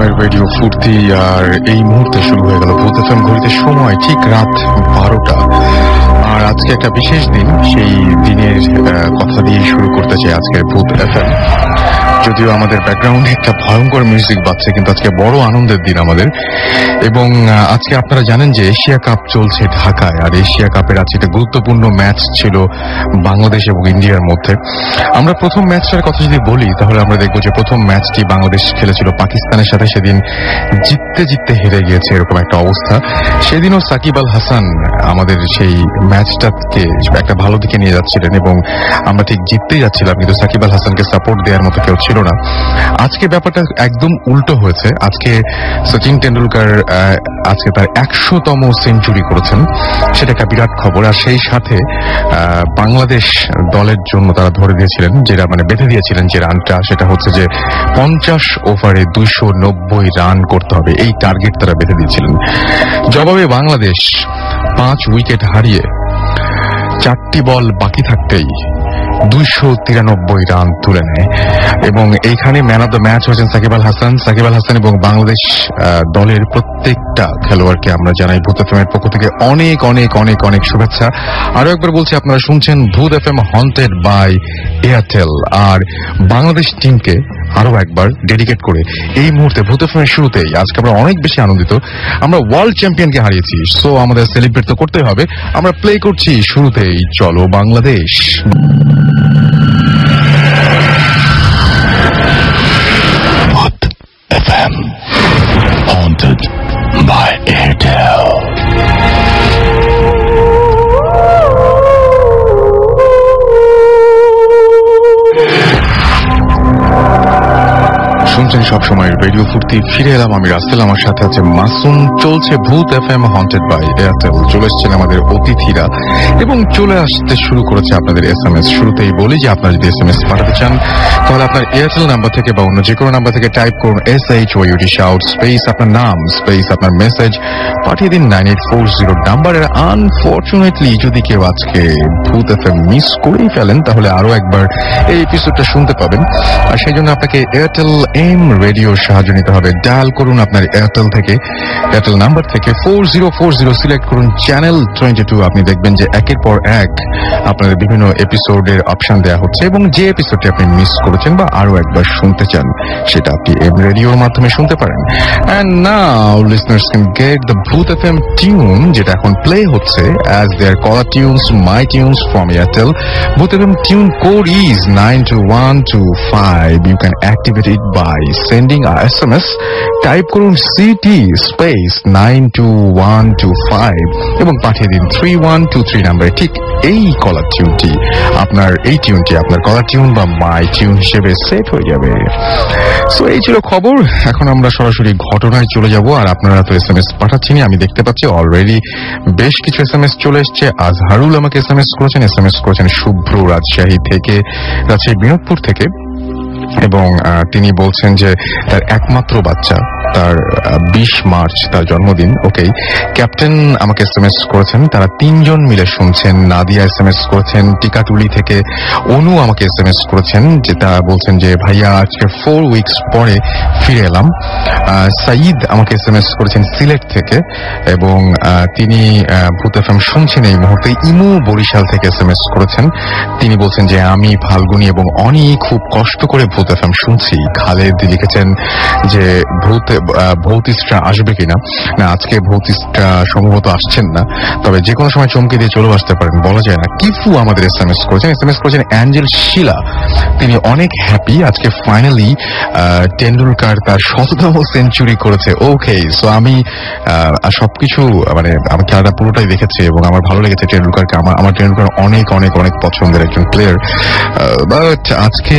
সময়ের রেডিও ফুর্তি। আর এই মুহূর্তে শুরু হয়ে গেল ভূত এফএম। ঘড়িতে সময় ঠিক রাত 12টা। আর আজকে একটা বিশেষ দিন, সেই দিনের কথা দিয়ে শুরু করতে চাই আজকের ভূত এফএম। যদিও আমাদের ব্যাকগ্রাউন্ডে একটা ভয়ঙ্কর মিউজিক বাজছে, কিন্তু আজকে বড় আনন্দের দিন আমাদের। এবং আজকে আপনারা জানেন যে এশিয়া কাপ চলছে ঢাকায়, আর এশিয়া কাপের আজকে একটা গুরুত্বপূর্ণ ম্যাচ ছিল বাংলাদেশ এবং ইন্ডিয়ার মধ্যে। আমরা প্রথম ম্যাচটার কথা যদি বলি, তাহলে আমরা দেখবো যে প্রথম ম্যাচটি বাংলাদেশ খেলেছিল পাকিস্তানের সাথে। সেদিন জিততে জিততে হেরে গিয়েছে, এরকম একটা অবস্থা। সেদিনও সাকিব আল হাসান আমাদের সেই ম্যাচটাকে একটা ভালো দিকে নিয়ে যাচ্ছিলেন, এবং আমরা ঠিক জিততেই যাচ্ছিলাম, কিন্তু সাকিব আল হাসানকে সাপোর্ট দেওয়ার মতো কেউ ছিল না। আজকে ব্যাপারটা একদম উল্টো হয়েছে। আজকে সচিন টেন্ডুলকার আজকে তার 100তম সেঞ্চুরি করেছেন, সেটা একটা বিরাট খবর। আর সেই সাথে বাংলাদেশ দলের জন্য তারা ধরে দিয়েছিলেন, যেটা বেঁধে দিয়েছিলেন যে রানটা, সেটা হচ্ছে যে 50 ওভারে 290 রান করতে হবে, এই টার্গেট তারা বেঁধে দিয়েছিলেন। জবাবে বাংলাদেশ 5 উইকেট হারিয়ে 4টি বল বাকি থাকতেই 293 রান তুলে নেয়। এবং এইখানে ম্যান অব দ্য ম্যাচ হয়েছেন সাকিব আল হাসান। সাকিব আল হাসান এবং বাংলাদেশ দলের প্রত্যেকটা খেলোয়াড়কে আমরা জানাই ভূত এফএম এর পক্ষ থেকে অনেক অনেক অনেক অনেক শুভেচ্ছা। আরো একবার বলছি, আপনারা শুনছেন ভূত এফএম হন্টেড বাই এয়ারটেল। আর বাংলাদেশ টিমকে আরো একবার ডেডিকেট করে এই মুহূর্তে ভূত এফএম এর শুরুতেই আজকে আমরা অনেক বেশি আনন্দিত। আমরা ওয়ার্ল্ড চ্যাম্পিয়নকে হারিয়েছি, সো আমাদের সেলিব্রেট তো করতেই হবে। আমরা প্লে করছি শুরুতেই চলো Bangladesh. Booth FM, haunted by Airtel. শুনছেন সবসময় রেডিও ফুর্তি। ফিরে এলাম আমি রাসেল, আমার সাথে আছে মাসুম। চলছে ভূত এফএম হন্টেড বাই এয়ারটেল। চলে এসছেন আমাদের অতিথিরা এবং চলে আসতে শুরু করেছে আপনাদের SMS। শুরুতেই বলি যে আপনারা যদি SMS পাঠাতে চান, তাহলে আপনার এয়ারটেল নাম্বার থেকে বা অন্য যে কোনো নাম্বার থেকে টাইপ করুন SHOUT শাউট স্পেস আপনার নাম স্পেস আপনার মেসেজ, পাঠিয়ে দিন 9840 নাম্বারে। আনফরচুনেটলি যদি কেউ আজকে ভূত এফএম মিস করেই ফেলেন, তাহলে আরো একবার এই এপিসোডটা শুনতে পাবেন। আর সেই জন্য আপনাকে এয়ারটেল এম রেডিওর সাহায্য নিতে হবে। ডায়াল করুন আপনার এয়ারটেল থেকে, এয়ারটেল নাম্বার থেকে 4040 সিলেক্ট করুন চ্যানেল 22। আপনি দেখবেন যে একের পর এক আপনাদের বিভিন্ন এপিসোডের অপশন দেওয়া হচ্ছে, এবং যে এপিসোডটি আপনি মিস করেছেন বা আরো একবার শুনতে চান, সেটা আপনি এম রেডিওর মাধ্যমে শুনতে পারেন। And now listeners can get the Bhoot FM tune, যেটা এখন প্লে হচ্ছে as their caller tunes, my tunes from Airtel. Bhoot FM tune code is 92125. You can activate it by sending a SMS. Type করুন CT space 92125 এবং পাঠিয়ে দিন 3123 নাম্বারে। ঠিক এই কলার টিউনটি আপনার কলার টিউন বা মাই টিউন হিসেবে সেট হয়ে যাবে। সো এই ছিল খবর। এখন আমরা সরাসরি ঘটনায় চলে যাব। আর আপনারা তো SMS পাঠাচ্ছেন, আমি দেখতে পাচ্ছি অলরেডি বেশ কিছু SMS চলে এসছে। আজহারুল আমাকে SMS করেছেন শুভ্র রাজশাহী বিনোদপুর থেকে, এবং তিনি বলছেন যে তার একমাত্র বাচ্চা, তার 20 মার্চ তার জন্মদিন। ওকে, ক্যাপ্টেন আমাকে SMS করেছেন, তারা 3 জন মিলে শুনছেন। নাদিয়া SMS করেছেন টিকাটুলি থেকে। অনু আমাকে SMS করেছেন, যেটা বলছেন যে ভাইয়া আজকে 4 উইকস পরে ফিরে এলাম। সাইদ আমাকে SMS করেছেন সিলেট থেকে, এবং তিনি ভূত এফএম শুনছেন এই মুহূর্তে। ইমু বরিশাল থেকে SMS করেছেন, তিনি বলছেন যে আমি ফাল্গুনি এবং অনেক খুব কষ্ট করে ভূত এফএম শুনছি। খালেদ লিখেছেন যে ভৌতিস্টরা আসবে কিনা। না, আজকে ভৌতিস্টরা সম্ভবত আসছেন না, তবে যে কোনো সময় চমকে দিয়ে চলে আসতে পারেন, বলা যায় না। কিফু আমাদের SMS করেছেন অ্যাঞ্জেল শিলা, তিনি অনেক হ্যাপি, আজকে ফাইনালি টেন্ডুলকার তার 100তম সেঞ্চুরি করেছে। ওকে, সো আমি সবকিছু আমি খেলাটা পুরোটাই দেখেছি এবং আমার ভালো লেগেছে টেন্ডুলকারকে। আমার টেন্ডুলকার অনেক অনেক অনেক পছন্দের একজন প্লেয়ার, বাট আজকে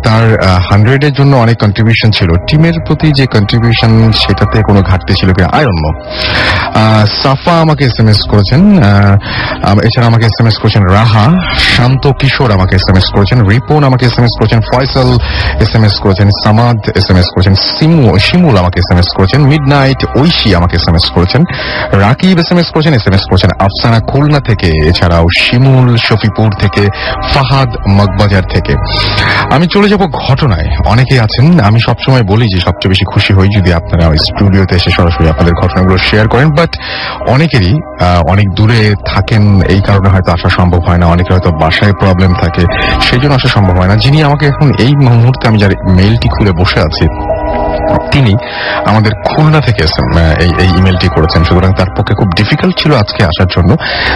তার 100-এর জন্য অনেক কন্ট্রিবিউশন ছিল। টিমের প্রতি যে কন্ট্রিবিউশন, সেটাতে কোনো ঘাটতি ছিল কিনা আই ডোন্ট নো। সাফা আমাকে SMS করেছেন, এছাড়া আমাকে SMS করেছেন রাহা। শান্ত কিশোর আমাকে SMS করেছেন। রিপন আমাকে SMS করেছেন। ফয়সাল SMS করেছেন। সামাদ SMS করেছেন। শিমুল আমাকে SMS করেছেন। মিডনাইট ঐশী আমাকে SMS করেছেন। রাকিব SMS করেছেন আফসানা খুলনা থেকে, এছাড়াও শিমুল শফিপুর থেকে, ফাহাদ মগবাজার থেকে। আমি চলে যাব ঘটনায়। অনেকেই আছেন, আমি সবসময় বলি যে সবচেয়ে বেশি খুশি হই হই যদি আপনারা স্টুডিওতে এসে সরাসরি আপনাদের ঘটনাগুলো শেয়ার করেন, বাট অনেকেরই অনেক দূরে থাকেন, এই কারণে হয়তো আসা সম্ভব হয় না। অনেকের হয়তো বাসায় প্রবলেম থাকে, সেই জন্য আসা সম্ভব হয় না। যিনি আমাকে এখন এই মুহূর্তে আমি যার মেইলটি খুলে বসে আছি, তিনি আমাদের খুলনা থেকে এই ইমেলটি করেছেন, সুতরাং তার পক্ষে খুব ডিফিকাল্ট ছিল আজকে আসার জন্য।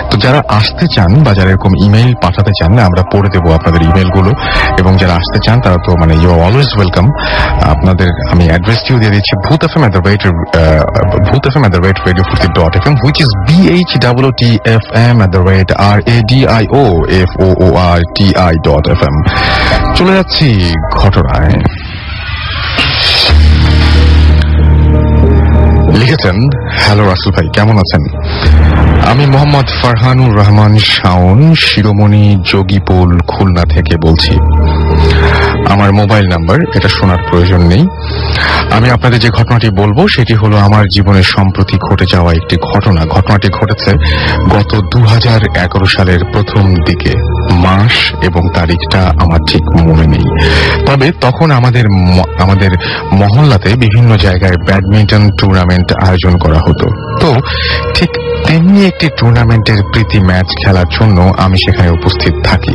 তো যারা আসতে চান বা যারা এরকম ইমেল পাঠাতে চান, আমরা পড়ে দেবো আপনাদের ইমেলগুলো, এবং যারা আসতে চান তারা তো মানে ইউ আর অলওয়েজ ওয়েলকাম। আপনাদের আমি অ্যাড্রেসটিও দিয়ে দিচ্ছি, bhutfm@radiofurti.fm, which is BHOOTFM@radioforti.fm। চলে যাচ্ছি ঘটনায়। লিখেছেন, হ্যালো রাসেল ভাই, কেমন আছেন? আমি মোহাম্মদ ফারহানুর রহমান শাওন, শিরোমণি যোগীপুল, খুলনা থেকে বলছি। আমার মোবাইল নাম্বার, এটা শোনার প্রয়োজন নেই। আমি আপনাদের যে ঘটনাটি বলবো সেটি হলো আমার জীবনে সম্প্রতি ঘটে যাওয়া একটি ঘটনা। ঘটনাটি ঘটেছে গত 2011 সালের প্রথম দিকে। মাস এবং তারিখটা আমার ঠিক মনে নেই, তবে তখন আমাদের মহল্লাতে বিভিন্ন জায়গায় ব্যাডমিন্টন টুর্নামেন্ট আয়োজন করা হতো। তো ঠিক তেমনি একটি টুর্নামেন্টের প্রীতি ম্যাচ খেলার জন্য আমি সেখানে উপস্থিত থাকি।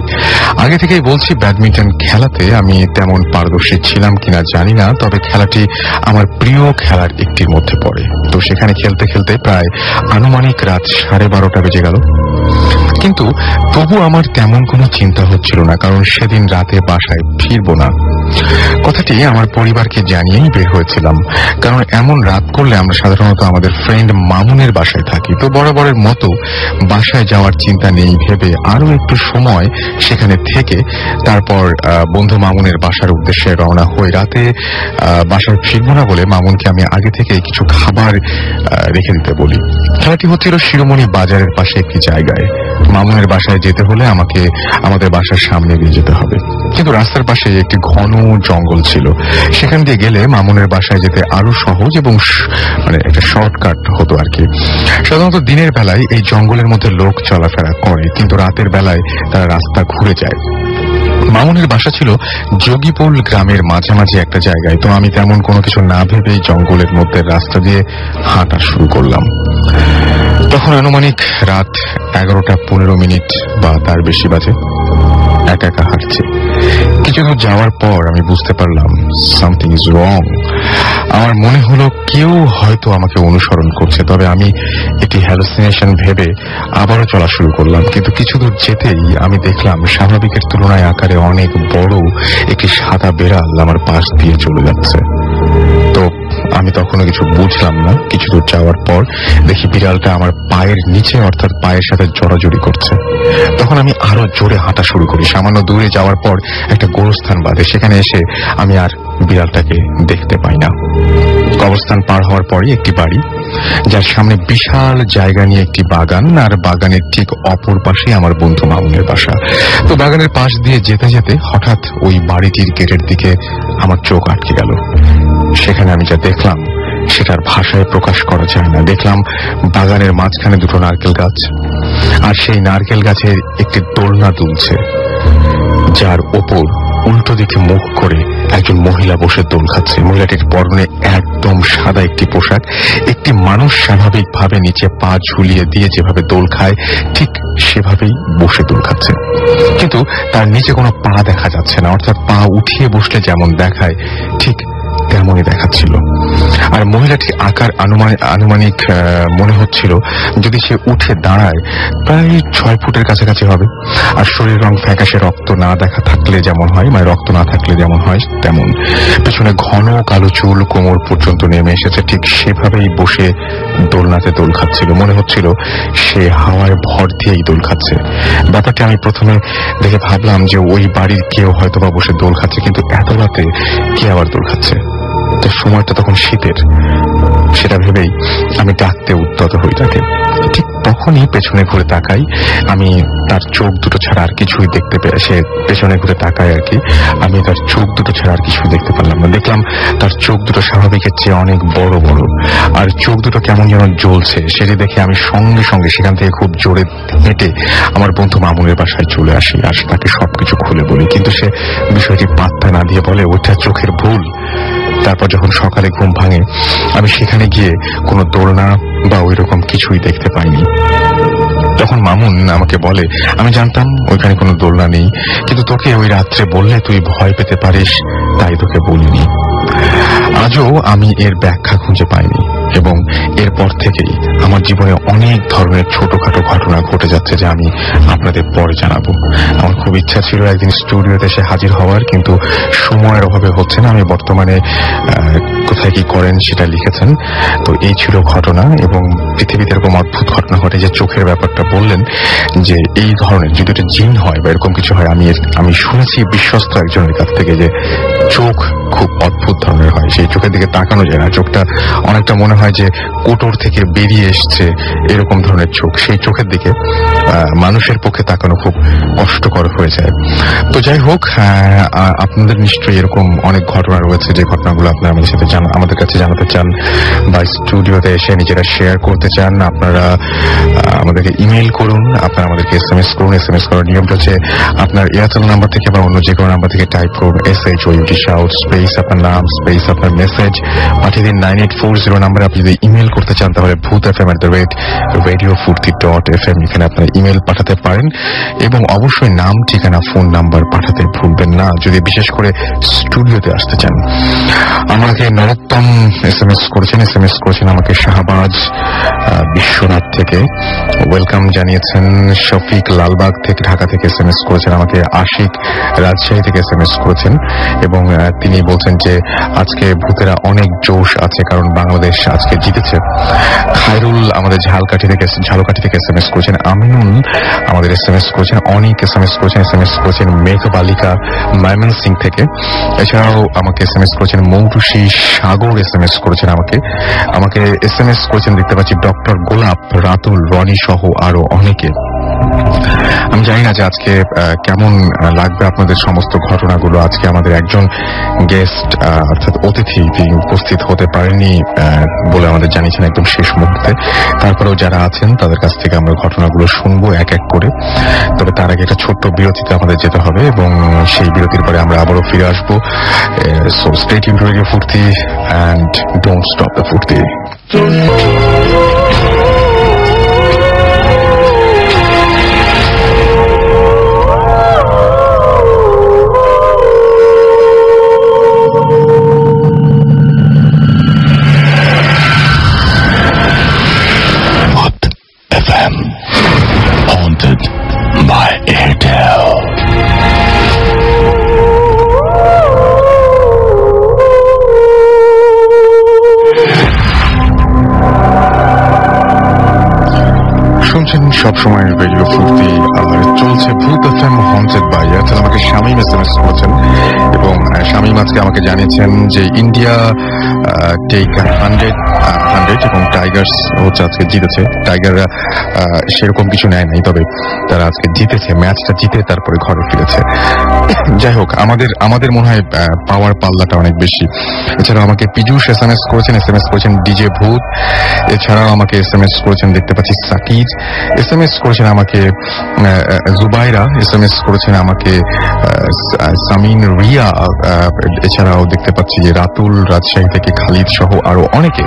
আগে থেকেই বলছি, ব্যাডমিন্টন খেলাতে আমি তেমন পারদর্শী ছিলাম কিনা জানি না, তবে খেলাটি আমার প্রিয় খেলার একটির মধ্যে পড়ে। তো সেখানে খেলতে খেলতে প্রায় আনুমানিক রাত 12:30 বেজে গেল, কিন্তু তবু আমার তেমন কোনো চিন্তা হচ্ছিল না, কারণ সেদিন রাতে বাসায় ফিরবো না। কথাটি আমার পরিবারকে জানিয়েই বের হয়েছিলাম, কারণ এমন রাত করলে আমরা সাধারণত আমাদের ফ্রেন্ড মামুনের বাসায় থাকি। তো বরাবরের মতো বাসায় যাওয়ার চিন্তা নেই ভেবে আরো একটু সময় সেখানে থেকে তারপর বন্ধু মামুনের বাসার উদ্দেশ্যে রওনা হয়ে রাতে বাসায় ফিরবো না বলে মামুনকে আমি আগে থেকে কিছু খাবার রেখে দিতে বলি। খেলাটি হচ্ছিল শিরোমণি বাজারের পাশে একটি জায়গায়। মামুনের বাসায় যেতে হলে আমাকে আমাদের বাসার সামনে দিয়ে যেতে হবে, কিন্তু রাস্তার পাশে একটি ঘন জঙ্গল ছিল। সেখান দিয়ে গেলে মামুনের বাসায় যেতে আরো সহজ এবং মানে একটা শর্টকাট হতো আর কি। সাধারণত দিনের বেলায় এই জঙ্গলের মধ্যে লোক চলাফেরা করে, কিন্তু রাতের বেলায় তারা রাস্তা ঘুরে যায়। মামুনের বাসা ছিল যোগীপুল গ্রামের মাঝামাঝি একটা জায়গায়। তো আমি তেমন কোনো কিছু না ভেবেই জঙ্গলের মধ্যে রাস্তা দিয়ে হাঁটা শুরু করলাম। তখন আনুমানিক রাত 11:15 বা তার বেশি বাজে। একা একা হাঁটছি। কিছু দূর যাওয়ার পর আমি বুঝতে পারলাম সামথিং ইজ রং। আমার মনে হলো কেউ হয়তো আমাকে অনুসরণ করছে, তবে আমি একটি হ্যালুসিনেশন ভেবে আবারও চলা শুরু করলাম। কিন্তু কিছু দূর যেতেই আমি দেখলাম স্বাভাবিকের তুলনায় আকারে অনেক বড় একটি সাদা বেড়াল আমার পাশ দিয়ে চলে যাচ্ছে। তো আমি তখনও কিছু বুঝলাম না। কিছু দূর যাওয়ার পর দেখি বিড়ালটা আমার পায়ের নিচে, অর্থাৎ পায়ের সাথে জড়াজড়ি করছে। তখন আমি আরো জোরে হাঁটা শুরু করি। সামান্য দূরে যাওয়ার পর একটা গোরস্থান বাদে সেখানে এসে আমি আর বিড়ালটাকে দেখতে পাই না। কবরস্থান পার হওয়ার পরে একটি বাড়ি, যার সামনে বিশাল জায়গা নিয়ে একটি বাগান, আর বাগানের ঠিক অপর পাশে আমার বন্ধু মামুনের বাসা। তো বাগানের পাশ দিয়ে যেতে যেতে হঠাৎ ওই বাড়িটির গেটের দিকে আমার চোখ আটকে গেল। সেখানে আমি যা দেখলাম সেটার ভাষায় প্রকাশ করা যায় না। দেখলাম বাগানের মাঝখানে দুটো নারকেল গাছ, আর সেই নারকেল গাছের একটি দোলনা দুলছে, যার ওপর উল্টো দিকে মুখ করে একজন মহিলা বসে দোল খাচ্ছে। মহিলাটির পরনে একদম সাদা একটি পোশাক। একটি মানুষ স্বাভাবিকভাবে নিচে পা ঝুলিয়ে দিয়ে যেভাবে দোল খায় ঠিক সেভাবেই বসে দোল খাচ্ছে, কিন্তু তার নিচে কোনো পা দেখা যাচ্ছে না, অর্থাৎ পা উঠিয়ে বসলে যেমন দেখায় ঠিক তেমনই দেখাচ্ছিল। আর মহিলাটির আকার আনুমানিক মনে হচ্ছিল যদি সে উঠে দাঁড়ায় প্রায় 6 ফুটের কাছাকাছি হবে। আর শরীর রং ফ্যাকাশে, রক্ত না দেখা থাকলে যেমন হয়, মানে রক্ত না থাকলে যেমন হয় তেমন। পেছনে ঘন কালো চুল কোমর পর্যন্ত নেমে এসেছে, ঠিক সেভাবেই বসে দোলনাতে দোল খাচ্ছিল। মনে হচ্ছিল সে হাওয়ায় ভর দিয়েই দোল খাচ্ছে। ব্যাপারটা আমি প্রথমে দেখে ভাবলাম যে ওই বাড়ির কেউ হয়তো বা বসে দোল খাচ্ছে, কিন্তু এত রাতে কে আবার দোল খাচ্ছে? তো সময়টা তখন শীতের, সেটা ভেবেই আমি ডাকতে উদ্যত হই তাকে। ঠিক তখনই পেছনে ঘুরে তাকাই আমি, তার চোখ দুটো ছাড়া আর কিছুই দেখতে পেয়ে, সে পেছনে ঘুরে তাকায় আর কি, আমি তার চোখ দুটো ছাড়া আর কিছুই দেখতে পারলাম না। দেখলাম তার চোখ দুটো স্বাভাবিকের চেয়ে অনেক বড় বড়, আর চোখ দুটো কেমন যেন জ্বলছে। সেটি দেখে আমি সঙ্গে সঙ্গে সেখান থেকে খুব জোরে হেঁটে আমার বন্ধু মামুনের বাসায় চলে আসি, আর তাকে সবকিছু খুলে বলি। কিন্তু সে বিষয়টি পাত্তা না দিয়ে বলে ওটা চোখের ভুল, তারপর যখন সকালে ঘুম ভাঙে আমি সেখানে গিয়ে কোনো দোলনা বা ওই রকম কিছুই দেখতে পাইনি। তখন মামুন আমাকে বলে, আমি জানতাম ওইখানে কোনো দোলনা নেই, কিন্তু তোকে ওই রাত্রে বললে তুই ভয় পেতে পারিস, তাই তোকে বলিনি। আজও আমি এর ব্যাখ্যা খুঁজে পাইনি এবং এরপর থেকেই আমার জীবনে অনেক ধরনের ছোটখাটো ঘটনা ঘটে যাচ্ছে যা আমি আপনাদের পরে জানাবো। আমার খুব ইচ্ছা ছিল একদিন স্টুডিওতে এসে হাজির হওয়ার, কিন্তু সময়ের অভাবে হচ্ছে না। আমি বর্তমানে কোথায় কি করেন সেটা লিখেছেন। তো এই ছিল ঘটনা, এবং পৃথিবীতে এরকম অদ্ভুত ঘটনা ঘটে যে চোখের ব্যাপারটা বললেন যে এই ধরনের যদি একটা জিন হয় বা এরকম কিছু হয়, আমি শুনেছি বিশ্বস্ত একজনের কাছ থেকে যে চোখ খুব অদ্ভুত ধরনের হয়, সেই চোখের দিকে তাকানো যায় না, চোখটা অনেকটা মনে হয় যে কোটর থেকে বেরিয়ে এসছে এরকম ধরনের চোখ। সেই চোখের দিকে মানুষের পক্ষে তাকানো খুব কষ্টকর হয়ে যায়। তো যাই হোক, আপনাদের নিশ্চয়ই এরকম অনেক ঘটনা রয়েছে যে ঘটনাগুলো আপনারা আমাদের কাছে জানাতে চান বা স্টুডিওতে এসে নিজেরা শেয়ার করতে চান। আপনারা আমাদেরকে ইমেল করুন, আপনারা আমাদেরকে SMS করুন। SMS করার নিয়মটা হচ্ছে আপনার এয়ারটেল নাম্বার থেকে বা অন্য যে কোনো নাম্বার থেকে টাইপ করুন SHOUT শাউট স্পেস আপনার নাম স্পেস আপনার মেসেজ পাঠিয়ে দিন 9840 নাম্বারে। আপনি যদি ইমেল করতে চান তাহলে bhootfm@radiofurti.fm এখানে আপনারা ইমেল পাঠাতে পারেন, এবং অবশ্যই নাম, ঠিকানা, ফোন নাম্বার পাঠাতে ভুলবেন না যদি বিশেষ করে স্টুডিওতে আসতে চান। আমাকে নরোত্তম SMS করেছেন আমাকে শাহবাজ বিশ্বনাথ থেকে ওয়েলকাম জানিয়েছেন। শফিক লালবাগ থেকে ঢাকা থেকে SMS করেছেন আমাকে। আশিক রাজশাহী থেকে SMS করেছেন এবং তিনি বলছেন যে আজকে ভূতেরা অনেক জোশ আছে কারণ বাংলাদেশ আজকে জিতেছে। খায়রুল আমাদের ঝালকাঠি থেকে SMS করেছেন। আমিনুল আমাদের SMS করেছেন। অনেক SMS করেছেন মেঘবালিকা ময়মনসিং থেকে। এছাড়াও আমাকে SMS করেছেন মৌটুসী সাগর SMS করেছেন আমাকে SMS করেছেন দেখতে পাচ্ছি ডক্টর গোলাপ, রাতুল, রনি সহ আরো অনেকে। আমি জানি না যে আজকে কেমন লাগবে আপনাদের সমস্ত ঘটনাগুলো। আজকে আমাদের একজন গেস্ট অর্থাৎ অতিথি তিনি উপস্থিত হতে পারেননি বলে আমাদের জানিয়েছেন একদম শেষ মুহূর্তে। তারপরেও যারা আছেন তাদের কাছ থেকে আমরা ঘটনাগুলো শুনবো এক এক করে। তবে তার আগে একটা ছোট্ট বিরতিতে আমাদের যেতে হবে এবং সেই বিরতির পরে আমরা আবারও ফিরে আসবো। So stay tuned to radio ফুর্তি এন্ড ডোন্ট স্টপ দ্য ফুর্তি। Haunted by Airtel. শুনছেন সবসময় রেডিও ফুর্তি আর চলছে ভূত FM হন্টেড বাই এয়ারটেল। আমাকে শামীম SMS করেছেন এবং শামীম আজকে আমাকে জানিয়েছেন যে ইন্ডিয়া টেক 100 এবং টাইগার্স হচ্ছে আজকে জিতেছে। টাইগাররা সেরকম কিছু নেয় নাই, তবে তারা আজকে জিতেছে, ম্যাচটা জিতে তারপরে ঘরে ফিরেছে। যাই হোক, আমাদের মনে হয় পাওয়ার পাল্লাটা অনেক বেশি। এছাড়াও আমাকে পীযূষ SMS করেছেন ডিজে ভূত। এছাড়াও আমাকে SMS করেছেন দেখতে পাচ্ছি সাকিজ, SMS করেছেন আমাকে জুবাইরা, SMS করেছেন আমাকে সামিন রিয়া। এছাড়াও দেখতে পাচ্ছি যে রাতুল রাজশাহী থেকে, খালিদ সহ আরো অনেকে।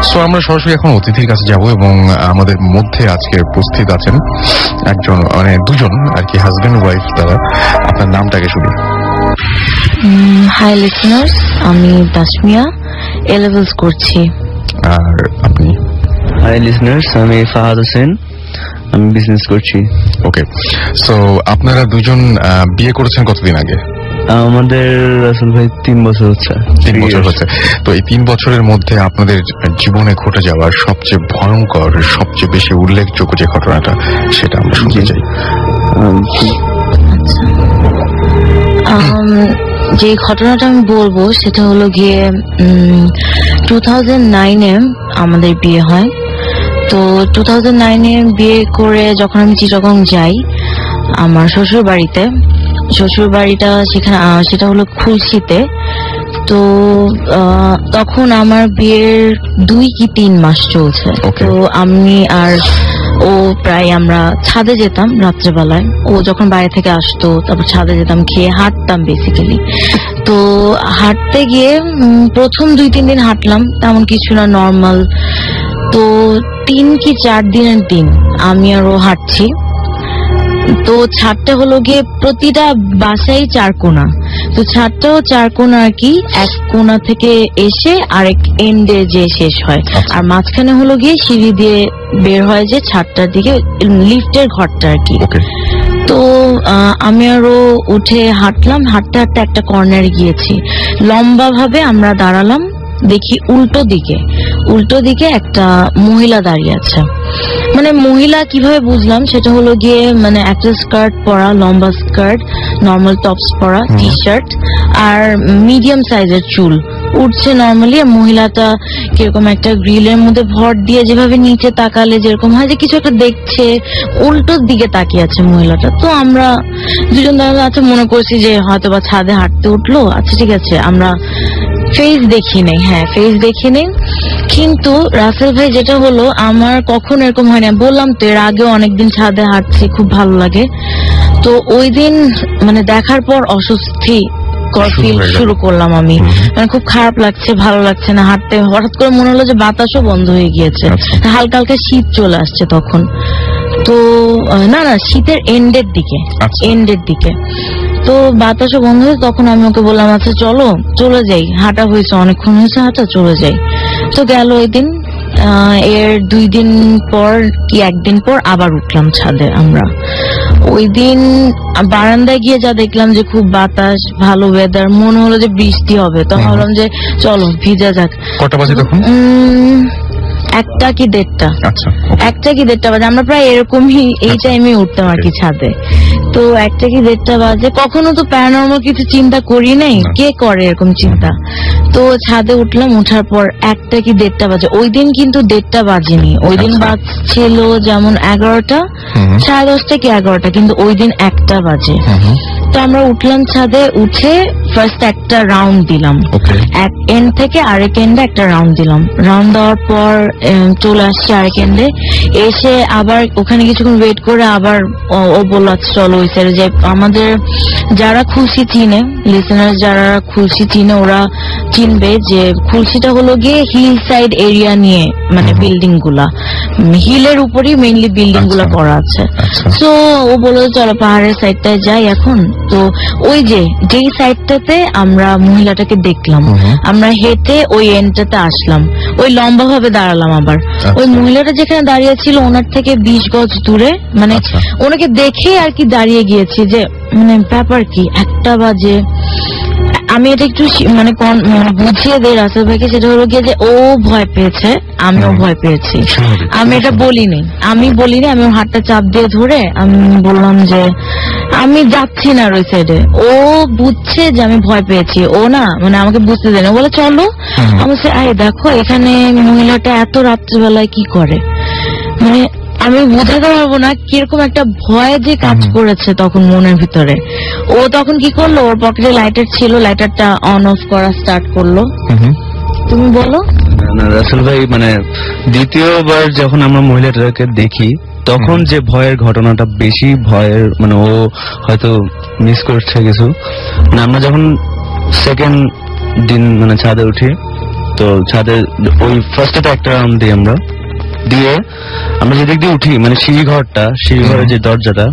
সো আমরা সরাসরি এখন অতিথির কাছে যাব এবং আমাদের মধ্যে আজকে উপস্থিত আছেন একজন দুজন আর কি হাজবেন্ড ওয়াইফ তারা। আপনার নামটাকে শুনি। হাই লিসনার্স, আমি তাসমিয়া, এ লেভেলস করছি। আর আপনি? হাই লিসনার্স, আমি ফাহাদ হোসেন, আমি বিজনেস করছি। ওকে, সো আপনারা দুজন বিয়ে করেছেন কতদিন আগে? আমাদের আসল ভাই 3 বছর হচ্ছে। 3 বছর হচ্ছে। তো এই 3 বছরের মধ্যে আপনাদের জীবনে ঘটে যাওয়া সবচেয়ে ভয়ঙ্কর, সবচেয়ে বেশি উল্লেখযোগ্য যে ঘটনাটা সেটা আমরা শুনতে চাই। যে ঘটনাটা আমি বলবো সেটা হলো গিয়ে 2009-এ আমাদের বিয়ে হয়। তো 2009-এ বিয়ে করে যখন আমি চিটাগং যাই আমার শ্বশুর বাড়িটা সেটা হলো খুলশিতে। তো তখন আমার বিয়ের 2 কি 3 মাস চলছে। তো আমি আর ও প্রায় আমরা ছাদে যেতাম রাত্রেবেলায়, ও যখন বাইরে থেকে আসতো তারপর ছাদে যেতাম, খেয়ে হাঁটতাম বেসিক্যালি। তো হাঁটতে গিয়ে প্রথম 2-3 দিন হাঁটলাম, তেমন কিছু না, নর্মাল। তো 3 কি 4 দিনের দিন আমি আর ও হাঁটছি। তো ছাদটা হলো গিয়ে প্রতিটা বাসায় 4 কোণা, তো ছাদটাও 4 কোণা আর কি, এক কোণা থেকে এসে আরেক এন্ডে যে শেষ হয়, আর মাঝখানে হলো গিয়ে সিঁড়ি দিয়ে বের হয় যে ছাদটার দিকে, লিফটের ঘরটা আর কি। তো আমি আরো উঠে হাঁটলাম, হাঁটতে হাঁটতে একটা কর্নারে গিয়েছি, লম্বা ভাবে আমরা দাঁড়ালাম, দেখি উল্টো দিকে একটা মহিলা দাঁড়িয়ে আছে। মানে মহিলা কিভাবে বুঝলাম সেটা হলো গিয়ে, মানে একটা স্কার্ট পরা, লম্বা স্কার্ট, নর্মাল টপস পরা, টি শার্ট, আর মিডিয়াম সাইজের চুল উঠছে নর্মালি। মহিলাটা কিরকম একটা গ্রিলের মধ্যে ভর দিয়ে যেভাবে নিচে তাকালে যেরকম হয় যে কিছু একটা দেখছে, উল্টোর দিকে তাকিয়ে আছে মহিলাটা। তো আমরা দুজন দাঁড়ালে আছে, মনে করছি যে হয়তো বা ছাদে হাঁটতে উঠলো, আচ্ছা ঠিক আছে, আমরা ফেস দেখি নেই। হ্যাঁ, ফেস দেখি নেই। কিন্তু রাসেল ভাই যেটা হলো, আমার কখনো এরকম হয় না, বললাম তো এর আগেও অনেকদিন ছাদে হাঁটছি, খুব ভালো লাগে। তো ওই দিন মানে দেখার পর অস্বস্তি ফিল শুরু করলাম আমি, মানে খুব খারাপ লাগছে, ভালো লাগছে না হাঁটতে। হঠাৎ করে মনে হলো যে বাতাসও বন্ধ হয়ে গিয়েছে, হালকা হালকা শীত চলে আসছে তখন। তো না শীতের এন্ডের দিকে তো বাতাসও বন্ধ হয়েছে। তখন আমি ওকে বললাম আচ্ছা চলো চলে যাই, হাঁটা হয়েছে, অনেকক্ষণ হয়েছে হাঁটা, চলে যাই। তো গেল ওই দিন। এর 2 দিন পর কি 1 দিন পর আবার উঠলাম ছাদে আমরা। ওই দিন বারান্দায় গিয়ে যা দেখলাম যে খুব বাতাস, ভালো ওয়েদার, মনে হলো যে বৃষ্টি হবে। তো ভাবলাম যে চলো ভিজা যাক। কটা বাজে তখন? 1টা কি 1:30। আচ্ছা, 1টা কি 1:30 বাজে। আমরা প্রায় এরকমই এই টাইমে উঠতাম আর কি ছাদে। তো 1টা কি 1:30 বাজে। কখনো তো প্যারানর্মাল কিছু চিন্তা করি নাই, কে করে এরকম চিন্তা। তো ছাদে উঠলাম, উঠার পর 1টা কি 1:30 বাজে। ওই দিন কিন্তু 1:30 বাজেনি, ওই দিন বাজছিল যেমন 11টা, 10:30 কি 11টা, কিন্তু ওই দিন 1টা বাজে। তো আমরা উঠলাম ছাদে, উঠে ফার্স্ট একটা রাউন্ড দিলাম, এক এন্ড থেকে আরেক এন্ডে একটা রাউন্ড দিলাম। রাউন্ড দেওয়ার পর চলে আসছে আরেক এন্ডে, এসে আবার ওখানে কিছুক্ষণ ওয়েট করে আবার ও বলল চলো ওই সাইডে যাই। আমাদের যারা খুলশি চিনে, লিসেনার যারা খুলশি চিনে ওরা চিনবে যে খুলশিটা হলো গিয়ে হিল সাইড এরিয়া নিয়ে, মানে বিল্ডিং গুলা হিলের উপরই মেইনলি বিল্ডিং গুলা করা আছে। তো ও বললো চলো পাহাড়ের সাইডটায় যাই এখন। তো ওই যেই সাইডটাতে আমরা মহিলাটাকে দেখলাম, আমরা হেঁটে ওই এন্ডটাতে আসলাম, ওই লম্বা ভাবে দাঁড়ালাম আবার। ওই মহিলাটা যেখানে দাঁড়িয়ে ছিল ওনার থেকে 20 গজ দূরে, মানে ওনাকে দেখে আর কি দাঁড়িয়ে গিয়েছি যে মানে ব্যাপার কি 1টা বাজে। আমি এটা একটু মানে বুঝিয়ে দেই রাসেল ভাইকে, সেটা হলো গিয়ে যে ও ভয় পেয়েছে, আমিও ভয় পেয়েছি। আমি এটা বলিনি, আমি ওর হাতটা চাপ দিয়ে ধরে আমি বললাম যে আমি যাচ্ছি না ওই সাইডে। ও বুঝছে যে আমি ভয় পেয়েছি, ও না মানে আমাকে বুঝতে দেয় না, বলে চলো। আমি বলছি আরে দেখো এখানে মহিলাটা এত রাত্রিবেলায় কি করে, মানে আমি বোঝাতে পারবো না কিরকম একটা ভয় যে কাজ করেছে তখন মনের ভিতরে। ও তখন কি করলো, ওর পকেটে লাইটার ছিল, লাইটারটা অন অফ করা স্টার্ট করলো। তুমি বলো। না রাসেল ভাই, মানে দ্বিতীয়বার যখন আমরা মহিলাটাকে দেখি তখন যে ভয়ের ঘটনাটা বেশি ভয়ের, মানে ও হয়তো মিস করছে কিছু। মানে আমরা যখন সেকেন্ড দিন মানে ছাদে উঠি, তো ছাদে ওই ফার্স্টে একটা রাউন্ড দিই আমরা, দিয়ে আমরা যেদিক দিয়ে উঠি মানে সিঁড়িঘরের যে দরজাটা,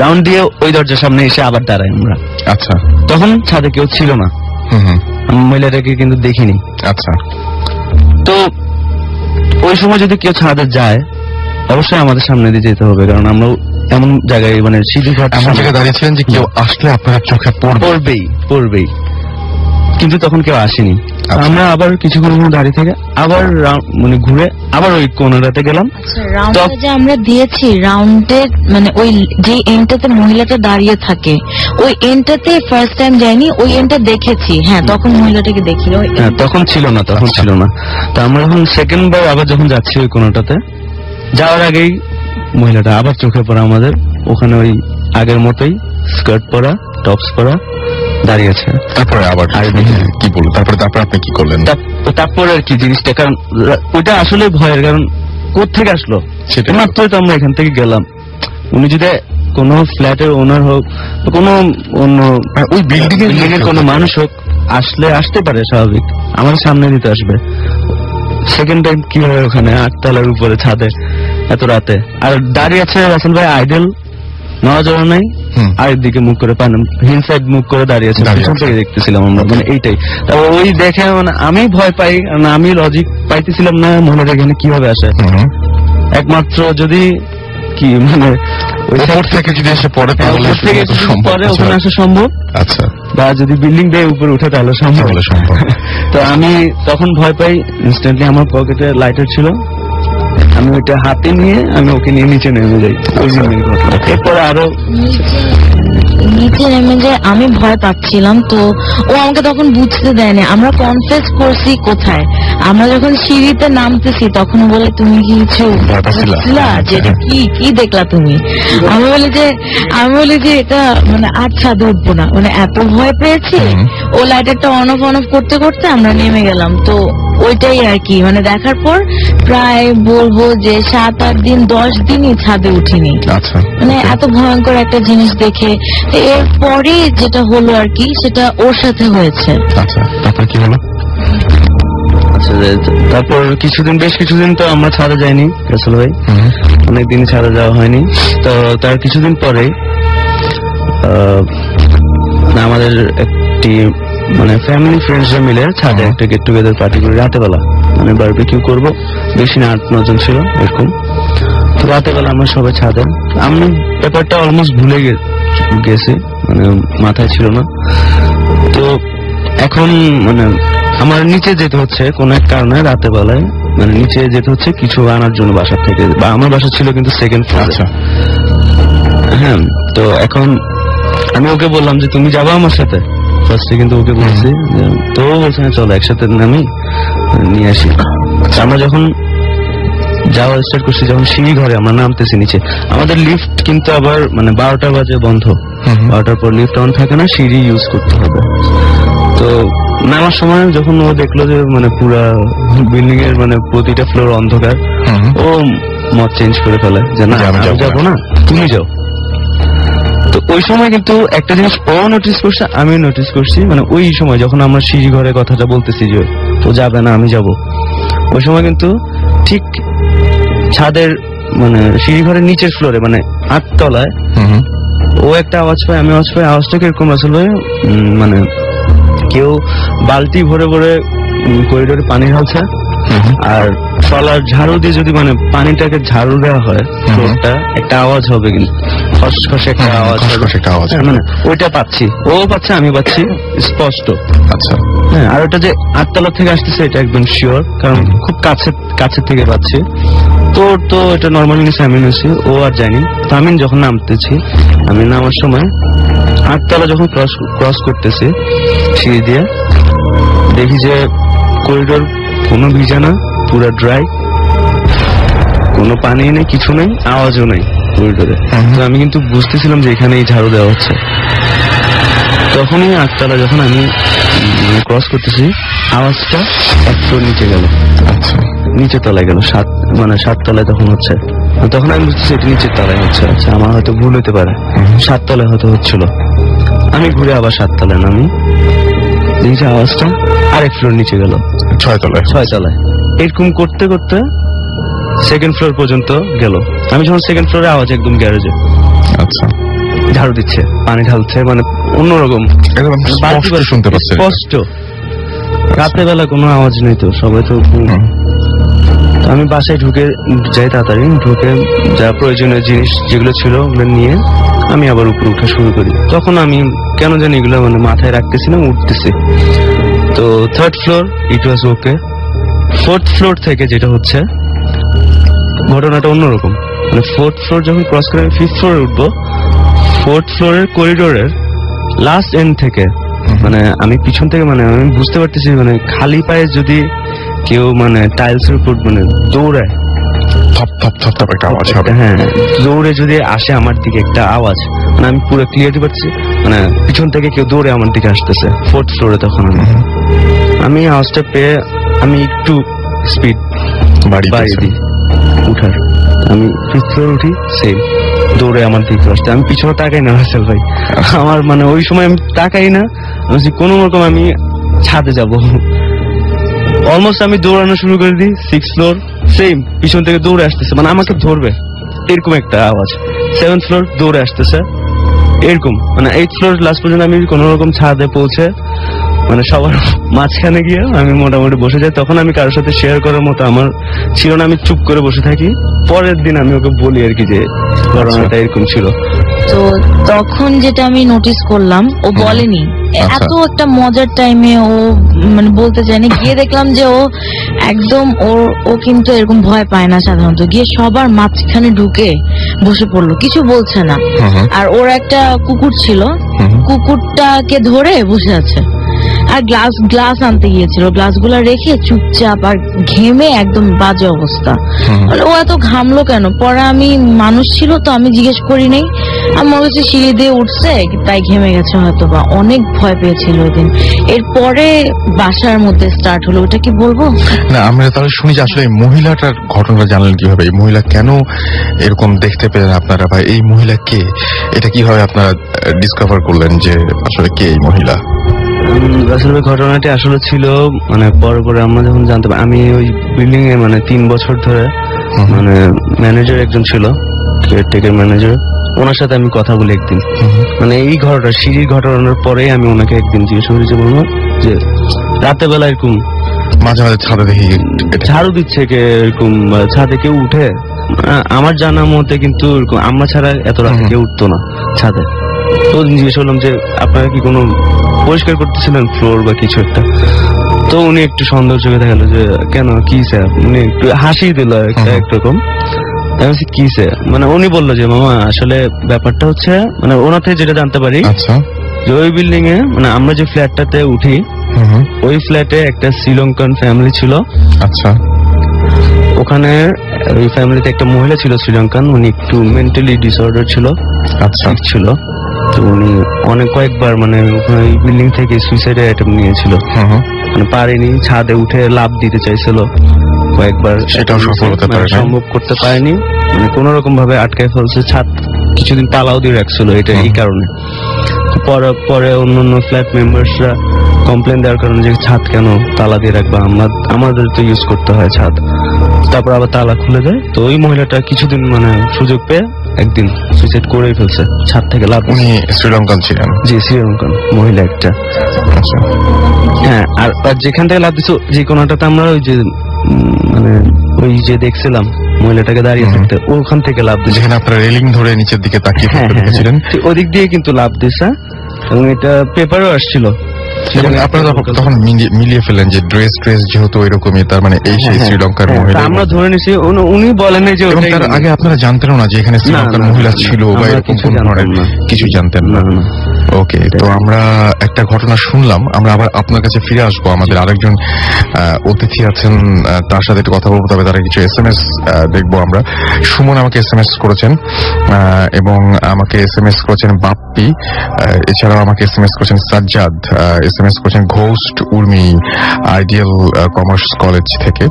রাউন্ড দিয়ে ওই দরজার সামনে এসে আবার দাঁড়াই আমরা। আচ্ছা, তখন ছাদে কেউ ছিল না, মহিলাটাকে কিন্তু দেখিনি। আচ্ছা, তো ওই সময় যদি কেউ ছাদে যায় অবশ্যই আমাদের সামনে দিয়ে যেতে হবে, কারণ আমরা এমন জায়গায় মানে সিঁড়িঘর এমন জায়গায় দাঁড়িয়েছিলেন যে কেউ আসলে আপনার চোখে পড়বেই। কিন্তু তখন কেউ আসেনি। আমরা আবার কিছুক্ষণ দাঁড়িয়ে থেকে আবার মানে ঘুরে আবার ওই কোণাটাতে গেলাম। রাউন্ডে যে আমরা দিয়েছি, রাউন্ডের মানে ওই যে এন্ডটাতে মহিলাটা দাঁড়িয়ে থাকে ওই এন্ডটাতে ফার্স্ট টাইম যাইনি, ওই এন্ডটা দেখেছি। হ্যাঁ, তখন মহিলাটাকে দেখি, তখন ছিল না। তা আমরা যখন সেকেন্ড বার আবার যখন যাচ্ছি ওই কোণাটাতে, যাওয়ার আগেই মহিলাটা আবার চোখে পড়া আমাদের। ওখানে ওই আগের মতোই স্কার্ট পরা, টপস পরা দাঁড়িয়েছে। তারপরে আবার কি বলবো, তারপরে আপনি কি করলেন? তারপরে আর কি জিনিসটা, কারণ ওইটা আসলে ভয়ের, কারণ কোত্থেকে আসলো সেটাই। মাত্রই তো আমরা এখান থেকে গেলাম। উনি যদি কোনো ফ্ল্যাটের ওনার হোক বা কোনো অন্য ওই বিল্ডিং এর কোনো মানুষ হোক, আসতে পারে স্বাভাবিক, আমার সামনে দিতে আসবে। সেকেন্ড টাইম কি হয় ওখানে 8 তলার উপরে ছাদে এত রাতে, আর দাঁড়িয়ে আছে রাসেল ভাই আইডল, নজর নাই, আরেকদিকে মুখ করে হিল সাইড মুখ করে দাঁড়িয়ে আছে, পিছন থেকে দেখতেছিলাম আমরা, মানে এইটাই। তা ওই দেখে মানে আমি ভয় পাই, কারণ আমি লজিক পাইতেছিলাম না মহিলাটা এখানে কিভাবে আসে। একমাত্র যদি কি মানে উপর থেকে যদি এসে পড়ে তাহলে পরে ওখানে আসা সম্ভব, আচ্ছা, বা যদি বিল্ডিং দিয়ে উপরে উঠে তাহলে সম্ভব। তো আমি তখন ভয় পাই, ইনস্ট্যান্টলি আমার পকেটে লাইটার ছিল, আমি ওইটা হাতে নিয়ে আমি ওকে নিয়ে নিচে নেমে যাই। এরপরে আরো নিচে নেমে যে আমি ভয় পাচ্ছিলাম, তো ও আমাকে তখন বুঝতে দেয়নি। আমরা কনফেস করছি কোথায়, আমরা যখন সিঁড়িতে নামতেছি তখন বলে তুমি কি কিছু বুঝলা, যেটা কি দেখলা তুমি? আমি বলি যে এটা মানে আর ছাদে উঠবো না, মানে এত ভয় পেয়েছি। ও লাইটারটা অন অফ করতে করতে আমরা নেমে গেলাম। তো ওইটাই আর কি, মানে দেখার পর প্রায় বলবো যে 7-8 দিন 10 দিনই ছাদে উঠিনি, মানে এত ভয়ঙ্কর একটা জিনিস দেখে। এরপরে যেটা হলো আর কি, সেটা ওর সাথে হয়েছে। আচ্ছা, তারপর কি হলো? তারপর বেশ কিছুদিন তো আমরা ছাদে যাইনি রাসেল ভাই, অনেকদিন ছাদে যাওয়া হয়নি। তো তার কিছুদিন পরে আমাদের একটি মানে ফ্যামিলি ফ্রেন্ডসরা মিলে ছাদে একটা গেট টুগেদার পার্টি করি রাতে বেলা, মানে বারবিকিউ করবো, বেশি না 8-9 জন ছিল এরকম। তো রাতে বেলা আমরা সবাই ছাদে, আমি ব্যাপারটা অলমোস্ট ভুলে গেছি, মানে মাথায় ছিল না। তো এখন মানে আমার নিচে যেতে হচ্ছে কোন এক কারণে, রাতে বেলায় মানে নিচে যেতে হচ্ছে কিছু আনার জন্য বাসার থেকে, বা আমার বাসা ছিল কিন্তু সেকেন্ড ফ্লোরে। হ্যাঁ, তো এখন আমি ওকে বললাম যে তুমি যাবো আমার সাথে, ফার্স্টে কিন্তু ওকে বলছি, তো বলছে চলো একসাথে নামি নিয়ে আসি। আমরা যখন যাওয়া স্টার্ট করছি, যখন সিঁড়ি ঘরে আমরা নামতেছি নিচে, আমাদের লিফট কিন্তু আবার মানে 12টা বাজে বন্ধ, 12টার পর লিফট অন থাকে না, সিঁড়ি ইউজ করতে হবে। তো নামার সময় যখন ও দেখলো যে মানে পুরা বিল্ডিং এর মানে প্রতিটা ফ্লোর অন্ধকার, ও মত চেঞ্জ করে ফেলে যে না আমি যাবো না, তুমি যাও। তো ওই সময় কিন্তু একটা জিনিস ও নোটিস করছে, আমিও নোটিস করছি, মানে ওই সময় যখন আমরা সিঁড়ি ঘরে কথাটা বলতেছি যে ও যাবে না আমি যাব, ওই সময় কিন্তু ঠিক ছাদের মানে সিঁড়ি ঘরের নিচের ফ্লোরে মানে 8 তলায় ও একটা আওয়াজ পায়, আমি আওয়াজ পাই। আওয়াজটা কিরকম আসলে মানে কেউ বালতি ভরে ভরে করিডোরে পানি ঢালছে, আর তলার ঝাড়ু দিয়ে যদি মানে পানিটাকে ঝাড়ু দেওয়া হয় ফ্লোরটা, একটা আওয়াজ হবে, কিন্তু খসখসে একটা আওয়াজ, মানে ওইটা পাচ্ছি, ও পাচ্ছে আমি পাচ্ছি স্পষ্ট। আচ্ছা, হ্যাঁ, আর ওটা যে 8 তলা থেকে আসতেছে এটা একদম শিওর, কারণ খুব কাছে থেকে পাচ্ছি। তোর তো এটা নর্মাল নিচে আমি নিয়েছি, ও আর যায়নি। তো আমি যখন নামতেছি, আমি নামার সময় 8 তলা যখন ক্রস করতেছি সিঁড়ি দিয়ে, দেখি যে করিডোর কোনো ভিজা না, পুরো ড্রাই, কোনো পানি নেই, কিছু নেই, আওয়াজও নেই করিডোরে। তো আমি কিন্তু বুঝতেছিলাম যে এখানে ঝাড়ু দেওয়া হচ্ছে। তখনই 8 তলা যখন আমি ক্রস করতেছি, আওয়াজটা 1 ফ্লোর নিচে গেল, আচ্ছা নিচে তলায় গেল, 7 তলায় তখন হচ্ছে। তখন আমি বুঝতেছি এটা নিচের তলায় হচ্ছে। আচ্ছা, আমার হয়তো ভুল হতে পারে, 7 তলায় হয়তো হচ্ছিল। আমি ঘুরে আবার 7 তলায় নামি, দেখি আওয়াজটা আরেক ফ্লোর নিচে গেল, 6 তলায়। এরকম করতে করতে সেকেন্ড ফ্লোর পর্যন্ত গেল। আমি যখন সেকেন্ড ফ্লোরে, আওয়াজ একদম গ্যারেজে, আচ্ছা ঝাড়ু দিচ্ছে, পানি ঢালছে, মানে অন্যরকম শুনতে পাচ্ছি স্পষ্ট। রাতে বেলা কোনো আওয়াজ নেই, তো সবাই তো। আমি বাসায় ঢুকে যাই, তাড়াতাড়ি ঢুকে যা প্রয়োজনীয় জিনিস যেগুলো ছিল ওগুলো নিয়ে আমি আবার উপরে উঠা শুরু করি। তখন আমি কেন জানি এগুলো মানে মাথায় রাখতেছি না, উঠতেছি। তো 3rd ফ্লোর ইট ওয়াজ ওকে। 4th ফ্লোর থেকে যেটা হচ্ছে ঘটনাটা অন্যরকম। মানে 4th ফ্লোর যখন ক্রস করে 5th ফ্লোরে উঠবো, 4th ফ্লোরের করিডোরের লাস্ট এন্ড থেকে মানে আমি পিছন থেকে মানে আমি বুঝতে পারতেছি, মানে খালি পায়ে যদি কেউ মানে টাইলস এর উপর মানে দৌড়ায়, থপ থপ থপ থপ একটা আওয়াজ হবে। হ্যাঁ, দৌড়ে যদি আসে আমার দিকে একটা আওয়াজ, মানে আমি পুরো ক্লিয়ারলি পাচ্ছি, মানে পিছন থেকে কেউ দৌড়ে আমার দিকে আসতেছে 4th ফ্লোরে। তখন আমি আওয়াজটা পেয়ে আমি একটু স্পিড বাড়িয়ে দিই, উঠার। আমি 5th ফ্লোর উঠি, সেম দৌড়ে আমার দিকে আসতে। আমি পিছনে তাকাই না রাসেল ভাই, আমার মানে ওই সময় আমি তাকাই না, আমি কোনো রকম আমি ছাদে যাব। অলমোস্ট আমি দৌড়ানো শুরু করে দিই, 6th ফ্লোর সেম পিছন থেকে দৌড়ে আসতেছে, মানে আমাকে ধরবে এরকম একটা আওয়াজ। 7th ফ্লোর দৌড়ে আসতেছে এরকম, মানে 8th ফ্লোর লাস্ট পর্যন্ত আমি কোন রকম ছাদে পৌঁছে মানে সবার মাঝখানে গিয়ে আমি মোটামুটি বসে যাই। তখন আমি কারোর সাথে শেয়ার করার মতো আমার ছিল না, আমি চুপ করে বসে থাকি। পরের দিন আমি ওকে বলি আর কি যে ঘটনাটা এরকম ছিল। তো তখন যেটা আমি নোটিস করলাম, ও বলেনি এত একটা মজার টাইমে, ও মানে বলতে চায়নি। গিয়ে দেখলাম যে ও একদম ও কিন্তু এরকম ভয় পায় না সাধারণত। গিয়ে সবার মাঝখানে ঢুকে বসে পড়লো, কিছু বলছে না। আর ওর একটা কুকুর ছিল, কুকুরটাকে ধরে বসে আছে। আর গ্লাস আনতে গিয়েছিল, গ্লাসগুলো রেখে চুপচাপ, আর ঘেমে একদম বাজে অবস্থা। ও এত ঘামলো কেন? পরে আমি, মানুষ ছিল তো, আমি জিজ্ঞেস করি নাই। আমার কাছে সিঁড়ি দিয়ে উঠছে তাই ঘেমে গেছে হয়তো বা। অনেক ভয় পেয়েছিল ওই দিন। এরপরে বাসার মধ্যে স্টার্ট হলো। ওটা কি বলবো না? আমরা তাহলে শুনি যে আসলে এই মহিলাটার ঘটনাটা জানলেন কিভাবে? এই মহিলা কেন এরকম দেখতে পেলেন আপনারা, বা এই মহিলা কে? এটা কিভাবে আপনারা ডিসকভার করলেন যে আসলে কে এই মহিলা? আসলে ঘটনাটি আসলে ছিল মানে পরে পরে আমরা যখন জানতে পারি, আমি ওই বিল্ডিং এ মানে 3 বছর ধরে মানে ম্যানেজার একজন ছিল, কেয়ারটেকার ম্যানেজার, ওনার সাথে আমি কথা বলি একদিন। মানে এই ঘটনা, সিঁড়ির ঘটনার পরে আমি ওনাকে একদিন জিজ্ঞেস করেছি, বলবো যে রাতে বেলা এরকম মাঝে মাঝে ছাদে দেখি ঝাড়ু দিচ্ছে কে, এরকম ছাদে কেউ উঠে? আমার জানা মতে কিন্তু এরকম আমরা ছাড়া এত রাতে কেউ উঠতো না ছাদে। তো জিজ্ঞেস করলাম যে আপনারা কি কোনো পরিষ্কার করতেছিলেন ফ্লোর বা কিছু একটা? তো উনি একটু সন্দেহ চোখে দেখালো যে কেন, কি স্যার? উনি একটু হাসি দিল একরকম। কি স্যার? মানে উনি বললো যে মামা আসলে ব্যাপারটা হচ্ছে, মানে ওনার থেকে যেটা জানতে পারি যে ওই বিল্ডিং এ মানে আমরা যে ফ্ল্যাটটাতে উঠি, ওই ফ্ল্যাটে একটা শ্রীলঙ্কান ফ্যামিলি ছিল। আচ্ছা। ওখানে ওই ফ্যামিলিতে একটা মহিলা ছিল শ্রীলঙ্কান, উনি একটু মেন্টালি ডিসঅর্ডার ছিল। আচ্ছা। ছিল তো উনি কয়েকবার মানে ওই বিল্ডিং থেকে সুইসাইড অ্যাটেম্প নিয়েছিল, মানে পারেনি। ছাদে উঠে লাফ দিতে চাইছিল কয়েকবার, সেটাও সম্ভব করতে পারেনি, মানে কোন রকম ভাবে আটকায় ফেলছে। ছাদ কিছুদিন তালাও দিয়ে রাখছিল এটা এই কারণে। পরে অন্যান্য ফ্ল্যাট মেম্বার্সরা কমপ্লেন দেওয়ার কারণে যে ছাদ কেন তালা দিয়ে রাখবা, আমাদের তো ইউজ করতে হয় ছাদ। তারপর আবার তালা খুলে দেয়। তো ওই মহিলাটা কিছুদিন মানে সুযোগ পেয়ে একদিন সুইসাইড করেই ফেলছে ছাদ থেকে লাফ। উনি শ্রীলঙ্কান ছিলেন? জি, শ্রীলঙ্কান মহিলা একটা। আচ্ছা। হ্যাঁ, আর যেখান থেকে লাফ দিছো যে কোনটাতে আমরা ওই যে মানে ওই যে দেখছিলাম মহিলাটাকে দাঁড়িয়ে থাকতে, ওখান থেকে লাফ দিচ্ছে। যেখানে আপনারা রেলিং ধরে নিচের দিকে তাকিয়ে দেখেছিলেন, ওদিক দিয়ে কিন্তু লাফ দিছে। এবং এটা পেপারও আসছিল। আপনারা তখন মিলিয়ে ফেলেন যে ড্রেস যেহেতু এরকমই, তার মানে এই সেই শ্রীলঙ্কার মহিলা। আমরা ধরে নিছি, উনি বলেন যে তার আগে আপনারা জানতেন না যে এখানে শ্রীলঙ্কার মহিলা ছিল বা এরকম কোন ধরনের কিছু জানতেন না? ওকে, তো আমরা একটা ঘটনা শুনলাম, আমরা আবার আপনার কাছে ফিরে আসবো। আমাদের আরেকজন অতিথি আছেন, তার সাথে একটু কথা বলবো, তবে তারা কিছু SMS দেখবো আমরা। সুমন আমাকে SMS করেছেন, এবং আমাকে SMS করেছেন বাপ্পি, এছাড়াও আমাকে SMS করেছেন সাজ্জাদ, SMS করেছেন ghost Urmi ideal commerce college থেকে।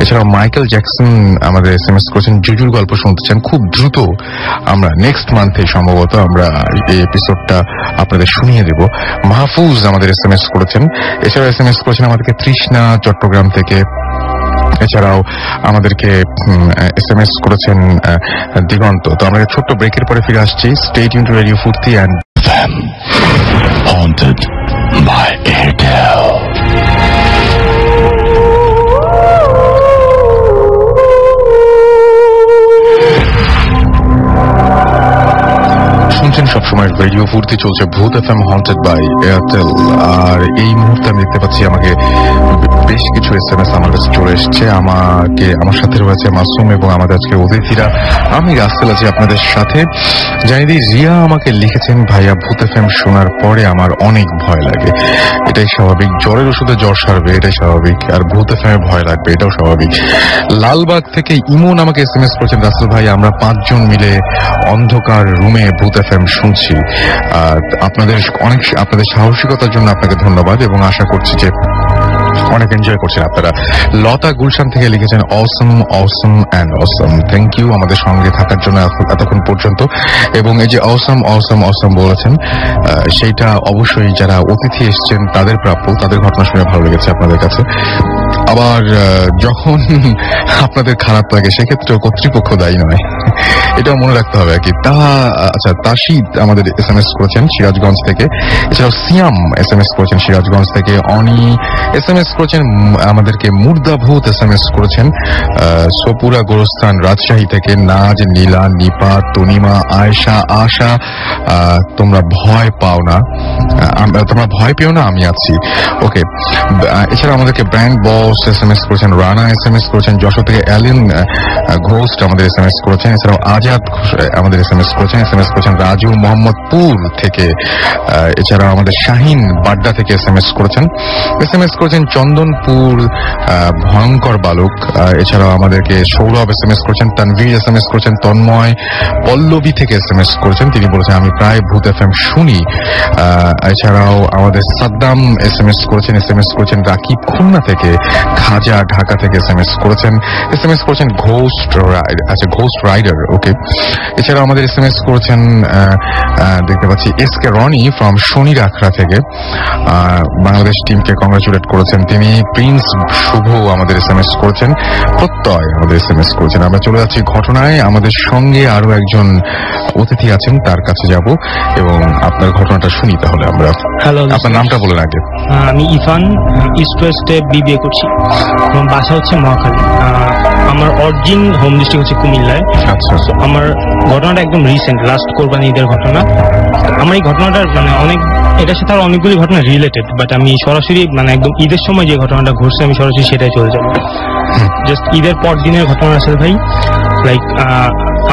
এছাড়াও মাইকেল জ্যাকসন আমাদের SMS করেছেন জুজুর গল্প শুনতে চান। খুব দ্রুত আমরা নেক্সট মান্থে সম্ভবত আমরা এই এপিসোডটা আপনাদের শুনিয়ে দেব। মাহফুজ আমাদের SMS করেছেন। এছাড়াও SMS করেছেন আমাদেরকে তৃষ্ণা চট্টগ্রাম থেকে। এছাড়াও আমাদেরকে SMS করেছেন দিগন্ত। তো আমরা ছোট্ট ব্রেকের পরে ফিরে আসছি। স্টে টিউন টু রেডিও ফুর্তি এন্ড Haunted by Airtel. শুনছেন সবসময় রেডিও ফুর্তি, চলছে ভূত FM হন্টেড বাই এয়ারটেল। আর এই মুহূর্তে আমি দেখতে পাচ্ছি আমাকে বেশ কিছু SMS আমার কাছে চলে এসছে। আমার সাথে রয়েছে মাসুম এবং আমাদের আজকে অতিথিরা। আমি রাসেল আছি আপনাদের সাথে। জানি দিই, রিয়া আমাকে লিখেছেন, ভাইয়া ভূত FM শোনার পরে আমার অনেক ভয় লাগে। এটাই স্বাভাবিক। জ্বরের ওষুধে জ্বর সারবে, এটাই স্বাভাবিক। আর ভূত FM ভয় লাগবে, এটাও স্বাভাবিক। লালবাগ থেকে ইমন আমাকে SMS করেছেন, রাসেল ভাই আমরা 5 জন মিলে অন্ধকার রুমে ভূত FM শুনছি। আপনাদের সাহসিকতার জন্য আপনাকে ধন্যবাদ, এবং আশা করছি যে অনেক এনজয় করছেন আপনারা। লতা গুলশান থেকে লিখেছেন অসম অসম অ্যান্ড অসম। থ্যাংক ইউ আমাদের সঙ্গে থাকার জন্য এতক্ষণ পর্যন্ত। এবং এই যে অসম অসম অসম বলেছেন, সেইটা অবশ্যই যারা অতিথি এসছেন তাদের প্রাপ্য, তাদের ঘটনা শুনে ভালো লেগেছে আপনাদের কাছে। আবার যখন আপনাদের খারাপ লাগে সেক্ষেত্রেও কর্তৃপক্ষ দায়ী নয়, এটাও মনে রাখতে হবে আর কি। আচ্ছা, তাশিদ আমাদের SMS করেছেন সিরাজগঞ্জ থেকে। এছাড়াও সিয়াম SMS করেছেন সিরাজগঞ্জ থেকে। অনি SMS করেছেন আমাদেরকে। মুর্দাভূত SMS করেছেন সপুরা গোরস্থান রাজশাহী থেকে। নাজ, নীলা, নিপা, তনিমা, আয়েশা, আশা, তোমরা ভয় পাও না, তোমরা ভয় পেও না, আমি আছি। ওকে। এছাড়া আমাদেরকে ব্র্যান্ড বস SMS করেছেন। রানা SMS করেছেন যশোর থেকে। অ্যালেন ঘোস্ট আমাদের SMS করেছেন। এছাড়াও আজাদ আমাদের SMS করেছেন। SMS করেছেন রাজু মোহাম্মদপুর থেকে। এছাড়াও আমাদের শাহিন বাড্ডা থেকে SMS করেছেন। SMS করেছেন চন্দনপুর ভয়ঙ্কর বালক। এছাড়াও আমাদেরকে সৌরভ SMS করেছেন। তানভীর SMS করেছেন। তন্ময় পল্লবী থেকে SMS করেছেন, তিনি বলেছেন আমি প্রায় ভূত FM শুনি। এছাড়াও আমাদের সাদ্দাম SMS করেছেন। SMS করেছেন রাকিব খুলনা থেকে। খাজা ঢাকা থেকে SMS করেছেন। SMS করেছেন ঘোস্ট রাইডার। ওকে। এছাড়াও আমাদের SMS করেছেন দেখতে পাচ্ছি SK রনি ফ্রম শনি রাখড়া থেকে। বাংলাদেশ টিমকে কংগ্রাচুলেট করেছেন তিনি। প্রিন্স শুভ আমাদের SMS করেছেন। প্রত্যয় আমাদের SMS করেছেন। আমরা চলে যাচ্ছি ঘটনায়। আমাদের সঙ্গে আরো একজন অতিথি আছেন, তার কাছে যাব এবং আপনার ঘটনাটা শুনি। তাহলে আমরা, হ্যালো, আপনার নামটা বলেন আগে। আমি ইরফান, ইস্ট ওয়েস্টে BBA করছি। আমার বাসা হচ্ছে মহাখালী। আমার অরিজিন হোম ডিস্ট্রিক্ট হচ্ছে কুমিল্লায়। আচ্ছা। আমার ঘটনাটা একদম রিসেন্ট, লাস্ট কোরবানি ঈদের ঘটনা। আমার এই ঘটনাটার মানে এটার সাথে আর অনেকগুলি ঘটনা রিলেটেড, বাট আমি সরাসরি মানে একদম ঈদের সময় যে ঘটনাটা ঘটছে আমি সরাসরি সেটাই চলে যাবো। জাস্ট ঈদের পর দিনের ঘটনা আছে ভাই। লাইক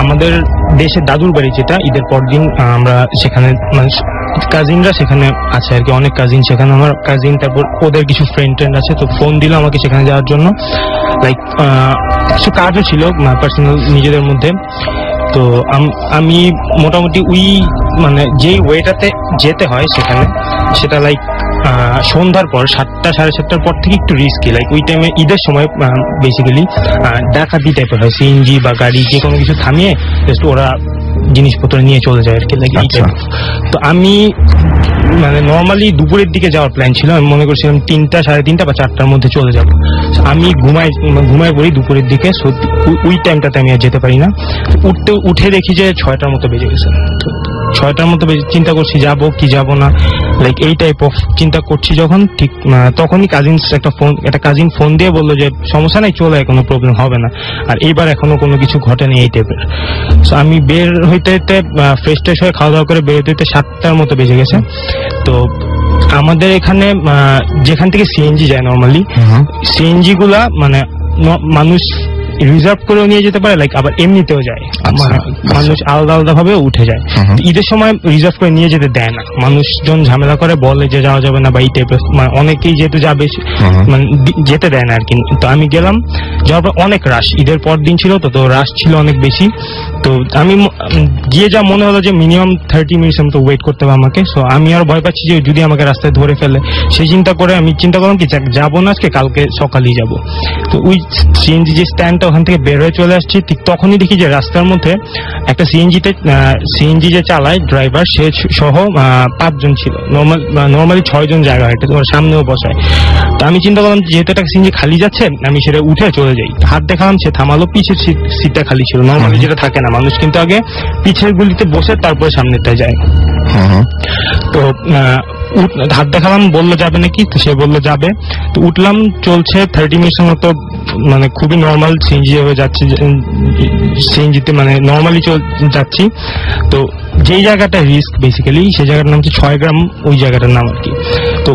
আমাদের দেশের দাদুর বাড়ি যেটা, ঈদের পর দিন আমরা সেখানে মানে কাজিনরা সেখানে আছে আর কি, অনেক কাজিন সেখানে। আমার কাজিন, তারপর ওদের কিছু ফ্রেন্ড আছে, তো ফোন দিল আমাকে সেখানে যাওয়ার জন্য। লাইক কিছু কাজও ছিল পার্সোনাল নিজেদের মধ্যে। তো আমি মোটামুটি মানে যেই ওয়েটাতে যেতে হয় সেখানে, সেটা লাইক সন্ধ্যার পর 7টা সাড়ে 7টার পর থেকে একটু রিস্কি। লাইক ওই টাইমে ঈদের সময় বেসিক্যালি ডাকাতি টাইপের হয়, CNG বা গাড়ি যে কোনো কিছু থামিয়ে জাস্ট ওরা জিনিসপত্র নিয়ে চলে যায় আর কি। লাইক এই টাইপ। তো আমি মানে নর্মালি দুপুরের দিকে যাওয়ার প্ল্যান ছিল। আমি মনে করছিলাম 3টা সাড়ে 3টা বা 4টার মধ্যে চলে যাব। আমি ঘুমাই পড়ি দুপুরের দিকে। ওই টাইমটাতে আমি আর যেতে পারি না। উঠে দেখি যে 6টার মতো বেজে গেছে। 6টার মতো চিন্তা করছি যাবো কি যাবো না, লাইক এই টাইপ অফ চিন্তা করছি যখন, ঠিক তখনই একটা কাজিন ফোন দিয়ে বললো যে সমস্যা নাই, চলে, কোনো প্রবলেম হবে না। আর এইবার এখনো কোনো কিছু ঘটেনি এই টাইপের। সো আমি বের হইতে ফ্রেশ ট্রেশ হয়ে খাওয়া দাওয়া করে বের হইতে 7টার মতো বেজে গেছে। তো আমাদের এখানে যেখান থেকে CNG যায় নর্মালি, CNG গুলা মানে মানুষ রিজার্ভ করেও নিয়ে যেতে পারে, লাইক আবার এমনিতেও যায়, মানুষ আলাদা আলাদা ভাবে উঠে যায়। ঈদের সময় রিজার্ভ করে নিয়ে যেতে দেয় না, মানুষজন ঝামেলা করে, বলে যে যাওয়া যাবে না বা এই টাইপের, অনেকেই যেহেতু যাবে মানে যেতে দেয় না আর কি। তো আমি গেলাম, যাওয়ার পর অনেক রাশ, ঈদের পর দিন ছিল তো রাশ ছিল অনেক বেশি। তো আমি গিয়ে যা মনে হলো যে মিনিমাম 30 মিনিটস মতো ওয়েট করতে হবে আমাকে। সো আমি আর ভয় পাচ্ছি যে যদি আমাকে রাস্তায় ধরে ফেলে, সেই চিন্তা করে আমি চিন্তা করলাম কি যাবো না আজকে, কালকে সকালেই যাব। তো ওই CNG যে স্ট্যান্ডটা ওখান থেকে বের হয়ে চলে আসছি, ঠিক তখনই দেখি যে রাস্তার মধ্যে একটা CNG যে চালায় ড্রাইভার, সে সহ 5 জন ছিল। নর্মালি 6 জন জায়গা হয়, তোমার সামনেও বসায়। তো আমি চিন্তা করলাম যেহেতু একটা CNG খালি যাচ্ছে, আমি সেটা উঠে চলে যাই। হাত দেখালাম, সে থামালো, পিছের সিটটা খালি ছিল। নর্মালি যেটা থাকে না, মানুষ কিন্তু আগে পিছের গুলিতে বসে তারপরে সামনেটায় যায়। তো হাত দেখালাম, বললো যাবে নাকি, তো সে বললো যাবে। তো উঠলাম, চলছে 30 মিনিটের মতো, মানে খুবই নর্মাল CNG হয়ে যাচ্ছে, CNGতে মানে নর্মালি যাচ্ছি। তো যেই জায়গাটা রিস্ক বেসিক্যালি, সেই জায়গাটার নাম হচ্ছে 6 গ্রাম, ওই জায়গাটার নাম আর কি। তো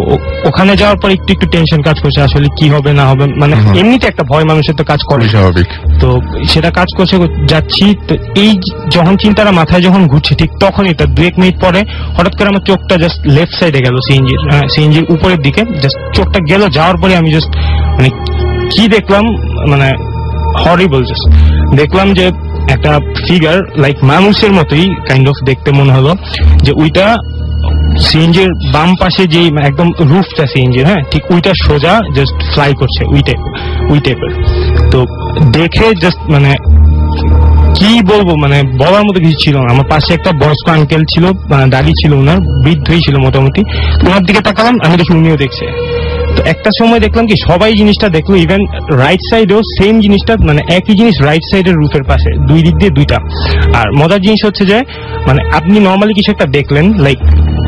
ওখানে যাওয়ার পর একটু টেনশন কাজ করছে, আসলে কি হবে না হবে, মানে এমনিতে একটা ভয় মানুষের তো কাজ করে, স্বাভাবিক। তো সেটা কাজ করছে, যাচ্ছি। তো এই যখন চিন্তাটা মাথায় যখন ঘুরছে, ঠিক তখনই তার 2-1 মিনিট পরে হঠাৎ করে আমার চোখটা জাস্ট লেফট সাইডে গেল, সিএনজির উপরের দিকে জাস্ট চোখটা গেল। যাওয়ার পরে আমি জাস্ট মানে কি দেখলাম, মানে হরিবল। জাস্ট দেখলাম যে একটা ফিগার, লাইক মানুষের মতোই কাইন্ড অফ দেখতে মনে হলো, যে ওইটা সিএনজির বাম পাশে যেই একদম রুফটা সিএনজির, হ্যাঁ ঠিক ওইটা সোজা জাস্ট ফ্লাই করছে ওই টাইপের। তো দেখে জাস্ট মানে কি বলবো, মানে বলার মতো কিছু ছিল না। আমার পাশে একটা বয়স্ক আঙ্কেল ছিল, দাঁড়িয়ে ছিল, ওনার বৃদ্ধই ছিল মোটামুটি। ওনার দিকে তাকালাম, আমি দেখি উনিও দেখছে। তো একটা সময় দেখলাম কি সবাই জিনিসটা দেখলো, ইভেন রাইট সাইডেও সেম জিনিসটা, মানে একই জিনিস রাইট সাইডের রুফের পাশে, দুই দিক দিয়ে দুইটা। আর মজার জিনিস হচ্ছে যে মানে আপনি নর্মালি কিছু একটা দেখলেন, লাইক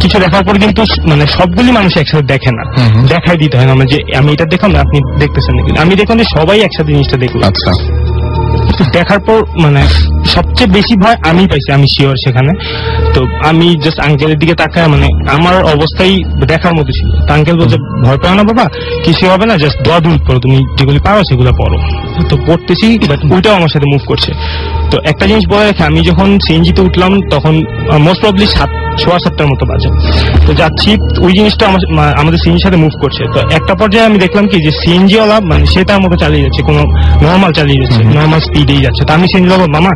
কিছু দেখার পর কিন্তু মানে সবগুলি মানুষ একসাথে দেখে না, দেখাই দিতে হয় না যে আমি এটা দেখলাম না আপনি দেখতেছেন নাকি। আমি দেখলাম যে সবাই একসাথে জিনিসটা দেখলো। আচ্ছা, দেখার পর মানে সবচেয়ে বেশি ভয় আমি পাইছি, আমি শিওর সেখানে। তো আমি জাস্ট আঙ্কেলের দিকে তাকায়, মানে আমার অবস্থাই দেখার মতো ছিল। আঙ্কেল বলছে ভয় পাও না বাবা, কিছু হবে না, জাস্ট দোয়া দুল পড়ো, তুমি যেগুলি পারো সেগুলো পড়ো। তো পড়তেছি, বাট ওইটাও আমার সাথে মুভ করছে। তো একটা জিনিস বলে রেখে, আমি যখন সিএনজিতে উঠলাম তখন মোস্ট প্রবলি 6:15 মতো বাজে। তো যাচ্ছি, ওই জিনিসটা আমাদের সিএনজির সাথে মুভ করছে। তো একটা পর্যায়ে আমি দেখলাম কি যে সিএনজি ওয়ালা মানে সে তার মতো চালিয়ে যাচ্ছে, কোনো নর্মাল চালিয়ে যাচ্ছে, নর্মাল স্পিডেই যাচ্ছে। তো আমি সিএনজি বলবো মামা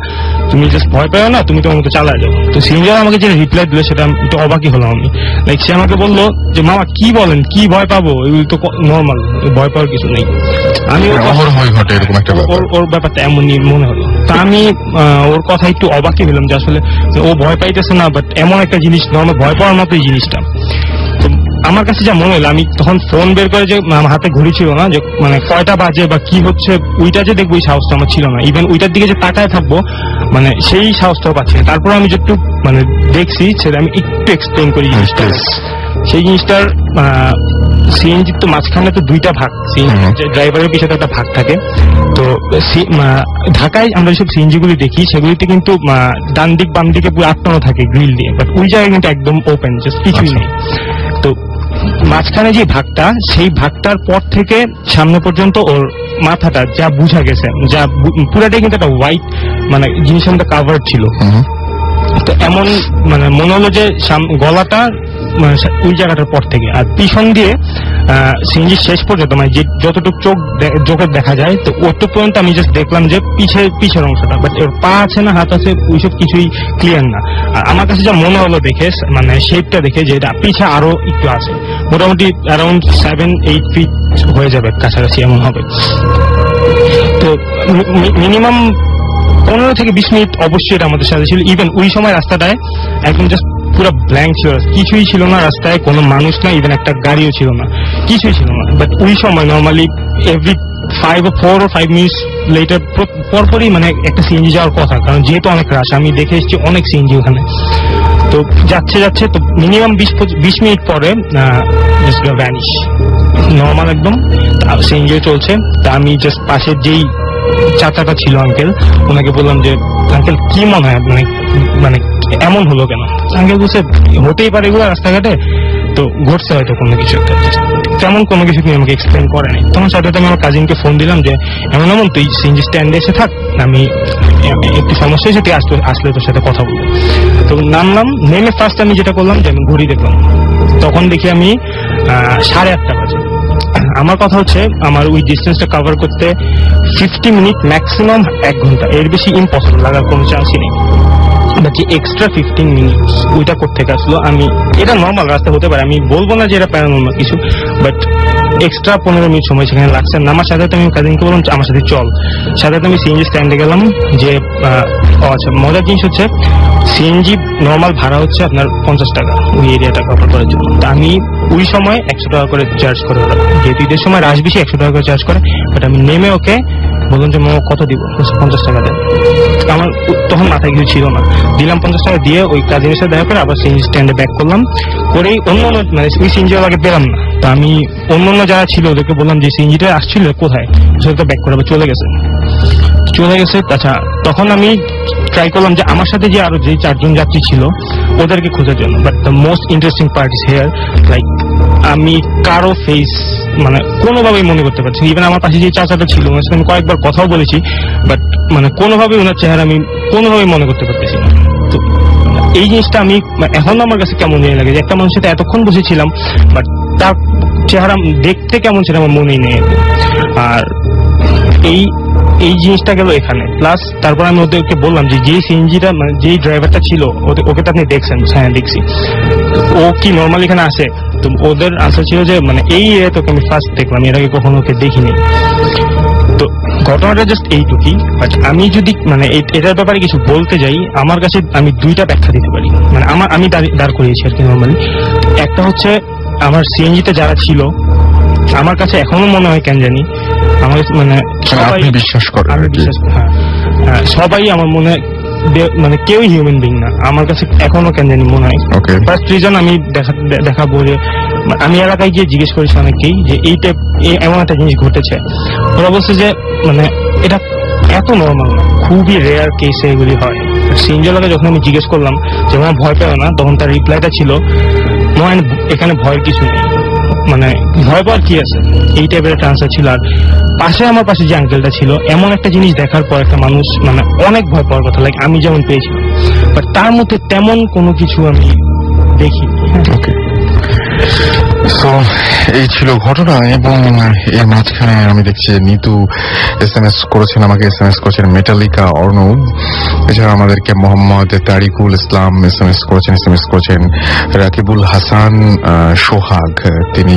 তুমি জাস্ট ভয় পেও না, তুমি তোমার মতো চালায় যাও। তো সিএনজি ওয়ালা আমাকে যে রিপ্লাই দিল সেটা একটু অবাকই হলাম আমি। লাইক সে আমাকে বললো যে মামা কি বলেন, কি ভয় পাবো, এগুলো তো নর্মাল, ভয় পাওয়ার কিছু নেই। আমি ওর ব্যাপারটা এমনই মনে হলো। তা আমি ওর কথা একটু অবাকই হলাম যে আসলে ও ভয় পাইতেছে না, বাট এমন একটা জিনিস নর্মাল ভয় পাওয়ার মতো এই জিনিসটা। তো আমার কাছে যা মনে হলো, আমি তখন ফোন বের করে, যে আমার হাতে ঘড়ি ছিল না, যে মানে কয়টা বাজে বা কি হচ্ছে ওইটা যে দেখবো এই সাহসটা আমার ছিল না। ইভেন ওইটার দিকে যে তাকায় থাকবো মানে সেই সাহসটাও পাচ্ছি না। তারপর আমি যেটু মানে দেখছি সেটা আমি একটু এক্সপ্লেন করি জিনিসটা। সেই জিনিসটার সিএনজি তো মাঝখানে তো দুইটা ভাগ, ড্রাইভারের পিছনে একটা ভাগ থাকে। তো ঢাকায় আমরা যেসব সিএনজি গুলি দেখি সেগুলিতে কিন্তু ডান দিক বাম দিকে পুরো আটকানো থাকে গ্রিল দিয়ে, বাট ওই জায়গায় কিন্তু একদম ওপেন, জাস্ট কিছুই নেই। তো মাঝখানে যে ভাগটা, সেই ভাগটার পর থেকে সামনে পর্যন্ত ওর মাথাটা যা বুঝা গেছে, যা পুরাটাই কিন্তু একটা হোয়াইট মানে জিনিসের মধ্যে কাভার ছিল। তো এমন মানে মনে হলো যে গলাটা ওই জায়গাটার পর থেকে, আর পিছন দিয়ে সিএনজি শেষ পর্যন্ত মানে যে যতটুকু চোখে দেখা যায়, তো ওটুকু পর্যন্ত আমি জাস্ট দেখলাম যে পিছের অংশটা, বাট ওর পা আছে না হাত আছে ওইসব কিছুই ক্লিয়ার না। আর আমার কাছে যা মনে হলো দেখে, মানে শেপটা দেখে, যে এটা পিছে আরো একটু আছে, মোটামুটি অ্যারাউন্ড 7-8 ফিট হয়ে যাবে কাছাকাছি এমন হবে। তো মিনিমাম 15 থেকে 20 মিনিট অবশ্যই এটা আমাদের সাথে ছিল। ইভেন ওই সময় রাস্তাটায় একদম জাস্ট পুরো ব্ল্যাঙ্ক ছিল, কিছুই ছিল না রাস্তায়, কোনো মানুষ না, ইভেন একটা গাড়িও ছিল না, কিছুই ছিল না। বাট ওই সময় normally every 4 or 5 minutes later পরপরই মানে একটা সিএনজি যাওয়ার কথা, কারণ যেহেতু অনেক রাশ, আমি দেখে এসেছি অনেক সিএনজি ওখানে। তো যাচ্ছে তো মিনিমাম 20 মিনিট পরে জাস্ট ভ্যানিশ, নর্মাল একদম সিএনজিও চলছে। তা আমি জাস্ট পাশের যেই চাচাটা ছিল আঙ্কেল, ওনাকে বললাম যে আঙ্কেল কি মনে হয় মানে এমন হলো কেন? আঙ্কেল বলছে হতেই পারে এগুলো রাস্তাঘাটে, তো ঘটছে হয়তো কোনো কিছু একটা, তেমন কোনো কিছু তুমি আমাকে এক্সপ্লেন করে নাই। তখন সাথে আমি আমার কাজিনকে ফোন দিলাম যে এমন তুই সিএনজি স্ট্যান্ডে এসে থাক, আমি একটু সমস্যা হয়েছে, তুই আসলে তোর সাথে কথা বলবো। তো নামলাম, নেমে ফার্স্ট আমি যেটা করলাম যে আমি ঘড়ি দেখলাম, তখন দেখি আমি 8:30 বাজে। আমার কথা হচ্ছে আমার ওই ডিস্টেন্সটা কভার করতে 50 মিনিট, ম্যাক্সিমাম 1 ঘন্টা, এর বেশি ইম্পসিবল লাগার কোনো চান্সই নেই। বাট যে এক্সট্রা 15 মিনিট ওইটা করতে আসলো, আমি এটা নর্মাল রাস্তা হতে পারে, আমি বলবো না যে এটা প্যারানর্মাল কিছু, বাট এক্সট্রা 15 মিনিট সময় সেখানে লাগছে। নামার সাথে আমি কাজিনকে বললাম আমার সাথে চল, সাথে আমি সিএনজি স্ট্যান্ডে গেলাম। যে আচ্ছা, মজার জিনিস হচ্ছে সিএনজি নর্মাল ভাড়া হচ্ছে আপনার 50 টাকা ওই এরিয়াটা কভার করার জন্য। তা আমি ওই সময় 100 টাকা করে চার্জ করে, ওরা যেহেতু ঈদের সময় রাশ বেশি 100 টাকা করে চার্জ করে। বাট আমি নেমে ওকে বললাম যে মামা কত দিব? 50 টাকা দেন। আমার তখন মাথায় কিছু ছিল না, দিলাম 50 টাকা দিয়ে ওই কাজিনের সাথে দেখা করে আবার সিএনজি স্ট্যান্ডে ব্যাক করলাম। করেই অন্য মানে ওই সিএনজিওয়ালাকে পেলাম না, তো আমি অন্য যারা ছিল ওদেরকে বললাম যে সিএনজিটা আসছিল কোথায়, সেটা ব্যাক করে চলে গেছে। আচ্ছা, তখন আমি ট্রাই করলাম যে আমার সাথে যে আরো যে 4 জন যাত্রী ছিল ওদেরকে খোঁজার জন্য। But the most interesting part is here, like আমি কারো ফেস মানে কোনোভাবেই মনে করতে পারছি। ইভেন আমার পাশে যে চাচাটা ছিল ওনার সাথে আমি কয়েকবার কথাও বলেছি, বাট মানে কোনোভাবেই ওনার চেহারা আমি কোনোভাবেই মনে করতে পারতেছি না। তো এই জিনিসটা আমি এখন আমার কাছে কেমন জানি লাগে যে একটা মানুষের সাথে এতক্ষণ বসেছিলাম, বাট তার চেহারা দেখতে কেমন সেটা আমার মনেই নেই। আর এই এই জিনিসটা গেল এখানে। প্লাস তারপর আমি ওদেরকে বললাম যে সিএনজিটা মানে যেই ড্রাইভারটা ছিল ওকে তো আপনি দেখছেন। হ্যাঁ দেখছি। ও কি নর্মালি এখানে আসে? তো ওদের আনসার ছিল যে মানে এই এরিয়া তোকে আমি ফার্স্ট দেখলাম, এর আগে কখনো ওকে দেখিনি। তো ঘটনাটা জাস্ট এইটুকুই। বাট আমি যদি মানে এটার ব্যাপারে কিছু বলতে যাই, আমার কাছে আমি দুইটা ব্যাখ্যা দিতে পারি, মানে আমি দাঁড় করিয়েছি আর কি নর্মালি। একটা হচ্ছে আমার সিএনজিতে যারা ছিল আমার কাছে এখনো মনে হয় কেন জানি আমার মানে সবাই বিশ্বাস করে, আমি বিশ্বাস করি। হ্যাঁ সবাই আমার মনে হয় মানে কেউই হিউম্যান বিং না, আমার কাছে এখনো কেন জানি মনে হয়। ফার্স্ট রিজন আমি দেখাবো যে আমি এলাকায় গিয়ে জিজ্ঞেস করেছি অনেকেই যে এই টাইপ এমন একটা জিনিস ঘটেছে। ওরা বলছে যে মানে এটা এত নর্মাল না, খুবই রেয়ার কেসে এগুলি হয়। সিএনজি এলাকায় যখন আমি জিজ্ঞেস করলাম যে আমার ভয় পেও না, তখন তার রিপ্লাইটা ছিল এখানে ভয়ের কিছু নেই, মানে ভয় পাওয়ার কি আছে, এই টাইপের একটা আনসার ছিল। আর আমার পাশে যে আঙ্কেলটা ছিল, এমন একটা জিনিস দেখার পর একটা মানুষ মানে অনেক ভয় পাওয়ার কথা, লাইক আমি যেমন পেয়েছিলাম, বাট তার মধ্যে তেমন কোনো কিছু আমি দেখিনি। তো এই ছিল ঘটনা। এবং এর মাঝখানে আমি দেখছি নিতু SMS করেছেন, আমাকে SMS করেছেন মেটালিকা অর্ণব, এছাড়া আমাদেরকে মোহাম্মদ তারিকুল ইসলাম SMS করেছেন রাকিবুল হাসান সোহাগ, তিনি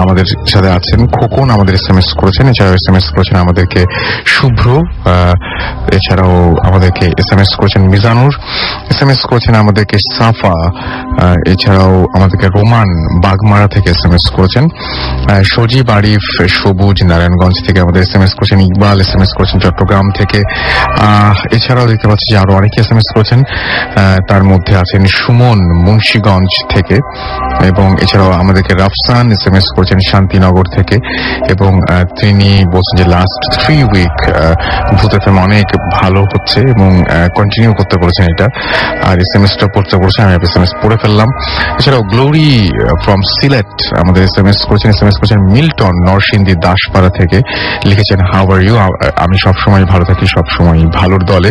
আমাদের সাথে আছেন। খোকন আমাদের SMS করেছেন, এছাড়াও SMS করেছেন আমাদেরকে শুভ্র, এছাড়াও আমাদেরকে SMS করেছেন মিজানুর, SMS করেছেন আমাদেরকে সাফা, এছাড়াও আমাদেরকে রোমান বাগমারা থেকে SMS করেছেন, সজীব আরিফ সবুজ নারায়ণগঞ্জ থেকে আমাদের SMS করেছেন, ইকবাল SMS করেছেন চট্টগ্রাম থেকে, এছাড়াও দেখতে পাচ্ছি যে আরো অনেকে SMS করেছেন, তার মধ্যে আছেন সুমন মুন্সিগঞ্জ থেকে, এবং এছাড়াও আমাদেরকে রাফসান SMS করেছেন শান্তিনগর থেকে, এবং তিনি বলছেন যে লাস্ট 3 উইক ভূত এফএম অনেক ভালো হচ্ছে এবং কন্টিনিউ করতে বলেছেন এটা, আর SMS-টা পড়তে বলছে, আমি SMS পড়ে ফেললাম। এছাড়াও গ্লোরি ফ্রম সিলেট আমাদের SMS করেছেন মিল্টন নরসিংদী দাসপাড়া থেকে, লিখেছেন হাউ আর ইউ, আমি সবসময় ভালো থাকি, সবসময় ভালোর দলে।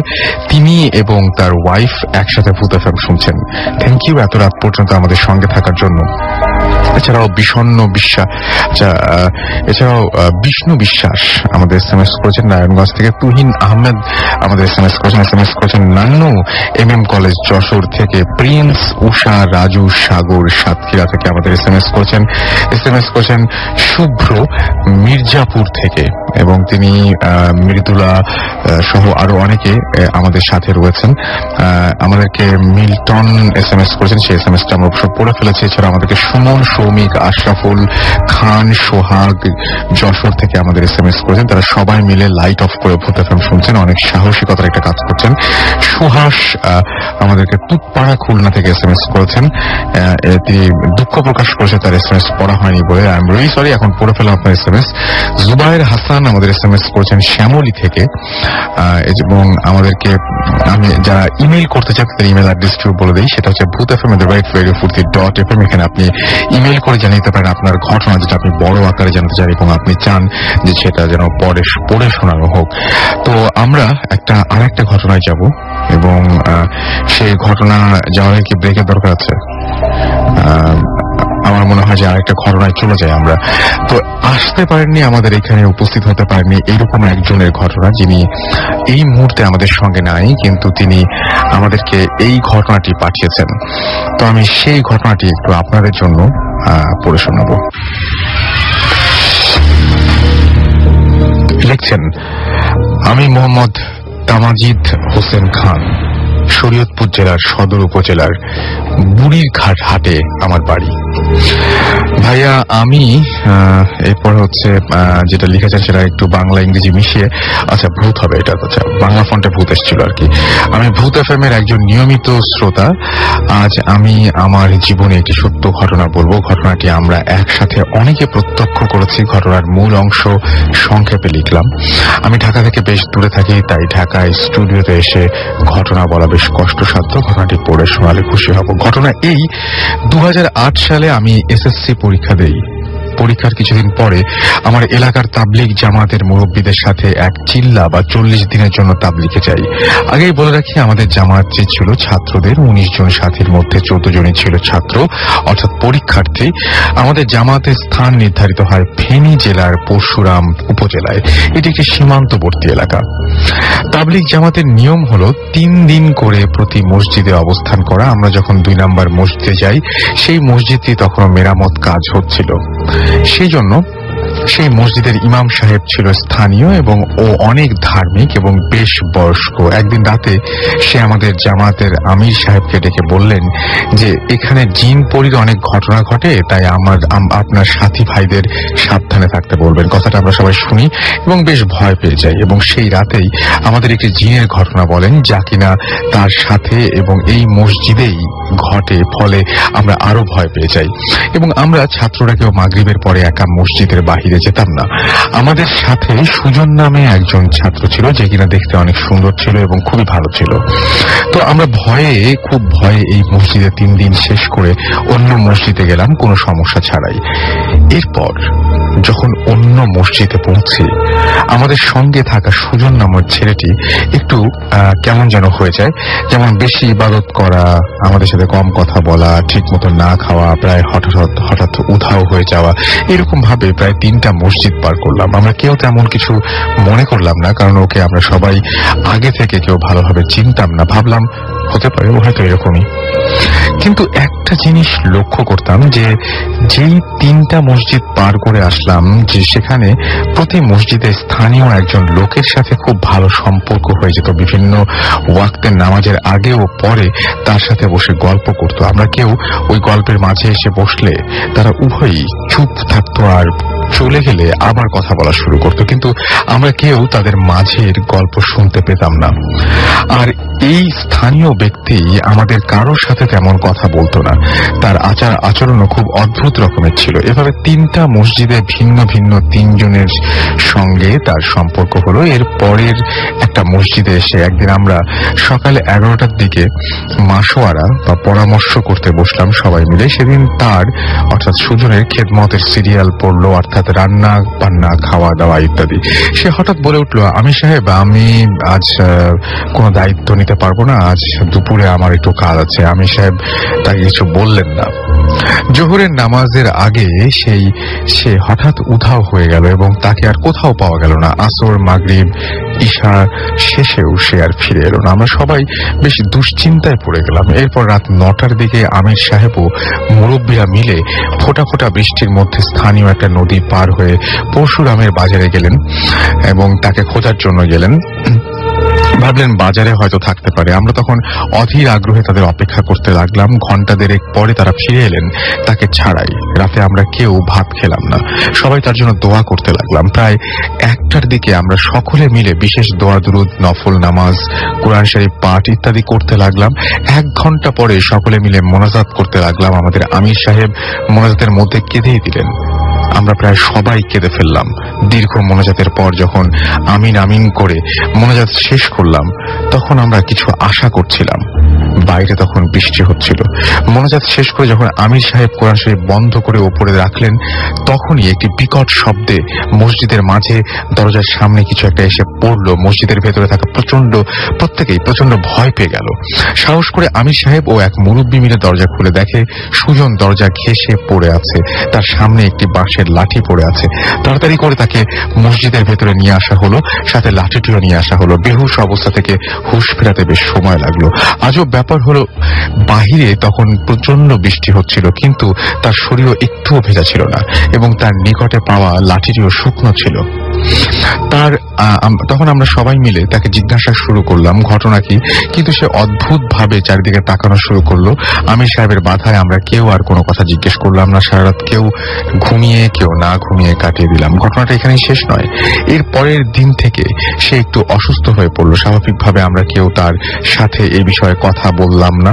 তিনি এবং তার ওয়াইফ একসাথে ভূত এফএম শুনছেন, থ্যাংক ইউ এত রাত পর্যন্ত আমাদের সঙ্গে থাকার জন্য। এছাড়াও এছাড়াও বিষ্ণু বিশ্বাস আমাদের SMS করেছেন নারায়ণগঞ্জ থেকে, তুহিন আহমেদ আমাদের SMS করেছেন নান্নু MM কলেজ যশোর থেকে, প্রিন্স উষা রাজু সাগর সাতক্ষীরা থেকে আমাদের SMS করেছেন শুভ্র মির্জাপুর থেকে, এবং তিনি মৃদুলা সহ আরো অনেকে আমাদের সাথে রয়েছেন। আমাদেরকে মিল্টন SMS করেছেন, সেই SMS-টা আমরা সব পড়ে ফেলেছি। এছাড়া আমাদেরকে সুমন সৌমিক আশরাফুল খান সোহাগ যশোর থেকে আমাদের SMS করেছেন, তারা সবাই মিলে লাইট অফ করে ভূত এফএম শুনছেন, অনেক সাহসিকতার একটা কাজ করছেন। সুহাস আমাদেরকে তুতপাড়া খুলনা থেকে SMS করেছেন, তিনি দুঃখ প্রকাশ করেছে তার SMS পড়া হয়নি বলে, আই এম রিয়েলি সরি, এখন পড়ে ফেলাম আপনার SMS। জুবাইর হাসান আমাদের SMS করেছেন শ্যামলী থেকে, এবং আমাদেরকে আমি যারা ইমেল করতে চান তাদের ইমেল অ্যাড্রেসটিও বলে দিই, সেটা হচ্ছে bhutfm@radiofurti.fm। এখানে আপনি ইমেল করে জানিয়ে দিতে পারেন আপনার ঘটনা, যেটা আপনি বড় আকারে জানতে চান এবং আপনি চান যে সেটা যেন পড়ে শোনানো হোক। তো আমরা আরেকটা ঘটনায় যাব, এবং সেই ঘটনা যাওয়ার কি ব্রেকের দরকার আছে? আমার মনে হয় যে আরেকটা ঘটনায় চলে যায় আমরা। তো আসতে পারেননি, আমাদের এখানে উপস্থিত হতে পারেননি এরকম একজনের ঘটনা, যিনি এই মুহূর্তে আমাদের সঙ্গে নাই, কিন্তু তিনি আমাদেরকে এই ঘটনাটি পাঠিয়েছেন। তো আমি সেই ঘটনাটি একটু আপনাদের জন্য পড়ে শোনাবো। লিখছেন, আমি মোহাম্মদ তামাজিদ হোসেন খান, শরীয়তপুর জেলার সদর উপজেলার বুড়ির ঘাট হাটে আমার বাড়ি। ভাইয়া আমি এরপর হচ্ছে যেটা লিখেছেন সেটা একটু বাংলা ইংরেজি মিশিয়ে, আচ্ছা ভূত হবে এটা, আচ্ছা বাংলা ফন্টে ভূত এসেছিল আর কি। আমি ভূত এফএম এর একজন নিয়মিত শ্রোতা। আজ আমি আমার জীবনে একটি সত্য ঘটনা বলবো। ঘটনাটি আমরা একসাথে অনেকে প্রত্যক্ষ করেছি। ঘটনার মূল অংশ সংক্ষেপে লিখলাম। আমি ঢাকা থেকে বেশ দূরে থাকি, তাই ঢাকায় স্টুডিওতে এসে ঘটনা বলা বেশ কষ্টসাধ্য। ঘটনাটি পড়ে শোনালে খুশি হব। ঘটনা এই, 2008 সালে আমি SSC পরীক্ষা দেই। পরীক্ষার কিছুদিন পরে আমার এলাকার তাবলিগ জামাতের মুরব্বীদের সাথে এক চিল্লা বা 40 দিনের জন্য তাবলিগে যাই। আগেই বলে রাখি, আমাদের জামাত যে ছিল ছাত্রদের 19 জন সাথীর মধ্যে 14 জনই ছিল ছাত্র অর্থাৎ পরীক্ষার্থী। আমাদের জামাতের স্থান নির্ধারিত হয় ফেনী জেলার পরশুরাম উপজেলায়। এটি একটি সীমান্তবর্তী এলাকা। তাবলিগ জামাতের নিয়ম হলো 3 দিন করে প্রতি মসজিদে অবস্থান করা। আমরা যখন 2 নম্বর মসজিদে যাই, সেই মসজিদটি তখনও মেরামত কাজ হচ্ছিল। সেই জন্য সেই মসজিদের ইমাম সাহেব ছিল স্থানীয় এবং ও অনেক ধার্মিক এবং বেশ বয়স্ক। একদিন রাতে সে আমাদের জামাতের আমির সাহেবকে ডেকে বললেন যে এখানে জিন পরীর অনেক ঘটনা ঘটে, তাই আপনার সাথী ভাইদের সাবধানে থাকতে বলবেন। কথাটা আমরা সবাই শুনি এবং বেশ ভয় পেয়ে যাই এবং সেই রাতেই আমাদের একটি জিনের ঘটনা বলেন, যা কিনা তার সাথে এবং এই মসজিদেই ঘটে। ফলে আমরা আরো ভয় পেয়ে যাই এবং আমরা ছাত্ররা কেউ মাগরিবের পরে একা মসজিদের বাহিরে যেতাম না। আমাদের সাথে সুজন নামে একজন ছাত্র ছিল, যে কিনা দেখতে অনেক সুন্দর ছিল এবং খুবই ভালো ছিল। তো আমরা খুব ভয়ে এই মসজিদে 3 দিন শেষ করে অন্য মসজিদে গেলাম কোনো সমস্যা ছাড়াই। এরপর যখন অন্য মসজিদে পৌঁছি, আমাদের সঙ্গে থাকা সুজন নামের ছেলেটি একটু কেমন যেন হয়ে যায়। যেমন বেশি ইবাদত করা, আমাদের সাথে কম কথা বলা, ঠিক মতো না খাওয়া, প্রায় হঠাৎ উধাও হয়ে যাওয়া, এরকম ভাবে প্রায় 3টা মসজিদ পার করলাম। আমরা কেউ তেমন কিছু মনে করলাম না, কারণ ওকে আমরা সবাই আগে থেকে কেউ ভালোভাবে চিনতাম না। ভাবলাম হতে পারে ও হয়তো এরকমই। কিন্তু একটা জিনিস লক্ষ্য করতাম যে যেই 3টা মসজিদ পার করে আসলাম, যে সেখানে প্রতি মসজিদে স্থানীয় একজন লোকের সাথে খুব ভালো সম্পর্ক হয়ে যেত। বিভিন্ন ওয়াক্তের নামাজের আগে ও পরে তার সাথে বসে গল্প করতো। আমরা কেউ ওই গল্পের মাঝে এসে বসলে তারা উভয়ই চুপ থাকতো আর চলে গেলে আবার কথা বলা শুরু করতো, কিন্তু আমরা কেউ তাদের মাঝের গল্প শুনতে পেতাম না। আর এই স্থানীয় ব্যক্তি আমাদের কারোর সাথে তেমন কথা বলতো না। তার আচরণও খুব অদ্ভুত রকমের ছিল। এভাবে 3টা মসজিদে ভিন্ন ভিন্ন 3 জনের সঙ্গে তার সম্পর্ক হলো। এর পরের একটা মসজিদে এসে একদিন আমরা সকালে 11টার দিকে মাসোয়ারা বা পরামর্শ করতে বসলাম সবাই মিলে। সেদিন তার অর্থাৎ সুজনের খেদমতের সিরিয়াল পড়লো, অর্থাৎ রান্না বান্না, খাওয়া দাওয়া ইত্যাদি। সে হঠাৎ বলে উঠলো, আমি সাহেব, আমি আজ কোনো দায়িত্ব নিতে পারবো না, আজ দুপুরে আমার একটু কাজ আছে। আমি সাহেব তাকে কিছু বললেন না। জোহরের নামাজের আগে সে হঠাৎ উধাও হয়ে গেল এবং তাকে আর কোথাও পাওয়া গেল না। আসর, মাগরিব, ঈশা শেষেও সে আর ফিরে এলো না। আমরা সবাই বেশ দুশ্চিন্তায় পড়ে গেলাম। এরপর রাত 9টার দিকে আমির সাহেব ও মুরব্বীরা মিলে ফোঁটা ফোঁটা বৃষ্টির মধ্যে স্থানীয় একটা নদী পার হয়ে পরশুরামের বাজারে গেলেন এবং তাকে খোঁজার জন্য গেলেন। ভাবলেন বাজারে হয়তো থাকতে পারে। আমরা তখন অধীর আগ্রহে তাদের অপেক্ষা করতে লাগলাম। ঘন্টা দেড়েক পরে তারা ফিরে এলেন তাকে ছাড়াই। রাতে আমরা কেউ ভাত খেলাম না, সবাই তার জন্য দোয়া করতে লাগলাম। প্রায় 1টার দিকে আমরা সকলে মিলে বিশেষ দোয়া দুরুদ, নফল নামাজ, কোরআন শরীফ পাঠ ইত্যাদি করতে লাগলাম। 1 ঘন্টা পরে সকলে মিলে মোনাজাত করতে লাগলাম। আমাদের আমির সাহেব মোনাজাতের মধ্যে কেঁদেই দিলেন। আমরা প্রায় সবাই কেঁদে ফেললাম। দীর্ঘ মোনাজাতের পর যখন আমিন আমিন করে মোনাজাত শেষ করলাম, তখন আমরা কিছু আশা করছিলাম। বাইরে তখন বৃষ্টি হচ্ছিল। মোনাজাত শেষ করে যখন আমির সাহেব কোরআন শরীফ বন্ধ করে ওপরে রাখলেন, তখনই একটি বিকট শব্দে মসজিদের মাঝে দরজার সামনে কিছু একটা এসে পড়লো। মসজিদের ভেতরে থাকা প্রত্যেকেই প্রচন্ড ভয় পেয়ে গেল। সাহস করে আমির সাহেব ও এক মুরব্বী মিলে দরজা খুলে দেখে সুজন দরজা ঘেঁষে পড়ে আছে, তার সামনে একটি বাঁশের লাঠি পড়ে আছে। তাড়াতাড়ি করে তাকে মসজিদের ভেতরে নিয়ে আসা হলো, সাথে লাঠিটিও নিয়ে আসা হলো। বেহুশ অবস্থা থেকে হুঁশ ফেরাতে বেশ সময় লাগলো। আজব ব্যাপার হলো, বাহিরে তখন প্রচন্ড বৃষ্টি হচ্ছিল, কিন্তু তার শরীরও একটুও ভেজা ছিল না এবং তার নিকটে পাওয়া লাঠিটিও শুকনো ছিল। তখন আমরা সবাই মিলে তাকে জিজ্ঞাসা শুরু করলাম ঘটনা কি, কিন্তু সে অদ্ভুত ভাবে চারিদিকে তাকানো শুরু করলো। আমির সাহেবের বাধায় আমরা কেউ আর কোনো কথা জিজ্ঞেস করলাম না। সারা রাত কেউ ঘুমিয়ে কেউ না ঘুমিয়ে কাটিয়ে দিলাম। ঘটনাটা এখানেই শেষ নয়। এর পরের দিন থেকে সে একটু অসুস্থ হয়ে পড়লো। স্বাভাবিকভাবে আমরা কেউ তার সাথে এই বিষয়ে কথা বললাম না।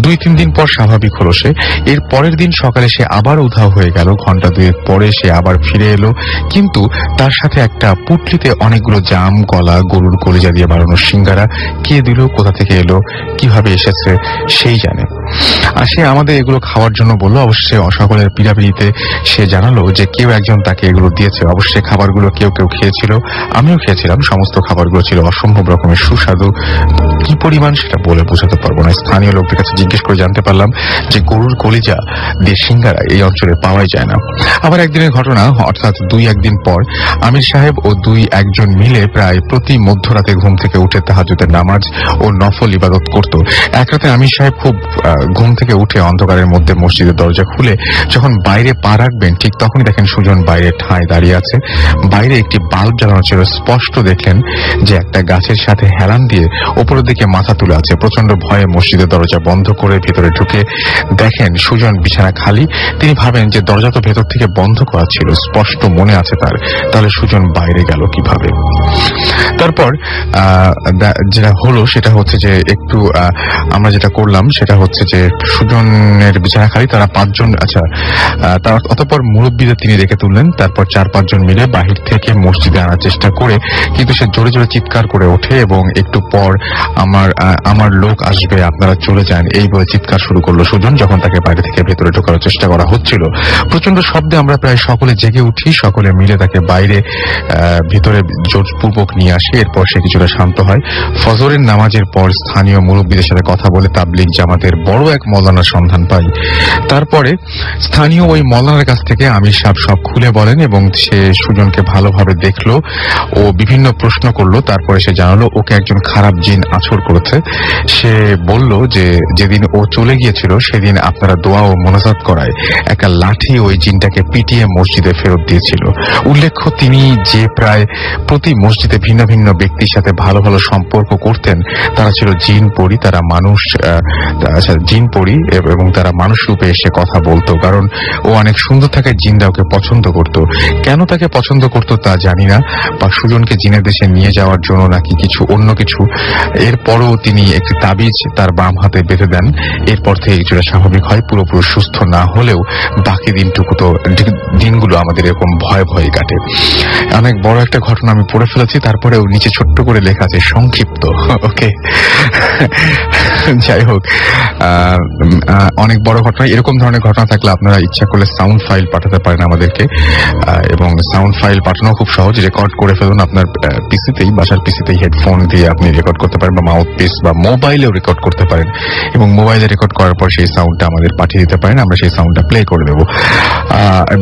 2-3 দিন পর স্বাভাবিক হলো সে। এর পরের দিন সকালে সে আবার উধাও হয়ে গেল। ঘন্টা 2 পরে সে আবার ফিরে এলো, কিন্তু তার সাথে একটা পুটলিতে অনেকগুলো জাম, কলা, গরুর কলিজা দিয়ে বানানো সিঙ্গারা। কে দিল, কোথা থেকে এলো, কিভাবে এসেছে সেই জানে। আর সে আমাদের এগুলো খাওয়ার জন্য বললো। অবশ্যই সকলের পিড়াপিড়িতে সে জানালো যে কেউ একজন তাকে এগুলো দিয়েছে। অবশ্যই খাবারগুলো কেউ কেউ খেয়েছিল, আমিও খেয়েছিলাম। সমস্ত খাবারগুলো ছিল অসম্ভব রকমের সুস্বাদু। কি পরিমাণ সেটা বলে বোঝাতে পারবো না। স্থানীয় লোকদের কাছে জিজ্ঞেস করে জানতে পারলাম যে গরুর কলিজা দিয়ে সিঙ্গারা এই অঞ্চলে পাওয়াই যায় না। আবার একদিনের ঘটনা, অর্থাৎ 2-1 দিন পর আমির সাহেব ও 2-1 মিলে প্রায় প্রতি মধ্যরাতে ঘুম থেকে উঠে তাহাজ্জুদের নামাজ ও নফল ইবাদত করত। এক রাতে আমির সাহেব খুব ঘুম থেকে উঠে অন্ধকারের মধ্যে মসজিদের দরজা খুলে যখন বাইরে পা রাখবেন, ঠিক তখনই দেখেন সুজন বাইরে ঠায় দাঁড়িয়ে আছে। বাইরে একটি বাল্ব জ্বালানো ছিল। স্পষ্ট দেখলেন যে একটা গাছের সাথে হেলান দিয়ে উপরের দিকে মাথা তুলে আছে। প্রচন্ড ভয়ে মসজিদের দরজা বন্ধ করে ভিতরে ঢুকে দেখেন সুজন বিছানা খালি। তিনি ভাবেন যে দরজা তো ভেতর থেকে বন্ধ করা ছিল, স্পষ্ট মনে আছে তার, তাহলে সুজন বাইরে গেল কিভাবে? তারপর যেটা হলো সেটা হচ্ছে যে একটু আমরা যেটা করলাম সেটা হচ্ছে যে সুজনের বিছানা খালি, তারা 5 জন, তার অতঃপর মুরব্বীদের তিনি রেখে তুললেন। তারপর 4-5 জন মিলে বাহির থেকে মসজিদে আনার চেষ্টা করে, কিন্তু সে জোরে জোরে চিৎকার করে ওঠে এবং একটু পর আমার লোক আসবে, আপনারা চলে যান, এই বলে চিৎকার শুরু করলো সুজন। যখন তাকে বাইরে থেকে ভেতরে ঢোকানোর চেষ্টা করা হচ্ছিল, প্রচন্ড শব্দে আমরা প্রায় সকলে জেগে উঠি। সকলে মিলে তাকে বাইরে ভিতরে জোরপূর্বক নিয়ে আসে। এরপর সে কিছুটা শান্ত হয়। ফজরের নামাজের পর স্থানীয় মুরব্বীদের সাথে কথা বলে তাবলিগ জামাতের বড় এক মওলানার সন্ধান পাই। তারপরে স্থানীয় ওই মওলানার কাছ থেকে আমির সাহেব সব খুলে বলেন এবং সে সুজনকে ভালোভাবে দেখলো ও বিভিন্ন প্রশ্ন করলো। তারপরে সে জানালো ওকে একজন খারাপ জিন আছর করেছে। সে বলল যে যেদিন ও চলে গিয়েছিল সেদিন আপনারা দোয়া ও মোনাজাত করায় একটা লাঠি ওই জিনটাকে পিটিয়ে মসজিদে ফেরত দিয়েছিল। উল্লেখ্য তিনি যে প্রায় প্রতি মসজিদে ভিন্ন ভিন্ন ব্যক্তির সাথে ভালো ভালো সম্পর্ক করতেন, তারা ছিল জিন পরি। তারা মানুষ জিন পরি এবং তারা মানুষ রূপে এসে কথা বলতো, কারণ ও অনেক সুন্দর থাকায় জিনরা ওকে পছন্দ করত। কেন তাকে পছন্দ করত তা জানি না, বা সুজনকে জিনের দেশে নিয়ে যাওয়ার জন্য নাকি কিছু অন্য কিছু। এরপরও তিনি একটি তাবিজ তার বাম হাতে বেঁধে দেন। এরপর থেকে কিছুটা স্বাভাবিক হয়। পুরোপুরি সুস্থ না হলেও বাকি দিনগুলো আমাদের এরকম ভয়ে ভয়ে কাটে। অনেক বড় একটা ঘটনা আমি পড়ে ফেলেছি, তারপরেও নিচে ছোট্ট করে লেখা আছে সংক্ষিপ্ত। ওকে, যাই হোক, অনেক বড় ঘটনা। এরকম ধরনের ঘটনা থাকলে আপনারা ইচ্ছা করলে সাউন্ড ফাইল পাঠাতে পারেন আমাদেরকে, এবং সাউন্ড ফাইল পাঠানো খুব সহজ। রেকর্ড করে ফেলুন আপনার পিসিতেই, বাসার পিসিতেই হেডফোন দিয়ে আপনি রেকর্ড করতে পারেন, বা মাউথ পিস বা মোবাইলেও রেকর্ড করতে পারেন, এবং মোবাইলে রেকর্ড করার পর সেই সাউন্ডটা আমাদের পাঠিয়ে দিতে পারেন। আমরা সেই সাউন্ডটা প্লে করে দেবো।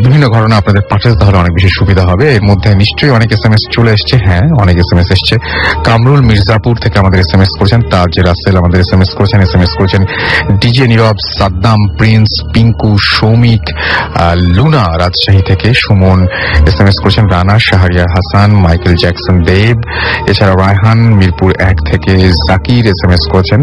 বিভিন্ন ঘটনা আপনাদের পাঠাতে তাহলে অনেক বেশি সুবিধা হবে। এর মধ্যে নিশ্চয়ই অনেক SMS চলে এসছে। হ্যাঁ, অনেক SMS এসছে। কামরুল মির্জাপুর থেকে আমাদের SMS করেছেন, তাজ রাসেল আমাদের SMS করেছেন ডিজে নীরব, সাদ্দাম, প্রিন্স, পিঙ্কু, সৌমিক, লুনা রাজশাহী থেকে, সুমন SMS করেছেন, রানা, শাহরিয়ার হাসান, মাইকেল জ্যাকসন দেব, এছাড়া রায়হান মিরপুর 1 থেকে, জাকির SMS করেছেন,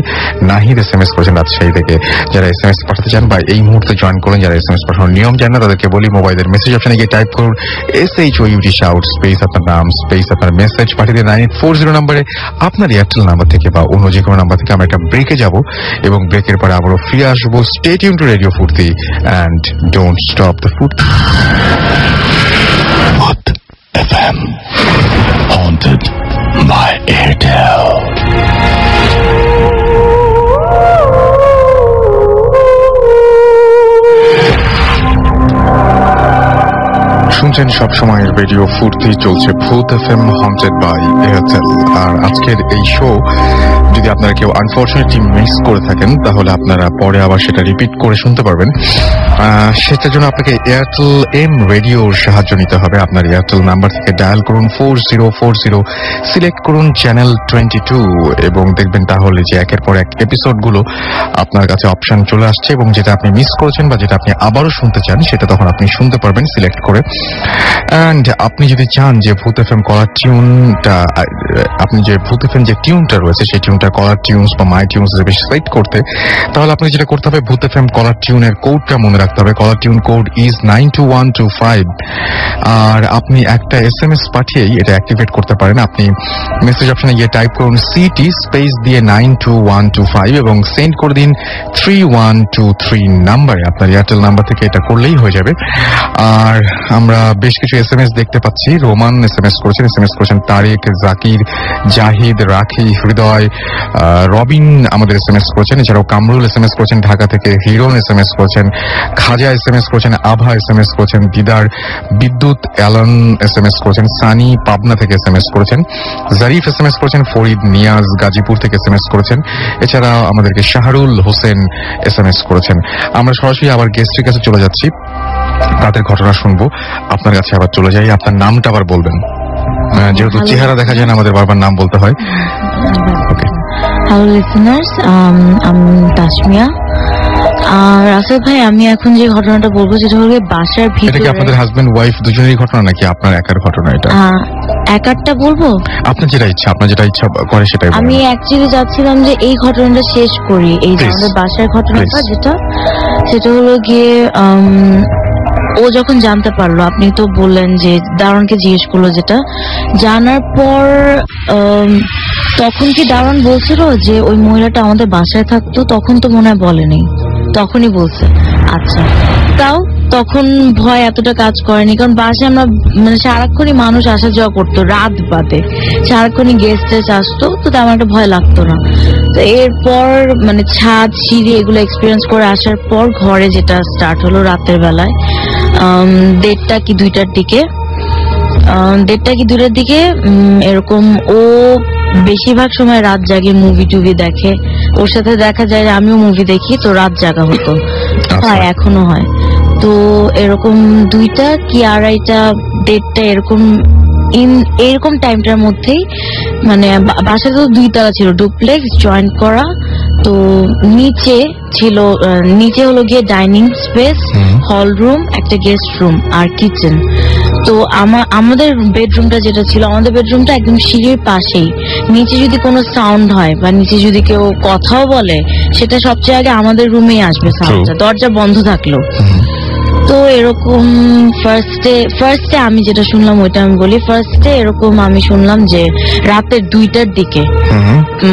নাহিদ SMS করেছেন রাজশাহী থেকে। যারা SMS পাঠাতে চান বা এই মুহূর্তে জয়েন করেন, যারা SMS পাঠানোর নিয়ম জানেন না, তাদেরকে বলি মোবাইলের মেসেজ অপশনে গিয়ে টাইপ করুন SHOUT শাউট স্পেস আপনার নাম স্পেস আপনার মেসেজ পাঠিয়ে দিন 9840 নম্বরে। আপনার এয়ারটেল নাম্বার থেকে বা অন্য যে কোনো নাম্বার থেকে আমরা একটা ব্রেকে যাব এবং ব্রেকের পরে আবারও ফিরে আসবো। Stay tune two radio Foorti and don't stop the ফুর্তি। FM haunted by Airtel. শুনছেন সবসময়ের রেডিও ফুর্তি, চলছে ভূত FM হন্টেড বাই এয়ারটেল। আর আজকের এই শো যদি আপনারা কেউ আনফরচুনেটলি মিস করে থাকেন, তাহলে আপনারা পরে আবার সেটা রিপিট করে শুনতে পারবেন। সেটার জন্য আপনাকে এয়ারটেল এম রেডিওর সাহায্য নিতে হবে। আপনার এয়ারটেল নাম্বার থেকে ডায়াল করুন 4040, সিলেক্ট করুন চ্যানেল 22 এবং দেখবেন তাহলে যে একের পর এক এপিসোডগুলো আপনার কাছে অপশন চলে আসছে, এবং যেটা আপনি মিস করেছেন বা যেটা আপনি আবারও শুনতে চান সেটা তখন আপনি শুনতে পারবেন সিলেক্ট করে। অ্যান্ড আপনি যদি চান যে ভূত FM কলার টিউনটা, আপনি যে ভূত FM যে টিউনটা রয়েছে সেই টিউনটা কলার টিউনস বা মাই টিউনস হিসেবে সিলেক্ট করতে, তাহলে আপনি যেটা করতে হবে, ভূত FM কলার টিউনের কোডটা মনে রাখতে রাখতে হবে। কলার টিউন কোড ইজ 92125 আর আপনি একটা SMS পাঠিয়েই এটা অ্যাক্টিভেট করতে পারেন। আপনি মেসেজ অপশনে গিয়ে টাইপ করুন সিটি স্পেস দিয়ে 92125 এবং সেন্ড করে দিন 3123 নাম্বারে। আপনার এয়ারটেল নাম্বার থেকে এটা করলেই হয়ে যাবে। আর আমরা বেশ কিছু SMS দেখতে পাচ্ছি। রোমান SMS করেছেন তারেক, জাকির, জাহিদ, রাখি, হৃদয়, রবিন আমাদের SMS করেছেন। এছাড়াও কামরুল SMS করেছেন ঢাকা থেকে, হিরন SMS করেছেন, খাজা SMS করেছেন, আভা SMS করেছেন, দিদার, বিদ্যুৎ, অ্যালন SMS করেছেন, সানি পাবনা থেকে SMS করেছেন, জারিফ SMS করেছেন, ফরিদ, নিয়াজ গাজীপুর থেকে SMS করেছেন। এছাড়া আমাদেরকে শাহরুল হোসেন SMS করেছেন। আমরা সরাসরি আবার গেস্টের কাছে চলে যাচ্ছি, তাদের ঘটনা শুনবো। আপনার কাছে আবার চলে যাই, আপনার নামটা আবার বলবেন, যেহেতু চেহারা দেখা যায় না আমাদের বারবার নাম বলতে হয়। ওকে। হ্যালো লিসেনার্স, আমি তাসমিয়া। আর রাসেল ভাই, আমি এখন যে ঘটনাটা বলবো যেটা হলো বাসার এটা কি ভিতরে। আপনাদের হাজবেন্ড ওয়াইফ দুজনেরই ঘটনা নাকি আপনার একার ঘটনা? এটা একারটা বলবো, আপনার যেটা ইচ্ছা করে সেটাই আমি বলুন। অ্যাকচুয়ালি যাচ্ছিলাম যে এই ঘটনাটা শেষ করি। এই যে Please. আমাদের বাসার ঘটনাটা Please. সেটা হলো গিয়ে ও যখন জানতে পারলো, আপনি তো বললেন যে দারোয়ানকে জিজ্ঞেস করলো, যেটা জানার পর তখন কি দারোয়ান বলছিল যে ওই মহিলাটা আমাদের বাসায় থাকতো? তখন তো মনে হয় বলেনি, তখনই বলছে। আচ্ছা, তাও তখন ভয় এতটা কাজ করেনি, কারণ বাসায় আমরা মানে সারাক্ষণই মানুষ আসা যাওয়া করতো, রাত বাদে সারাক্ষণই গেস্ট আসতো, তো তেমন একটা ভয় লাগতো না। তো এরপর মানে ছাদ সিঁড়ি এগুলো এক্সপিরিয়েন্স করে আসার পর ঘরে যেটা স্টার্ট হলো রাতের বেলায় 1:30 কি 2টার দিকে, 1:30 কি 2টার দিকে এরকম ও বেশিরভাগ সময় রাত জাগে, মুভি টুভি দেখে। ওর সাথে দেখা যায় যে আমিও মুভি দেখি, তো রাত জাগা হতো, হয় এখনো হয়। তো এরকম 2টা কি 2:30, 1:30 এরকম টাইমটার মধ্যেই মানে বাসা তো 2 তলা ছিল, ডুপ্লেক্স জয়েন্ট করা। তো নিচে হলো গিয়ে ডাইনিং স্পেস, হল রুম, একটা গেস্ট রুম আর কিচেন। তো আমাদের বেডরুমটা যেটা ছিল, আমাদের বেডরুমটা একদম সিঁড়ির পাশেই। নিচে যদি কোনো সাউন্ড হয় বা নিচে যদি কেউ কথাও বলে, সেটা সবচেয়ে আগে আমাদের রুমেই আসবে সাউন্ডটা, দরজা বন্ধ থাকলো। তো এরকম ফার্স্টে আমি যেটা শুনলাম ওইটা আমি বলি। ফার্স্টে এরকম আমি শুনলাম যে রাতের 2টার দিকে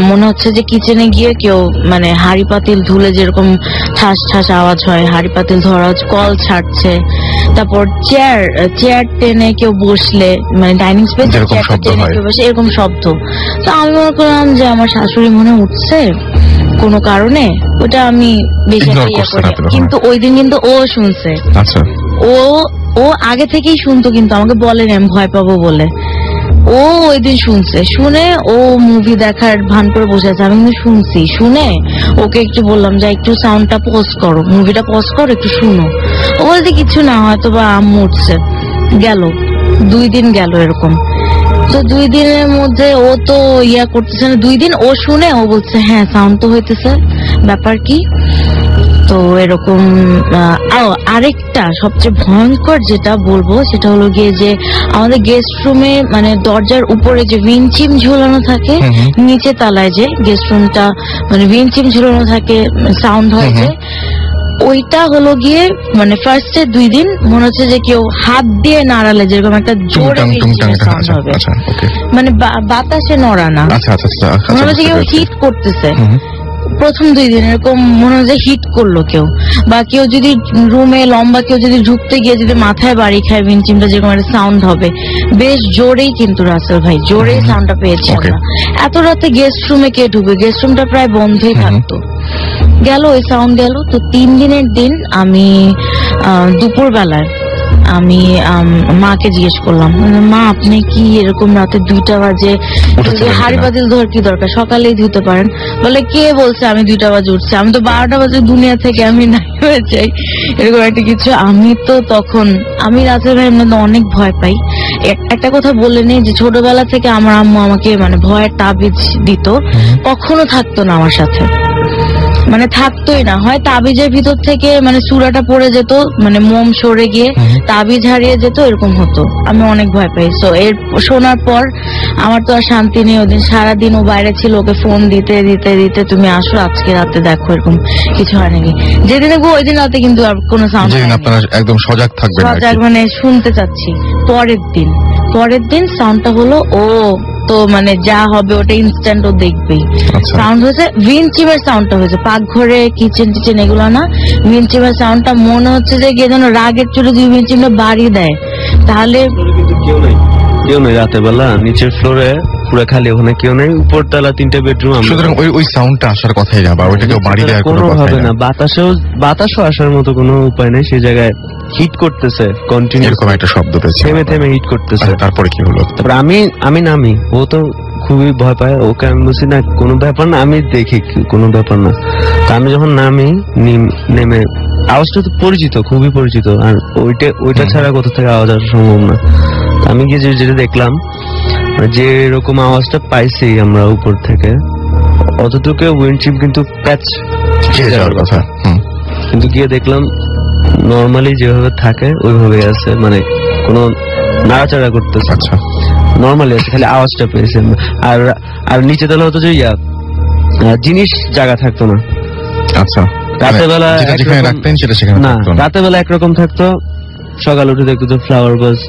মনে হচ্ছে যে কিচেনে গিয়ে কেউ মানে হাড়ি পাতিল ধুলে যেরকম ঠাস ঠাস আওয়াজ হয়, হাড়ি পাতিল ধরা, কল ছাড়ছে। তারপর চেয়ার টেনে কেউ বসলে, মানে ডাইনিং স্পেসে চেয়ার টেনে কেউ বসে, এরকম শব্দ। তো আমি মনে করলাম যে আমার শাশুড়ি মনে উঠছে কোনো কারণে, ওটা আমি বেশি কিন্তু ওই দিন কিন্তু ও শুনছে। আচ্ছা। ও আগে থেকেই শুনতো, কিন্তু আমাকে বলেনি আমি ভয় পাবো বলে। ও ওই দিন শুনছে, শুনে ও মুভি দেখার ভান করে বসে আছে। আমি কিন্তু শুনছি, শুনে ওকে একটু বললাম যে একটু সাউন্ডটা পজ করো, মুভিটা পজ করো, একটু শুনো। ও বলতে কিছু না, হয়তো বা আম্মু উঠছে। গেল 2 দিন গেল এরকম। তো 2 দিনের মধ্যে ও তো করতেছে না। 2 দিন ও শুনে ও বলছে হ্যাঁ সাউন্ড তো হইতেছে, ব্যাপার কি? তো এরকম আরেকটা সবচেয়ে ভয়ঙ্কর যেটা বলবো সেটা হলো গিয়ে যে আমাদের গেস্ট রুমে মানে দরজার উপরে যে উইন্ডচিম ঝুলানো থাকে, নিচে তলায় যে গেস্ট রুমটা মানে উইন্ডচিম ঝুলানো থাকে, সাউন্ড হয় যে, ওইটা হলো গিয়ে মানে ফার্স্টে 2 দিন মনে হচ্ছে যে কেউ হাত দিয়ে নাড়ালে যেরকম একটা জোরে সাউন্ড হবে, মানে বাতাসে নড়া না, মনে হচ্ছে কেউ হিট করতেছে। প্রথম 2 দিন এরকম মনে হয় যে হিট করলো কেউ, বা কেউ যদি রুমে লম্বা কেউ যদি ঢুকতে গিয়ে যদি মাথায় বাড়ি খায়, উইন্ডচিমটা যেরকম একটা সাউন্ড হবে বেশ জোরেই, কিন্তু রাসেল ভাই জোরেই সাউন্ডটা পেয়েছি আমরা। এত রাতে গেস্ট রুমে কে ঢুকবে? গেস্ট রুমটা প্রায় বন্ধই থাকতো। গেল ওই সাউন্ড গেল। তো 3 দিনের দিন আমি দুপুর বেলায় আমি মাকে জিজ্ঞেস করলাম, মা আপনি কি এরকম রাতে 2টা বাজে হাড়ি পাতিল ধোয়ার কি দরকার, সকালেই ধুতে পারেন। বলে কে বলছে আমি 2টা বাজে উঠছি, আমি তো 12টা বাজে দুনিয়া থেকে আমি নাই হয়ে যাই, এরকম একটা কিছু। আমি তো তখন আমি রাতের ভাই এমনি অনেক ভয় পাই। একটা কথা বলে নেই যে ছোটবেলা থেকে আমার আম্মু আমাকে মানে ভয়ের তাবিজ দিত, কখনো থাকতো না আমার সাথে। মানে থাকতোই না, হয় তাবিজের ভিতর থেকে মানে চূড়াটা পড়ে যেত, মানে মোম সরে গিয়ে তাবিজ হারিয়ে যেত, এরকম হতো। আমি অনেক ভয় পাই। সো এর শোনার পর আমার তো আর শান্তি নেই। ওদিন সারাদিন ও বাইরে ছিল, ওকে ফোন দিতে দিতে দিতে তুমি আসো আজকে রাতে দেখো, এরকম কিছু হয় নাকি। যেদিন দেখবো ওই দিন রাতে কিন্তু আর কোনো সাউন্ড, যেদিন আপনারা একদম সজাগ থাকবেন আর কি। সজাগ মানে শুনতে চাচ্ছি। পরের দিন সাউন্ডটা হলো, ও তো মানে যা হবে ওটা ইনস্ট্যান্ট ও দেখবেই। সাউন্ড হয়েছে উইন্ডচিমের সাউন্ডটা হয়েছে, পাকঘরে কিচেন টিচেন এগুলো না, উইন্ডচিমের সাউন্ডটা মনে হচ্ছে যে কে যেন রাগের চোটে যদি উইন্ডচিমটা বাড়ি দেয় তাহলে। কেউ নেই রাতের বেলা, নিচের ফ্লোরে পুরো খালি, ওখানে কেউ নেই, উপর তলা 3টা বেডরুম। সুতরাং ওই সাউন্ডটা আসার কথাই না, বা ওইটাকে বাড়ি দেওয়ার কোনো হবে না। বাতাসও আসার মতো কোনো উপায় নেই, সেই জায়গায় হিট করতেছে কন্টিনিউ, এরকম একটা শব্দ পেয়েছে, থেমে থেমে হিট করতেছে। তারপরে কি হলো? তারপর আমি নামি, ও তো খুবই ভয় পায়, ওকে আমি বলছি না কোনো ব্যাপার না, আমি দেখি কোনো ব্যাপার না। তা আমি যখন নামি, নেমে আওয়াজটা তো পরিচিত, খুবই পরিচিত, আর ওইটা ছাড়া কোথা থেকে আওয়াজ আসা সম্ভব না। আমি গিয়ে যেটা দেখলাম, যে এরকম আওয়াজটা পাইছি আমরা উপর থেকে, অতটুকু উইন্ডচিম কিন্তু প্যাচ খেয়ে যাওয়ার কথা, কিন্তু গিয়ে দেখলাম নর্মালি যেভাবে থাকে ওইভাবে আছে, মানে কোনো নাড়াচাড়া করতেছে। আচ্ছা, নর্মালি আছে, খালি আওয়াজটা পেয়েছে। আর নিচে তলা হতো যে জিনিস জায়গা থাকতো না। আচ্ছা, রাতের বেলা যেখানে রাখতেন সেটা সেখানে থাকতো না। রাতের বেলা একরকম থাকতো, সকাল উঠে দেখতো তো ফ্লাওয়ার বাস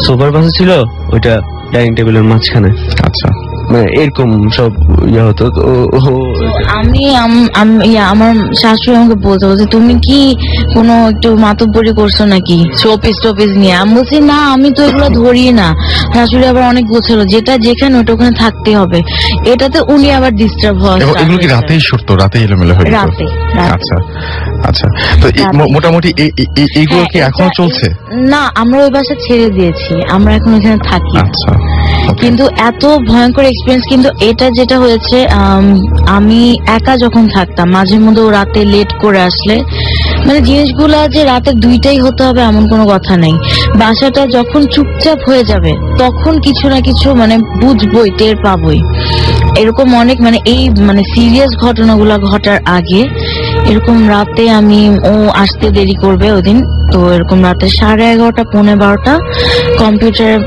সোফার পাশে ছিল, ওইটা ডাইনিং টেবিলের মাঝখানে। আচ্ছা, মানে এরকম সব ইয়ে হতো। আমার শাশুড়ি আমাকে বলতো যে তুমি কি কোনো একটু মাতব্বরি করছো নাকি শোপিস টোপিস নিয়ে। আমি বলছি না, আমি তো এগুলো ধরি না। শাশুড়ি আবার অনেক বলছিল যেটা যেখানে ওটা ওখানে থাকতে হবে, এটাতে উনি আবার ডিস্টার্ব হয়। এগুলো কি রাতেই সরতো, রাতে এলোমেলো হয়ে যেত? রাতে। আচ্ছা আচ্ছা, তো মোটামুটি এইগুলো কি এখনো চলছে? না, আমরা ওই বাসা ছেড়ে দিয়েছি, আমরা এখন ওখানে থাকি। আচ্ছা, কিন্তু এত ভয়ঙ্কর এক্সপিরিয়েন্স। কিন্তু এটা যেটা হয়েছে, আমি একা যখন থাকতাম, মাঝে মধ্যে ও রাতে লেট করে আসলে, মানে জিনিসগুলা যে রাতে 2টাই হতে হবে এমন কোনো কথা নেই। বাসাটা যখন চুপচাপ হয়ে যাবে তখন কিছু না কিছু মানে বুঝবই, টের পাবই। এরকম অনেক মানে এই মানে সিরিয়াস ঘটনাগুলো ঘটার আগে এরকম রাতে ও আসতে দেরি করবে ওদিন, তো এরকম রাতে 11:30 পৌনে 12টা কম্পিউটারে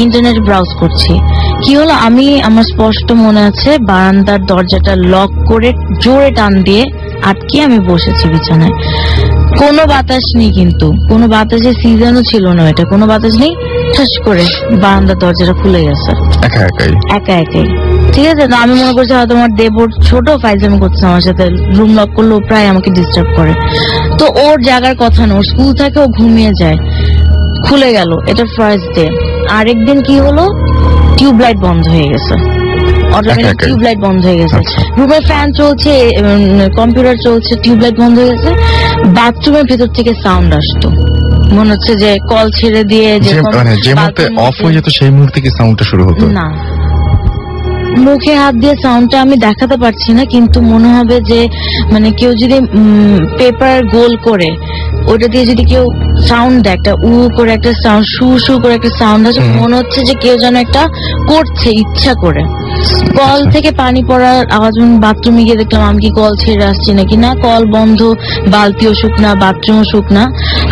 ইন্টারনেট ব্রাউজ করছি। কি হলো, আমার স্পষ্ট মনে আছে বারান্দার দরজাটা লক করে জোরে টান দিয়ে আটকে আমি বসেছি বিছানায়। কোনো বাতাস নেই, কিন্তু কোনো বাতাসের সিজনও ছিল না, এটা কোনো বাতাস নেই। ঠাস করে বারান্দার দরজাটা খুলে গেছে একা একাই। ঠিক আছে, তো আমি মনে করছি হয়তো আমার দেবর ছোট ফাইজলামি করছে আমার সাথে, রুম লক করলেও প্রায় আমাকে ডিস্টার্ব করে। তো ওর জাগার কথা না, ওর স্কুল থাকে, ও ঘুমিয়ে যায়, খুলে গেল। এটা ফার্স্ট ডে। আরেকদিন কি হলো, টিউবলাইট বন্ধ হয়ে গেছে, অটোমেটিক টিউবলাইট বন্ধ হয়ে গেছে। রুমের ফ্যান চলছে, কম্পিউটার চলছে, টিউবলাইট বন্ধ হয়ে গেছে। বাথরুমের ভেতর থেকে সাউন্ড আসতো, মনে হচ্ছে যে কল ছেড়ে দিয়ে যে মুহূর্তে অফ হয়ে যেত সেই মুহূর্তে কি সাউন্ডটা শুরু হতো? না, মুখে হাত দিয়ে সাউন্ডটা আমি দেখাতে পারছি না, কিন্তু মনে হবে যে মানে কেউ যদি পেপার গোল করে ওটা দিয়ে যদি কেউ সাউন্ড দেয়, একটা করে একটা সাউন্ড, শু করে একটা সাউন্ড আছে, মনে হচ্ছে যে কেউ যেন একটা করছে ইচ্ছা করে। কল থেকে পানি পড়ার আওয়াজ। বাথরুমে গিয়ে দেখলাম আমি কি কল ছেড়ে আসছি নাকি, না কল বন্ধ, বালতিও শুকনা, বাথরুমও শুকনা।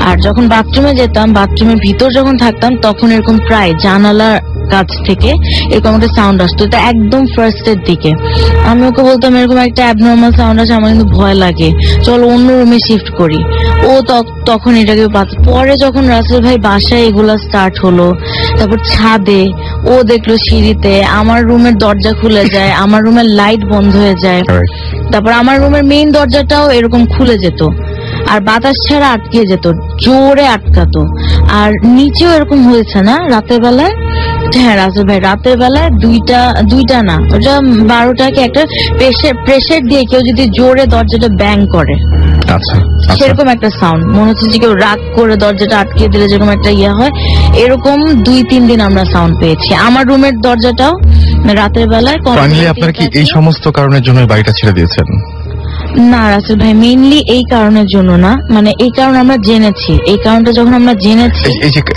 আর যখন বাথরুমে যেতাম, বাথরুমের ভিতর যখন থাকতাম, তখন এরকম প্রায় জানালার কাছ থেকে এরকম একটা সাউন্ড আসতো। এটা একদম ফার্স্টের দিকে। আমি ওকে বলতাম এরকম একটা অ্যাবনর্মাল সাউন্ড আছে, আমার কিন্তু ভয় লাগে, চলো অন্য রুমে শিফট করি। ও তখন এটাকে পরে যখন রাসেল ভাই বাসায় এগুলা স্টার্ট হলো, তারপর ছাদে ও দেখলো সিঁড়িতে আমার রুমের দরজা খুলে যায়, আমার রুমের লাইট বন্ধ হয়ে যায়, তারপর আমার রুমের মেইন দরজাটাও এরকম খুলে যেত, আর বাতাস ছাড়া আটকে যেত, জোরে আটকাতো। আর নিচেও এরকম হয়েছে না রাতের বেলায়? হ্যাঁ, রাসেল ভাই রাতের বেলায় দুইটা না, ওটা 12টাকে একটা প্রেসার দিয়ে কেউ যদি জোরে দরজাটা ব্যাং করে, সেরকম একটা সাউন্ড, মনে হচ্ছে যে কেউ রাগ করে দরজাটা আটকে দিলে যেরকম একটা ইয়ে হয়, এরকম 2-3 দিন আমরা সাউন্ড পেয়েছি। আমার রুমের দরজাটাও রাতের বেলায়। আপনারা কি এই সমস্ত কারণের জন্য বাড়িটা ছেড়ে দিয়েছেন? না রাসেল ভাই, মেইনলি এই কারণের জন্য না, মানে এই কারণ আমরা জেনেছি, এই কারণটা যখন আমরা জেনেছি।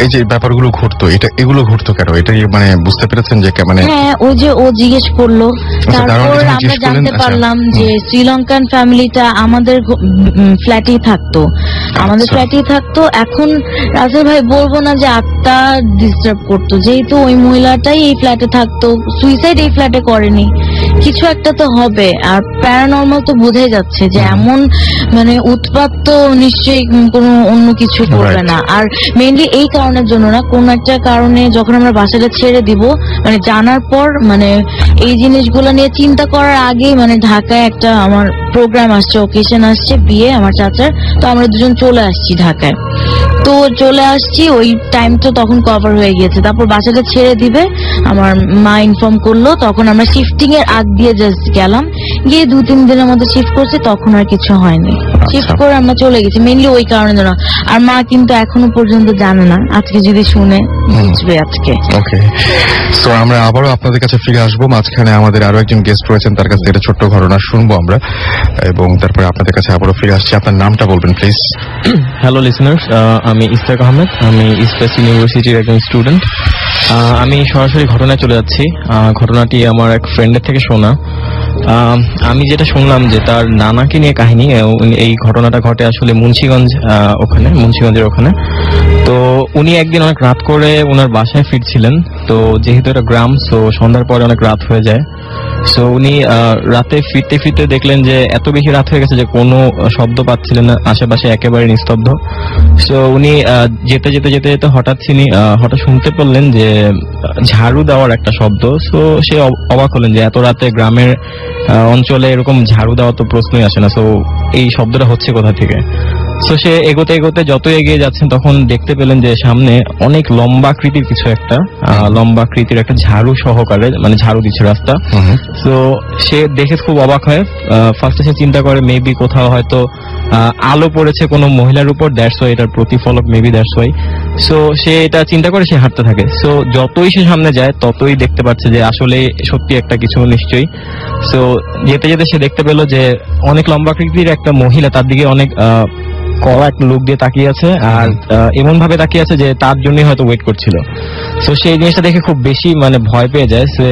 এই যে ব্যাপারগুলো ঘটতো, এগুলো ঘটতো কেন, এটা মানে বুঝতে পেরেছেন যে মানে? হ্যাঁ, ও জিজ্ঞেস করলো, তারপর আমরা জানতে পারলাম যে শ্রীলঙ্কান ফ্যামিলিটা আমাদের ফ্ল্যাটেই থাকতো, আমাদের ফ্ল্যাটেই থাকতো। এখন রাসেল ভাই বলবো না যে আত্মা ডিস্টার্ব করতো, যেহেতু ওই মহিলাটাই এই ফ্ল্যাটে থাকতো, সুইসাইড এই ফ্ল্যাটে করেনি, কিছু একটা তো হবে। আর প্যারানর্মাল তো বোঝাই যাচ্ছে যে এমন মানে উৎপাত তো নিশ্চয়ই কোনো অন্য কিছু করবে না। আর মেইনলি এই কারণের জন্য না, কোন একটা কারণে যখন আমরা বাসাটা ছেড়ে দিব, মানে জানার পর, মানে এই জিনিসগুলো নিয়ে চিন্তা করার আগেই মানে ঢাকায় একটা আমার প্রোগ্রাম আসছে, ওকেশন আসছে, বিয়ে আমার চাচার, তো আমরা দুজন চলে আসছি ঢাকায়। তো চলে আসছি, ওই টাইমটা তখন কভার হয়ে গিয়েছে। তারপর বাসাটা ছেড়ে দিবে আমার মা ইনফর্ম করলো, তখন আমরা শিফটিং এর আগ দিয়ে জাস্ট গেলাম, গিয়ে 2-3 দিনের মধ্যে শিফট করছি, তখন আর কিছু হয়নি। শিফট করে আমরা চলে গেছি মেইনলি ওই কারণে না। আর মা কিন্তু এখনো পর্যন্ত জানে না, আজকে যদি শুনে বুঝবে আজকে। ওকে, সো আমরা আবারও আপনাদের কাছে ফিরে আসবো। মাঝখানে আমাদের আরো একজন গেস্ট রয়েছেন, তার কাছে একটা ছোট্ট ঘটনা শুনবো আমরা, এবং তারপরে আপনাদের কাছে আবারও ফিরে আসছি। আপনার নামটা বলবেন প্লিজ। হ্যালো লিসনার্স, আমি ইস্তাক আহমেদ, আমি ইস্ট ওয়েস্ট ইউনিভার্সিটির একজন স্টুডেন্ট। আমি সরাসরি ঘটনায় চলে যাচ্ছি। ঘটনাটি আমার এক ফ্রেন্ডের থেকে শোনা। আমি যেটা শুনলাম যে তার নানাকে নিয়ে কাহিনী। এই ঘটনাটা ঘটে আসলে মুন্সিগঞ্জের ওখানে। তো উনি একদিন অনেক রাত করে ওনার বাসায় ফিরছিলেন। তো যেহেতু এটা গ্রাম, সো সন্ধ্যার পরে অনেক রাত হয়ে যায়। সো উনি রাতে ফিরতে ফিরতে দেখলেন যে এত বেশি রাত হয়ে গেছে যে কোনো শব্দ পাচ্ছিলেন না, আশেপাশে একেবারে নিস্তব্ধ। সো উনি যেতে যেতে যেতে যেতে হঠাৎ শুনতে পেলেন যে ঝাড়ু দেওয়ার একটা শব্দ। সো সে অবাক হলেন যে এত রাতে গ্রামের অঞ্চলে এরকম ঝাড়ু দেওয়া তো প্রশ্নই আসে না, সো এই শব্দটা হচ্ছে কোথা থেকে। সো সে এগোতে এগোতে যত এগিয়ে যাচ্ছেন তখন দেখতে পেলেন যে সামনে অনেক লম্বা আকৃতির কিছু একটা লম্বা আকৃতির একটা ঝাড়ু সহকারে মানে ঝাড়ু দিচ্ছে রাস্তা। সো সে দেখে খুব অবাক হয়। ফার্স্টে সে চিন্তা করে মেবি কোথাও হয়তো আলো পড়েছে কোনো মহিলার উপর, দ্যাটস ওয়াই এটার প্রতিফলক, মেবি দ্যাটস ওয়াই। সো সে এটা চিন্তা করে সে হাঁটতে থাকে। সো যতই সে সামনে যায় ততই দেখতে পাচ্ছে যে আসলে সত্যি একটা কিছু নিশ্চয়ই। সো যেতে যেতে সে দেখতে পেল যে অনেক লম্বা আকৃতির একটা মহিলা তার দিকে অনেক কড়া একটা লোক দিয়ে তাকিয়ে আছে, আর এমন ভাবে তাকিয়ে আছে যে তার জন্যই হয়তো ওয়েট করছিল। সো সেই জিনিসটা দেখে খুব বেশি মানে ভয় পেয়ে যায়। সে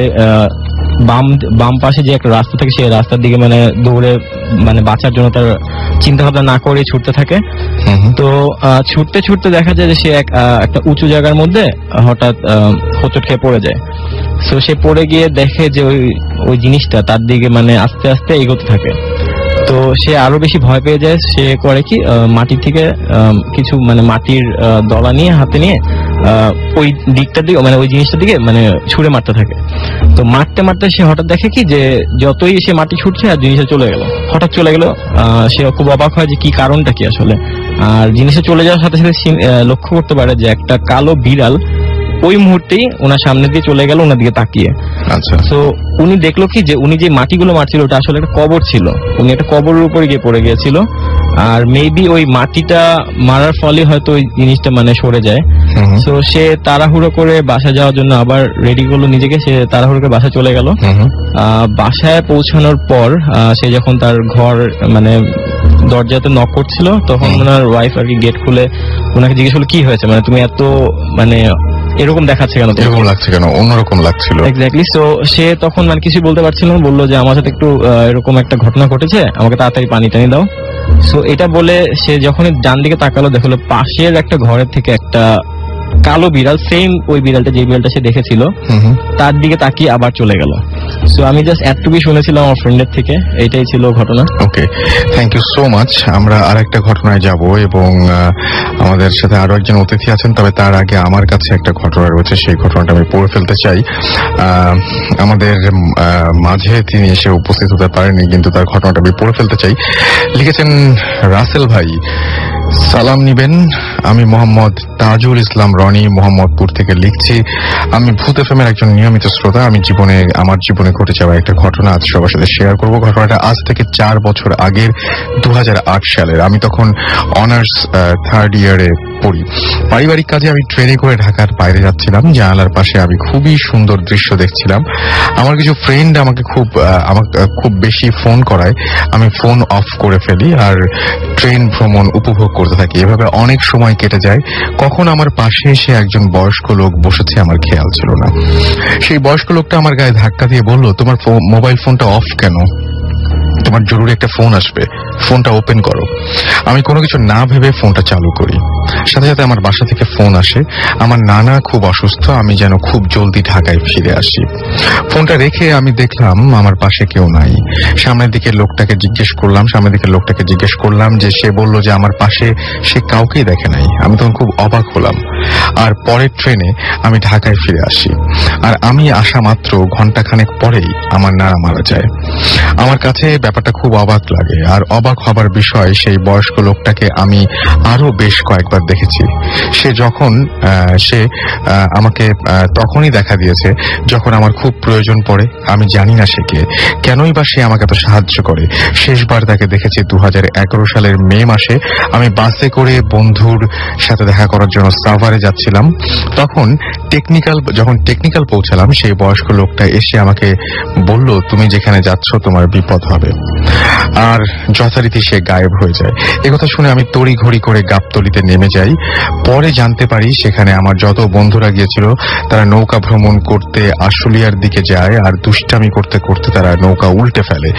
বাম পাশে যে একটা রাস্তা থাকে সেই রাস্তার দিকে মানে দৌড়ে মানে বাঁচার জন্য তার চিন্তা ভাবনা না করে ছুটতে থাকে। তো ছুটতে ছুটতে দেখা যায় যে সে একটা উঁচু জায়গার মধ্যে হঠাৎ হোঁচট খেয়ে পড়ে যায়। সো সে পড়ে গিয়ে দেখে যে ওই জিনিসটা তার দিকে মানে আস্তে আস্তে এগোতে থাকে। তো সে আরো বেশি ভয় পেয়ে যায়। সে করে কি মাটি থেকে কিছু মানে মাটির দলা নিয়ে হাতে নিয়ে ওই দিকটার দিকে মানে ওই জিনিসটার দিকে মানে ছুঁড়ে মারতে থাকে। তো মারতে মারতে সে হঠাৎ দেখে কি যে যতই সে মাটি ছুটছে আর জিনিসটা হঠাৎ চলে গেল। সে খুব অবাক হয় যে কি কারণটা কি আসলে। আর জিনিসটা চলে যাওয়ার সাথে সাথে লক্ষ্য করতে পারে যে একটা কালো বিড়াল ওই মুহূর্তেই ওনার সামনে দিয়ে চলে গেল ওনার দিকে তাকিয়ে। আচ্ছা। তো উনি দেখলো কি যে উনি যে মাটিগুলো মারছিল ওটা আসলে একটা কবর ছিল। উনি একটা কবরের উপরে গিয়ে পড়ে গিয়েছিল, আর মেবি ওই মাটিটা মারার ফলে হয়তো ওই জিনিসটা মানে সরে যায়। তো সে তাড়াহুড়ো করে বাসা যাওয়ার জন্য আবার রেডি করলো নিজেকে। সে তাড়াহুড়ো করে বাসা চলে গেল। বাসায় পৌঁছানোর পর সে যখন তার ঘর মানে দরজাতে নক করছিল তখন ওনার ওয়াইফ আর কি গেট খুলে ওনাকে জিজ্ঞেস করলো কি হয়েছে, মানে তুমি এত মানে এরকম দেখাচ্ছে কেন, এরকম লাগছে কেন, অন্যরকম লাগছিল। এক্স্যাক্টলি। সো সে তখন মানে কিছু বলতে পারছিল না, বললো যে আমার সাথে একটু এরকম একটা ঘটনা ঘটেছে, আমাকে তাড়াতাড়ি পানি টানি দাও। সো এটা বলে সে যখন ডান দিকে তাকালো দেখলো পাশের একটা ঘরের থেকে একটা কালো বিড়াল, সেম ওই বিড়ালটা যে বিড়ালটা সে দেখেছিল তার দিকে তাকিয়ে আবার চলে গেল। সো আমি জাস্ট এতটুকুই শুনেছিলাম আমার ফ্রেন্ডের থেকে, এইটাই ছিল ঘটনা। ওকে, থ্যাংক ইউ সো মাচ। আমরা আরেকটা ঘটনায় যাব এবং আমাদের সাথে আরো একজন অতিথি আছেন, তবে তার আগে আমার কাছে একটা ঘটনা রয়েছে, সেই ঘটনাটা আমি পড়ে ফেলতে চাই। আমাদের মাঝে তিনি এসে উপস্থিত হতে পারেনি, কিন্তু তার ঘটনাটা আমি পড়ে ফেলতে চাই। লিখেছেন রাসেল ভাই, সালাম নিবেন। আমি মোহাম্মদ তাজুল ইসলাম রনি মোহাম্মদপুর থেকে লিখছি। আমি ভূত এফএমের একজন নিয়মিত শ্রোতা। আমার জীবনে ঘটে যাওয়া একটা ঘটনা আজ সবার সাথে শেয়ার করব। ঘটনাটা আজ থেকে 4 বছর আগের 2008 সালের। আমি তখন অনার্স 3rd ইয়ারে পড়ি। পারিবারিক কাজে আমি ট্রেনে করে ঢাকার বাইরে যাচ্ছিলাম। জানালার পাশে আমি খুবই সুন্দর দৃশ্য দেখছিলাম। আমার কিছু ফ্রেন্ড আমাকে খুব বেশি ফোন করায়। আমি ফোন অফ করে ফেলি আর ট্রেন ভ্রমণ উপভোগ করতে থাকি। এভাবে অনেক সময় কেটে যায়। কখন আমার পাশে এসে একজন বয়স্ক লোক বসেছে আমার খেয়াল ছিল না। সেই বয়স্ক লোকটা আমার গায়ে ধাক্কা দিয়ে বলল, তোমার মোবাইল ফোনটা অফ কেন? তোমার জরুরি একটা ফোন আসবে, ফোনটা ওপেন করো। আমি কোনো কিছু না ভেবে ফোনটা চালু করি। সাথে সাথে আমার বাসা থেকে ফোন আসে। আমার নানা খুব অসুস্থ, আমি যেন খুব জলদি ঢাকায় ফিরে আসি। ফোনটা রেখে আমি দেখলাম আমার পাশে কেউ নাই। সামনের দিকে লোকটাকে জিজ্ঞেস করলাম যে সে বলল যে আমার পাশে সে কাউকেই দেখে নাই। আমি তখন খুব অবাক হলাম। আর পরের ট্রেনে আমি ঢাকায় ফিরে আসি। আর আমি আসা মাত্র ঘন্টাখানেক পরেই আমার নানা মারা যায়। আমার কাছে ব্যাপারটা খুব অবাক লাগে। আর অবাক হবার বিষয়, সেই বয়স্ক লোকটাকে আমি আরো বেশ কয়েকবার দেখেছি। সে আমাকে তখনই দেখা দিয়েছে যখন আমার খুব প্রয়োজন পড়ে। আমি জানি না সে কে, কেনই বা সে আমাকে এত সাহায্য করে। শেষবার তাকে দেখেছি 2011 সালের মে মাসে। আমি বাসে করে বন্ধুর সাথে দেখা করার জন্য সাভারে যাচ্ছিলাম। তখন টেকনিক্যাল পৌঁছালাম। সেই বয়স্ক লোকটা এসে আমাকে বলল, তুমি যেখানে যাচ্ছ তোমার বিপদ হবে। আর যথারীতি সে গায়েব হয়ে যায়। একথা শুনে আমি তড়িঘড়ি করে গাবতলীতে নেমে যাই। পরে জানতে পারি সেখানে আমার যত বন্ধুরা গিয়েছিল তারা নৌকা ভ্রমণ করতে আশুলিয়ার দিকে যায় আর দুষ্টামি করতে করতে তারা নৌকা উল্টে ফেলে।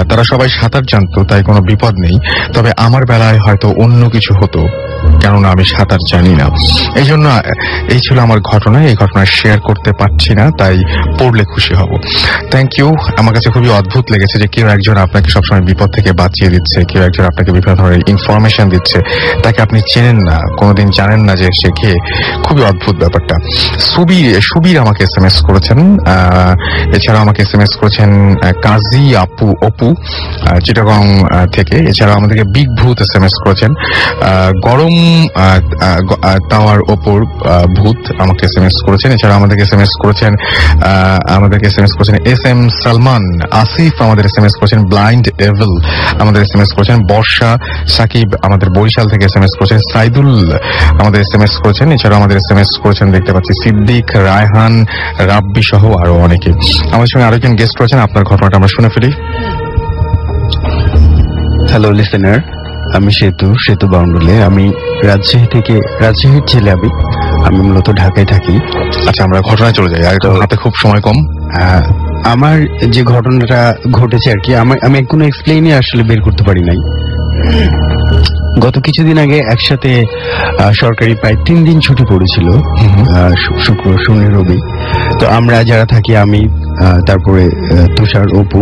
তারা সবাই সাঁতার জানতো, তাই কোনো বিপদ নেই। তবে আমার বেলায় হয়তো অন্য কিছু হতো, কেননা আমি সাঁতার জানি না। এই জন্য এই ছিল আমার ঘটনা। এই ঘটনা শেয়ার করতে পারছি না, তাই পড়লে খুশি হব। Thank you. আমার কাছে খুবই অদ্ভুত লেগেছে যে কেউ একজন আপনাকে সবসময় বিপদ থেকে বাঁচিয়ে দিচ্ছে, কেউ একজন আপনাকে বিভিন্ন ধরনের ইনফরমেশন দিচ্ছে, তাকে আপনি চেনেন না, কোনোদিন জানেন না যে সে কে। খুবই অদ্ভুত ব্যাপারটা। সুবীর আমাকে SMS করেছেন। এছাড়া আমাকে SMS করেছেন কাজী অপু চিটাগং থেকে। এছাড়া আমাদেরকে বিগ ভূত SMS করেছেন। গরম টাওয়ার ওপর ভূত আমাকে SMS করেছেন। এছাড়া আমাদেরকে SMS করেছেন SM সালমান। আসিফ আমাদের SMS করেছেন। ব্লাইন্ড এভেল আমাদের SMS করেছেন। বর্ষা সাকিব আমাদের বরিশাল থেকে SMS করেছেন। সাইদুল আমাদের SMS করেছেন। এছাড়া আমাদের SMS করেছেন দেখতে পাচ্ছি সিদ্দিক, রায়হান, রাব্বি সহ আরো অনেকে। আমাদের সঙ্গে আরেকজন গেস্ট করেছেন। আপনার ঘটনাটা আমরা শুনে ফেলি। হ্যালো লিসেনার, আমি সেতু বাউন্ডুলে। আমি রাজশাহীর ছেলে। আমি মূলত ঢাকায় থাকি। আচ্ছা, আমরা ঘটনায় চলে যাই, আর হাতে খুব সময় কম। আমার যে ঘটনাটা ঘটেছে আর কি, আমি কোনো এক্সপ্লেইনই আসলে বের করতে পারি নাই। গত কিছুদিন আগে একসাথে সরকারি প্রায় 3 দিন ছুটি পড়েছিল, শুক্র, শনি, রবি। তো আমরা যারা থাকি, আমি, তারপরে তুষার, অপু,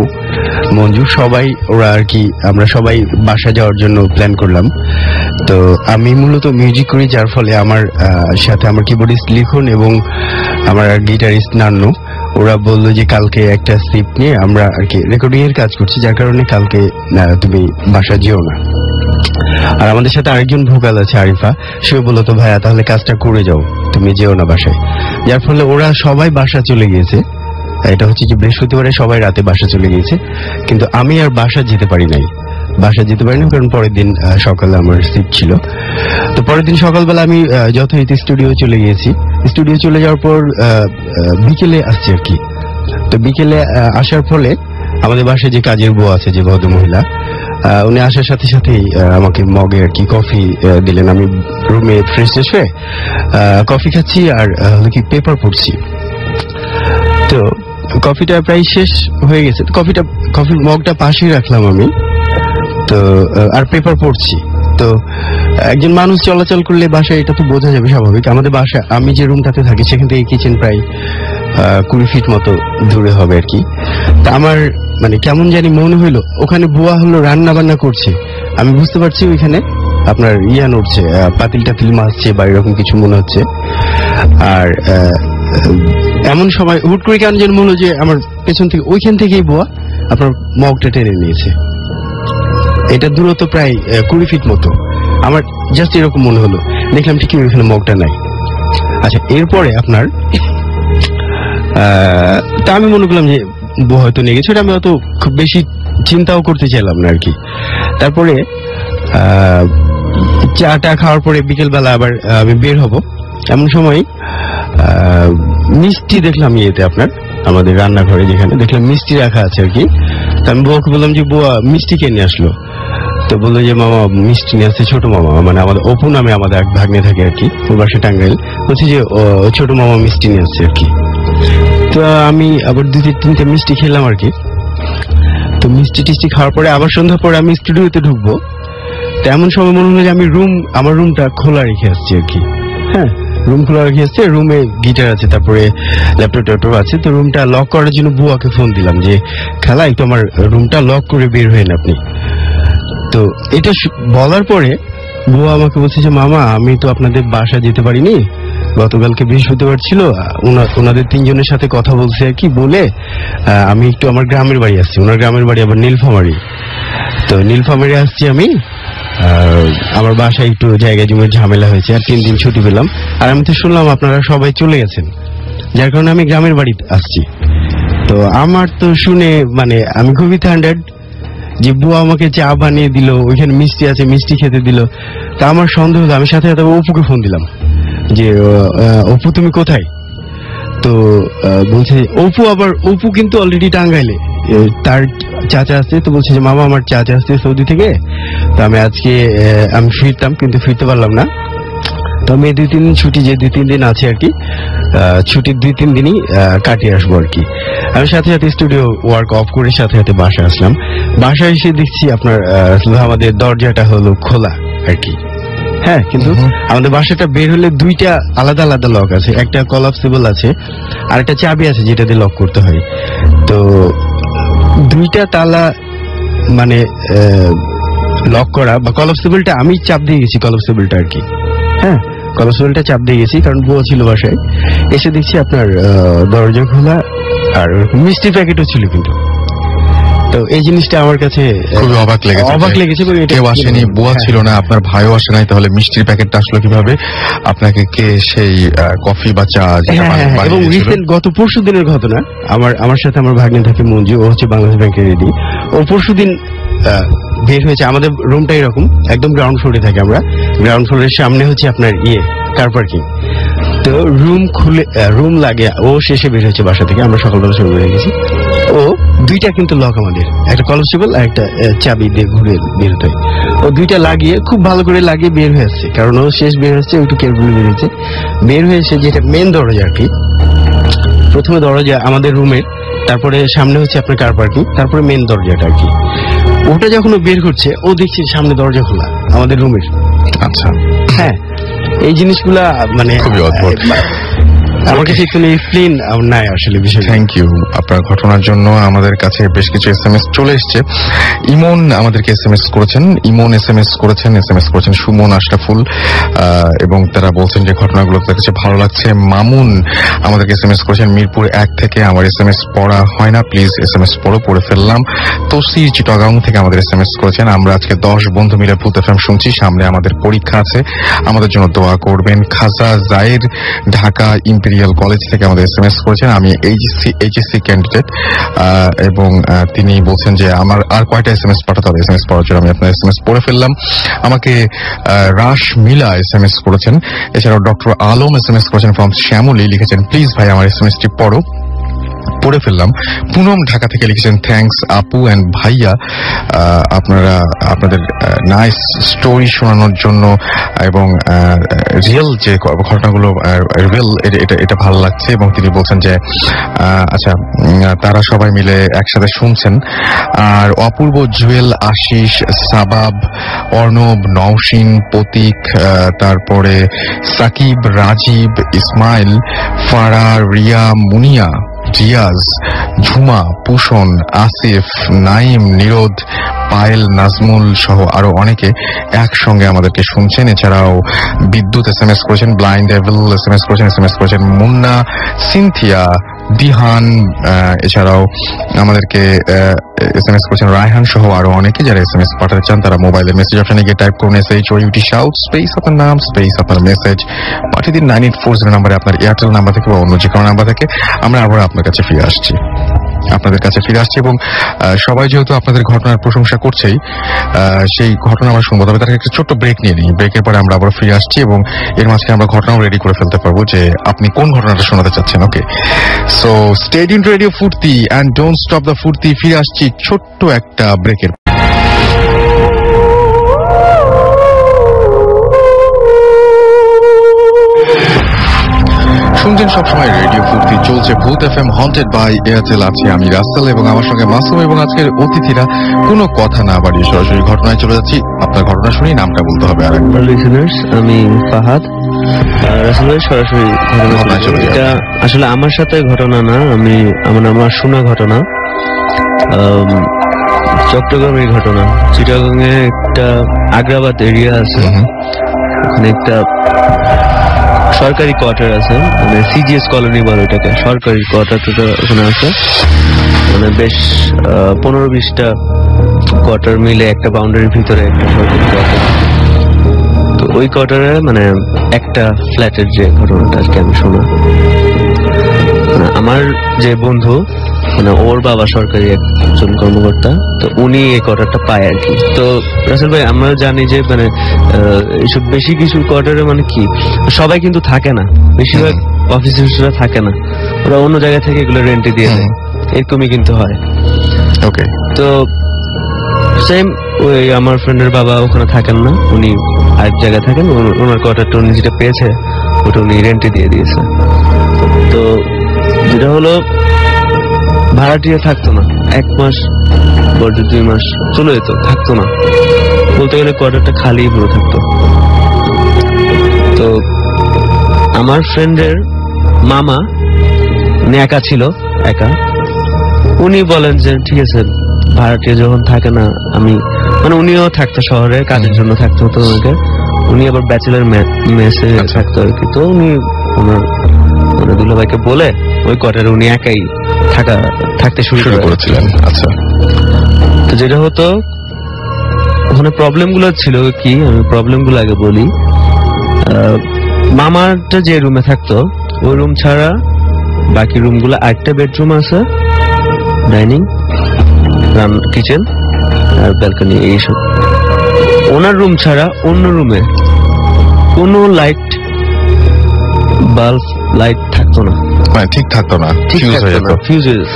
মঞ্জু, সবাই ওরা আর কি, আমরা সবাই বাসা যাওয়ার জন্য প্ল্যান করলাম। তো আমি মূলত মিউজিক করি, যার ফলে আমার সাথে আমার কিবোর্ডিস্ট লিখন এবং আমার গিটারিস্ট নান্নু, ওরা বললো যে কালকে একটা স্ক্রিপ্ট নিয়ে আমরা আর কি রেকর্ডিং এর কাজ করছি, যার কারণে কালকে তুমি বাসা যেও না। আর আমাদের সাথে আরেকজন ভোকাল আছে, আরিফা, সেও বললো তো ভাইয়া তাহলে কাজটা করে যাও, তুমি যেও না বাসায়। যার ফলে ওরা সবাই বাসা চলে গিয়েছে। এটা হচ্ছে যে বৃহস্পতিবারে সবাই রাতে বাসা চলে গিয়েছে, কিন্তু আমি আর বাসা যেতে পারি নাই, কারণ পরের দিন সকালে আমার শিফট ছিল। তো পরের দিন সকালবেলা আমি যথারীতি স্টুডিও চলে গিয়েছি। স্টুডিও চলে যাওয়ার পর বিকেলে আসছি আর কি। তো বিকেলে আসার ফলে আমাদের বাসায় যে কাজের বউ আছে, যে ভদ্র মহিলা, উনি আসার সাথে সাথেই আমাকে মগে আর কি কফি দিলেন। আমি রুমে ফ্রেশ হয়ে কফি খাচ্ছি আর কি পেপার পড়ছি। তো কফিটা প্রায় শেষ হয়ে গেছে। কফির মগটা পাশেই রাখলাম আমি, তো আর পেপার পড়ছি। তো একজন মানুষ চলাচল করলে বাসায় এটা তো বোঝা যাবে স্বাভাবিক। আমাদের বাসা, আমি যে রুমটাতে থাকি সেখান থেকে কিচেন প্রায় 20 ফিট মতো দূরে হবে আর কি। তা আমার মানে কেমন জানি মনে হইলো ওখানে বুয়া হলো রান্না বান্না করছে। আমি বুঝতে পারছি ওইখানে আপনার নড়ছে, পাতিল টাতিল মাছছে বা এরকম কিছু মনে হচ্ছে। আর এমন সময় হুট করে কেন যেন মনে হলো যে আমার পেছন থেকে ওইখান থেকেই বুয়া আপনার মগটা টেনে নিয়েছে। এটা দূরত্ব প্রায় 20 ফিট মতো। আমার জাস্ট এরকম মনে হলো, দেখলাম ঠিকই ওইখানে মগটা নাই। আচ্ছা, এরপরে আপনার তা আমি মনে করলাম যে বউ হয়তো নিয়ে গেছে, আমি অত খুব বেশি চিন্তাও করতে চাইলাম না আর কি। তারপরে চাটা খাওয়ার পরে বিকেলবেলা আবার আমি বের হব, এমন সময় মিষ্টি দেখলাম ইয়েতে আপনার আমাদের রান্নাঘরে, যেখানে দেখলাম মিষ্টি রাখা আছে আর কি। তো আমি বউকে বললাম যে বুয়া মিষ্টি কে নিয়ে আসলো? তো বললো যে মামা মিষ্টি নিয়ে আসছে ছোট মামা, মানে আমাদের অপু নামে আমাদের এক ভাগ্নে থাকে আর কি, ওর বাসা টাঙ্গাইল। বলছি যে ছোট মামা মিষ্টি নিয়ে আসছে আর কি। তো আমি আবার 2-3টে মিষ্টি খেলাম আর কি। তো মিষ্টি টিষ্টি খাওয়ার পরে আবার সন্ধ্যার পরে আমি স্টুডিওতে ঢুকবো, তো এমন সময় মনে হলো যে আমি আমার রুমটা খোলা রেখে আসছি আর কি। হ্যাঁ, রুম খোলা রেখে আসছে, রুমে গিটার আছে, তারপরে ল্যাপটপ আছে। তো রুমটা লক করার জন্য বুয়াকে ফোন দিলাম যে খালা একটু আমার রুমটা লক করে বের হয়েন আপনি। তো এটা বলার পরে বুয়া আমাকে বলছে যে মামা আমি তো আপনাদের বাসা যেতে পারিনি, গতকালকে বৃহস্পতিবার ছিল, ওনাদের 3জনের সাথে কথা বলছে আর কি, বলে আমি একটু আমার গ্রামের বাড়ি আসছি। ওনার গ্রামের বাড়ি আবার নীলফামারী। তো নীলফামারী আসছি আমি, আমার বাসায় একটু জায়গা জমির ঝামেলা হয়েছে, আর 3 দিন ছুটি পেলাম। আর আমি তো শুনলাম আপনারা সবাই চলে গেছেন, যার কারণে আমি গ্রামের বাড়ি আসছি। তো আমার তো শুনে মানে আমি খুবই থান্ডার্ড যে বুয়া আমাকে চা বানিয়ে দিল, ওইখানে মিষ্টি আছে, মিষ্টি খেতে দিল। তা আমার সন্দেহ হলো, আমি সাথে সাথে অপুকে ফোন দিলাম যে অপু তুমি কোথায়? তো বলছে অপু কিন্তু অলরেডি টাঙ্গাইলে, তার চাচা আসছে। তো বলছে যে মামা আমার চাচা আসছে সৌদি থেকে, তো আমি আজকে আমি ফিরতাম কিন্তু ফিরতে পারলাম না। তো আমি 2-3 দিন ছুটি, যে 2-3 দিন আছে আর কি, ছুটির 2-3 দিনই কাটিয়ে আসবো আর কি। আমি সাথে সাথে স্টুডিও ওয়ার্ক অফ করে সাথে সাথে বাসায় আসলাম। বাসায় এসে দেখছি আপনার আমাদের দরজাটা হলো খোলা আর কি। হ্যাঁ, কিন্তু আমাদের বাসাটা বের হলে 2টা আলাদা আলাদা লক আছে, একটা কলাপসিবল আছে আর একটা চাবি আছে যেটা দিয়ে লক করতে হয়। তো 2টা তালা মানে লক করা বা কলাপসিবলটা আমি চাপ দিয়ে গেছি, কলাপসিবলটা আর কি। হ্যাঁ, কলাপসিবলটা চাপ দিয়ে গেছি কারণ বুয়া ছিল বাসায়। এসে দেখছি আপনার দরজা খোলা আর মিষ্টি প্যাকেটও ছিল কিন্তু। তো এই জিনিসটা আমার কাছে খুবই অবাক লেগেছে। কেউ আসেনি, বুয়া ছিল না, আপনার ভাইও আসে নাই, তাহলে মিষ্টির প্যাকেটটা আসলো কিভাবে? আপনাকে কে সেই কফি বা চা? এবং রিসেন্ট গত পরশু দিনের ঘটনা, আমার সাথে আমার ভাগ্নে থাকে মঞ্জু, ও হচ্ছে বাংলাদেশ ব্যাংকের রেডি। ও পরশুদিন বের হয়েছে। আমাদের রুমটা এরকম একদম গ্রাউন্ড ফ্লোরে থাকে, আমরা গ্রাউন্ড ফ্লোরের সামনে হচ্ছে আপনার কার পার্কিং। তো রুম লাগে, ও শেষে বের হয়েছে বাসা থেকে, আমরা সকালবেলা শুরু হয়ে গেছি। ও 2টা কিন্তু লক আমাদের, একটা কনস্টেবল আর একটা চাবি দিয়ে ঘুরে বের হতে হয়। ও 2টা লাগিয়ে খুব ভালো করে লাগিয়ে বের হয়ে আসছে, কারণ ও শেষ বের হচ্ছে, একটু কেয়ারফুলি বের হচ্ছে। বের হয়েছে যেটা মেন দরজা আর কি, প্রথমে দরজা আমাদের রুমের, তারপরে সামনে হচ্ছে আপনার কার পার্কিং, তারপরে মেন দরজাটা আর কি। ওটা যখন ও বের করছে, ও দেখছে সামনে দরজা খোলা আমাদের রুমের। আচ্ছা, হ্যাঁ, এই জিনিসগুলা মানে খুবই অদ্ভুত। আমার কাছে একটু এক্সপ্লেইন নাই আসলে বিষয়। থ্যাংক ইউ আপনার ঘটনার জন্য। আমাদের কাছে বেশ কিছু SMS চলে এসছে। ইমন আমাদেরকে SMS করেছেন, SMS করেছেন সুমন আশরাফুল, এবং তারা বলছেন যে ঘটনাগুলো তাদের কাছে ভালো লাগছে। মামুন আমাদেরকে SMS করেছেন মিরপুর 1 থেকে, আমার SMS পড়া হয় না, প্লিজ SMS পড়ে ফেললাম। তসির চিটাগাং থেকে আমাদের SMS করেছেন, আমরা আজকে 10 বন্ধু মিলে ভূত FM শুনছি, সামনে আমাদের পরীক্ষা আছে, আমাদের জন্য দোয়া করবেন। খাজা জায়ের ঢাকা ইম্পেরিয়াল কলেজ থেকে আমাদের SMS করেছেন, আমি এইচএসসি ক্যান্ডিডেট, এবং তিনি বলছেন যে আমার আর কয়টা SMS পাঠাতে হবে। SMS পড়ার জন্য আমি আপনার SMS পড়ে ফেললাম। আমাকে রাশ মিলা SMS করেছেন। এছাড়াও ডক্টর আলম SMS করেছেন ফ্রম শ্যামলী, লিখেছেন প্লিজ ভাই আমার SMS-টি পড়ে ফেললাম। পুনম ঢাকা থেকে লিখেছেন থ্যাঙ্কস আপু অ্যান্ড ভাইয়া, আপনারা আপনাদের নাইস স্টোরি শোনানোর জন্য এবং রিয়েল যে ঘটনাগুলো রিয়েল, এটা ভালো লাগছে। এবং তিনি বলছেন যে আচ্ছা তারা সবাই মিলে একসাথে শুনছেন। আর অপূর্ব, জুয়েল, আশিস, সাবাব, অর্ণব, নওশিন, প্রতীক, তারপরে সাকিব, রাজীব, ইসমাইল, ফারা, রিয়া, মুনিয়া, জিয়াজ, ঝুমা, পুষণ, আসিফ, নাইম, নিরোধ, পায়েল, নাজমুল সহ আরো অনেকে একসঙ্গে আমাদেরকে শুনছেন। এছাড়াও বিদ্যুৎ SMS করেছেন, ব্লাইন্ড ডেভিল SMS করেছেন মুন্না, সিনথিয়া, বিহান, এছাড়াও আমাদেরকে SMS করেছেন রায়হান সহ আরো অনেকে। যারা SMS পাঠাতে চান তারা মোবাইলের মেসেজ অপশনে গিয়ে টাইপ করুন SHOUT শাউট স্পেস আপনার নাম স্পেস আপনার মেসেজ পাঠিয়ে দিন 9840 নাম্বারে, আপনার এয়ারটেল নাম্বার থেকে বা অন্য যে কোনো নাম্বার থেকে। আমরা আবার আপনার কাছে ফিরে আসছি। আপনাদের কাছে ফিরে আসছি এবং সবাই যেহেতু আপনাদের ঘটনার প্রশংসা করছেই, সেই ঘটনা আমরা শুনবো। তবে তার একটা ছোট্ট ব্রেক নিয়ে নিই। ব্রেকের পরে আমরা আবার ফিরে আসছি এবং এর মাঝখানে আমরা ঘটনাও রেডি করে ফেলতে পারবো যে আপনি কোন ঘটনাটা শোনাতে চাচ্ছেন। Okay, so stay tuned to radio Foorti and don't stop the Foorti. ফিরে আসছি ছোট্ট একটা ব্রেকের। শুনছেন সবসময় রেডিও ফুর্তি, চলছে ভূত এফএম হন্টেড বাই এয়ারটেল। আছি আমি রাসেল এবং আমার সঙ্গে মাসুম এবং আজকের অতিথিরা। কোনো কথা না বাড়িয়ে সরাসরি ঘটনায় চলে যাচ্ছি। আপনার ঘটনা শুনি, নামটা বলতে হবে আর একবার। লিসেনার্স, আমি ফাহাদ। রাসেল ভাই, সরাসরি ঘটনায় চলে এটা আসলে আমার সাথে ঘটনা না, আমার শোনা ঘটনা। চট্টগ্রামের ঘটনা। চিটাগাং এ একটা আগ্রাবাদ এরিয়া আছে, ওখানে একটা সরকারি কোয়ার্টার আছে, মানে সিজিএস কলোনি বলে ওটাকে। সরকারি কোয়ার্টারটা ওখানে আছে, মানে বেশ 15-20টা কোয়ার্টার মিলে একটা বাউন্ডারির ভিতরে একটা সরকারি কোয়ার্টার। তো ওই কোয়ার্টারে মানে একটা ফ্ল্যাটের যে ঘটনাটা আজকে আমি শোনা, মানে আমার যে বন্ধু, মানে ওর বাবা সরকারি একজন কর্মকর্তা, তো উনি এই কোয়ার্টারটা পায় আর কি। তো রাসেল ভাই, আমরা জানি যে মানে এইসব বেশি কিছু কোয়ার্টারে মানে কি সবাই কিন্তু থাকে না, বেশিরভাগ অফিসাররা থাকে না, ওরা অন্য জায়গা থেকে এগুলো রেন্টে দিয়ে দেয়, এরকমই কিন্তু হয়। ওকে, তো সেম ওই আমার ফ্রেন্ডের বাবা ওখানে থাকেন না, উনি আরেক জায়গায় থাকেন। ওনার কোয়ার্টারটা উনি যেটা পেয়েছে ওটা উনি রেন্টে দিয়ে দিয়েছে। তো যেটা হলো, ভাড়াটিয়া থাকতো না, 1 মাস বড় 2 মাস চলে যেত, থাকতো না, বলতে গেলে কোয়ার্টারটা খালি পুরো থাকতো। তো আমার ফ্রেন্ডের মামা একা ছিল, উনি বলেন যে ঠিক আছে, ভাড়াটিয়া যখন থাকে না, আমি মানে উনিও থাকতো শহরে, কাজের জন্য থাকতে হতো ওনাকে। উনি আবার ব্যাচেলার মেসে থাকতো আর কি। তো উনি ওনার মানে দুলাভাইকে বলে ওই কোয়ার্টারে উনি একাই থাকতে শুরু করেছিলেন। আচ্ছা, তো যেটা হতো ওখানে প্রবলেম গুলো ছিল কি, আমি প্রবলেম গুলো আগে বলি। মামাটা যে রুমে থাকতো ওই রুম ছাড়া বাকি রুম গুলো, আরেকটা বেডরুম আছে, ডাইনিং, কিচেন আর ব্যালকনি, এইসব। ওনার রুম ছাড়া অন্য রুমে কোনো লাইট, বাল্ব, লাইট থাকতো না, মানে ঠিক থাকতো না, ফিউজ হয়ে যেত,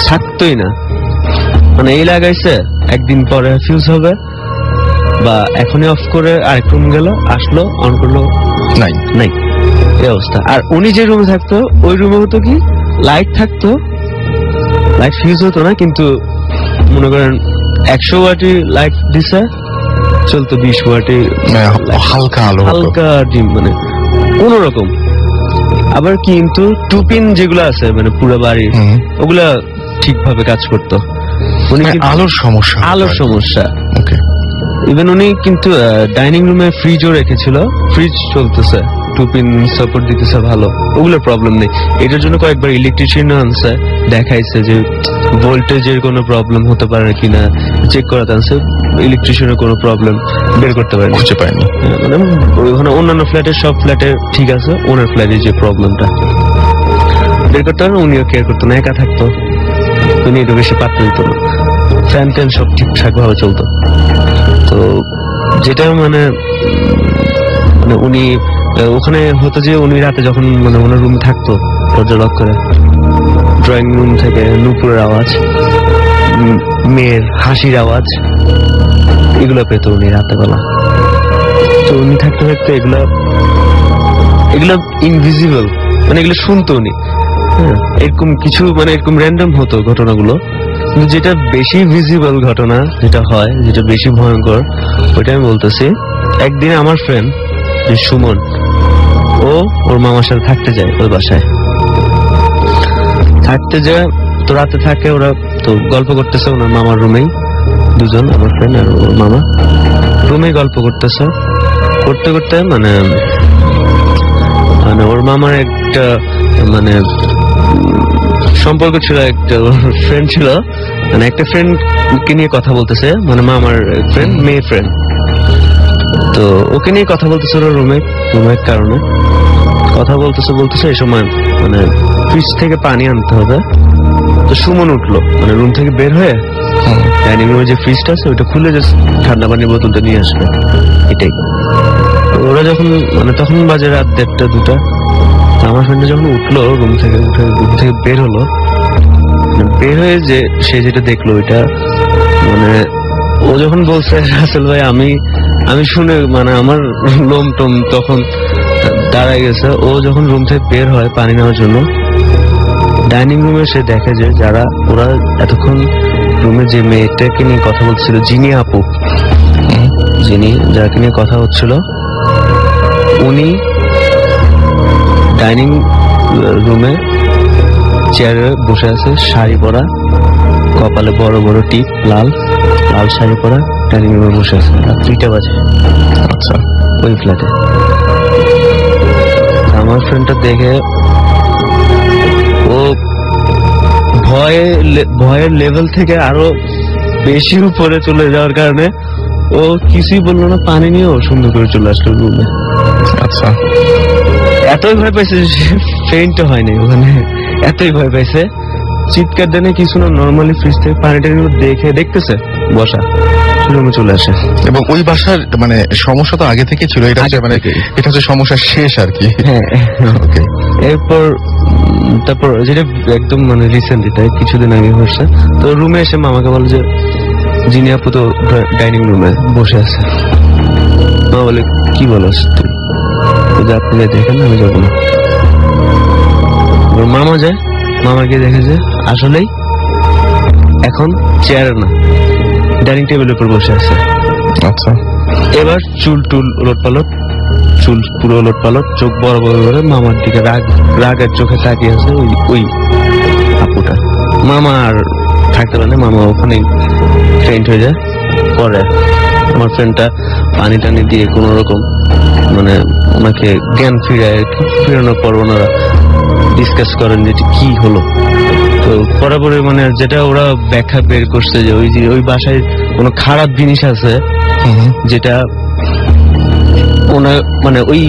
থাকতোই না। মানে এই লাগাইছে, একদিন পরে ফিউজ হবে, বা এখনই অফ করে আরেক রুম গেল, আসলো, অন করলো, নাই, এই অবস্থা। আর উনি যে রুমে থাকতো ওই রুমে হতো কি, লাইট থাকতো, লাইট ফিউজ হতো না, কিন্তু মনে করেন 100 ওয়াটি লাইট দিছে, চলতো 20 ওয়াটি হালকা আলো, হালকা ডিম, মানে কোন রকম। আবার কিন্তু টুপিন যেগুলো আছে মানে পুরো বাড়ির, ওগুলা ঠিকভাবে কাজ করতো। উনি আলোর সমস্যা। ওকে, ইভেন উনি কিন্তু ডাইনিং রুমে ফ্রিজও রেখেছিল, ফ্রিজ চলতেছে, টুপিন সাপোর্ট দিতেছে ভালো, ওগুলো প্রবলেম নেই। এটার জন্য কয়েকবার ইলেকট্রিশিয়ান আনছে, দেখাইছে যে ভোল্টেজের কোনো প্রবলেম হতে পারে কিনা, চেক করাতে আনছে, ইলেকট্রিশিয়ানের কোনো প্রবলেম বের করতে পারেনি, খুঁজে পায়নি। মানে ওখানে অন্যান্য ফ্ল্যাটের সব ফ্ল্যাটে ঠিক আছে, ওনার ফ্ল্যাটে যে প্রবলেমটা বের করতে পারেন, উনিও কেয়ার করতো না, একা থাকতো, উনি একটু বেশি পাত্তা দিত না, ফ্যান ট্যান সব ঠিকঠাক ভাবে চলতো। তো যেটা মানে উনি ওখানে হতো যে উনি রাতে যখন মানে ওনার রুম থাকতো, দরজা লক করে, ড্রয়িং রুম থেকে নুপুরের আওয়াজ, মেয়ের হাসির আওয়াজ, এগুলো পেত উনি রাতে বেলা। তো উনি থাকতে থাকতে এগুলো ইনভিজিবল, মানে এগুলো শুনতো উনি। হ্যাঁ, এরকম কিছু মানে এরকম র্যান্ডম হতো ঘটনাগুলো, কিন্তু যেটা বেশি ভিজিবল ঘটনা যেটা হয়, যেটা বেশি ভয়ঙ্কর, ওইটা আমি বলতেছি। একদিন আমার ফ্রেন্ড সুমন, ওর মামার সাথে থাকতে যায়, ওই বাসায় থাকতে যায়। তো রাতে থাকে, ওরা তো গল্প করতেছে ওনার মামার রুমেই, দুজন, আমার ফ্রেন্ড আর ওর মামা রুমেই গল্প করতেছে। করতে করতে মানে ওর মামার একটা মানে সম্পর্ক ছিল, একটা ফ্রেন্ড ছিল, মানে একটা ফ্রেন্ডকে নিয়ে কথা বলতেছে, মানে মামার ফ্রেন্ড, মেয়ে ফ্রেন্ড। তো ওকে নিয়ে কথা বলতেছে ওরা রুমের কারণে। কথা বলতেছে এই সময় মানে ফ্রিজ থেকে পানি আনতে হবে। তো সুমন উঠলো মানে রুম থেকে বের হয়ে ডাইনিং রুমে যে ফ্রিজটা আছে ওইটা খুলে জাস্ট ঠান্ডা পানির বোতলটা নিয়ে আসবে, এটাই। তো ওরা যখন মানে তখন বাজে রাত 1:30 2টা, আমার ফ্রেন্ড যখন উঠলো রুম থেকে বের হলো, বের হয়ে যে সে যেটা দেখলো ওইটা মানে ও যখন বলছে রাসেল ভাই আমি শুনে মানে আমার লোম টোম তখন দাঁড়ায় গেছে। ও যখন রুম থেকে বের হয় পানি নেওয়ার জন্য, ডাইনিং রুমে সে দেখে যে ওরা এতক্ষণ রুমে যে মেয়েটাকে নিয়ে কথা বলছিল, যিনি যাকে নিয়ে কথা হচ্ছিল, উনি ডাইনিং রুমে চেয়ারে বসে আছে, শাড়ি পরা, কপালে বড় বড় টিপ, লাল শাড়ি পরা, ডাইনিং রুমে বসে আছে। রাত 3টা বাজে। আচ্ছা, ওই ফ্ল্যাটে। আমার ফ্রেন্ডটা দেখে ও ভয়ের লেভেল থেকে আরো বেশি উপরে চলে যাওয়ার কারণে ও কিছুই বললো না, পানি নিয়েও সুন্দর করে চলে আসলো রুমে। আচ্ছা, এতই ভয় পাইছে যে ফেইন্টও হয়নি ওখানে, এতই ভয় পাইছে। চিৎকার দেনে কিছু না, নর্মালি ফ্রিজ থেকে পানিটা দেখতেছে বসা, রুমে চলে আসে। এবং ওই বাসার মানে সমস্যা তো আগে থেকে ছিল, এটা মানে এটা হচ্ছে সমস্যা শেষ আর কি। হ্যাঁ, ওকে। তারপর যেটা একদম মানে রিসেন্টলি, তাই কিছুদিন আগে হচ্ছে, তো রুমে এসে মামাকে বলে যে যিনি আপু তো ডাইনিং রুমে বসে আছে। মা বলে কি বলস তুই, আপনি দেখেন আমি যাবো না। মামা যায়, মামা গিয়ে দেখে যে আসলেই এখন চেয়ারে না, ডাইনিং টেবিলের উপর বসে আছে। আচ্ছা, এবার চুল ওলটপালট, চুল পুরো ওলটপালট, চোখ বড় বড় করে মামার দিকে রাগের চোখে তাকিয়ে আছে ওই আপুটা। মামা আর থাকতে পারে না, মামা ওখানে ফেইন্ট হয়ে যায়। পরে আমার ফ্রেন্ডটা পানি টানি দিয়ে কোন রকম মানে ওনাকে জ্ঞান ফিরানোর পর ওনারা ডিসকাস করেন যে কি হলো। তো পরে মানে যেটা ওরা ব্যাখ্যা বের করছে যে ওই বাসায় কোনো খারাপ জিনিস আছে, যেটা ওনার মানে ওই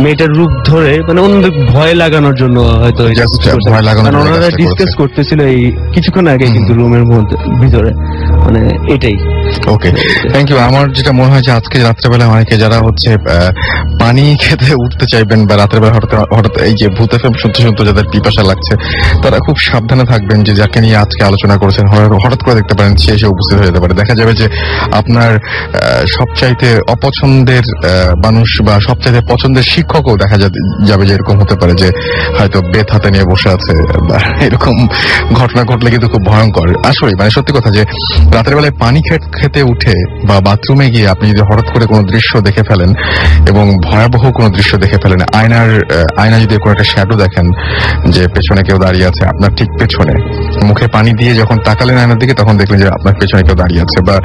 মেয়েটার রূপ ধরে মানে অন্যদের ভয় লাগানোর জন্য হয়তো ওনারা ডিসকাস করতেছিল এই কিছুক্ষণ আগে, কিন্তু রুমের মধ্যে ভিতরে মানে এটাই। ওকে, থ্যাংক ইউ। আমার যেটা মনে হয় যে আজকে রাত্রেবেলা অনেকে যারা হচ্ছে পানি খেতে উঠতে চাইবেন বা রাত্রেবেলা হঠাৎ এই যে ভূত এফএম শুনতে যাদের পিপাসা লাগছে, তারা খুব সাবধানে থাকবেন যে যাকে নিয়ে আজকে আলোচনা করেছেন হঠাৎ করে দেখতে পারেন সে এসে উপস্থিত হয়ে যেতে পারে। দেখা যাবে যে আপনার সবচাইতে অপছন্দের মানুষ বা সবচাইতে পছন্দের শিক্ষকও দেখা যাবে যে এরকম হতে পারে যে হয়তো বেত হাতে নিয়ে বসে আছে বা এরকম ঘটনা ঘটলে কিন্তু খুব ভয়ঙ্কর। আসলে মানে সত্যি কথা যে রাতের বেলায় পানি খেতে উঠে বা বাথরুমে গিয়ে আপনি যদি হঠাৎ করে কোনো দৃশ্য দেখে ফেলেন এবং ভয়াবহ কোনো দৃশ্য দেখে ফেলেন, আয়না যদি কোনো একটা শ্যাডো দেখেন যে পেছনে কেউ দাঁড়িয়ে আছে আপনার ঠিক পেছনে, মুখে পানি দিয়ে যখন তাকালেন আয়নার দিকে তখন দেখলেন যে আপনার পেছনে কেউ দাঁড়িয়ে আছে, বা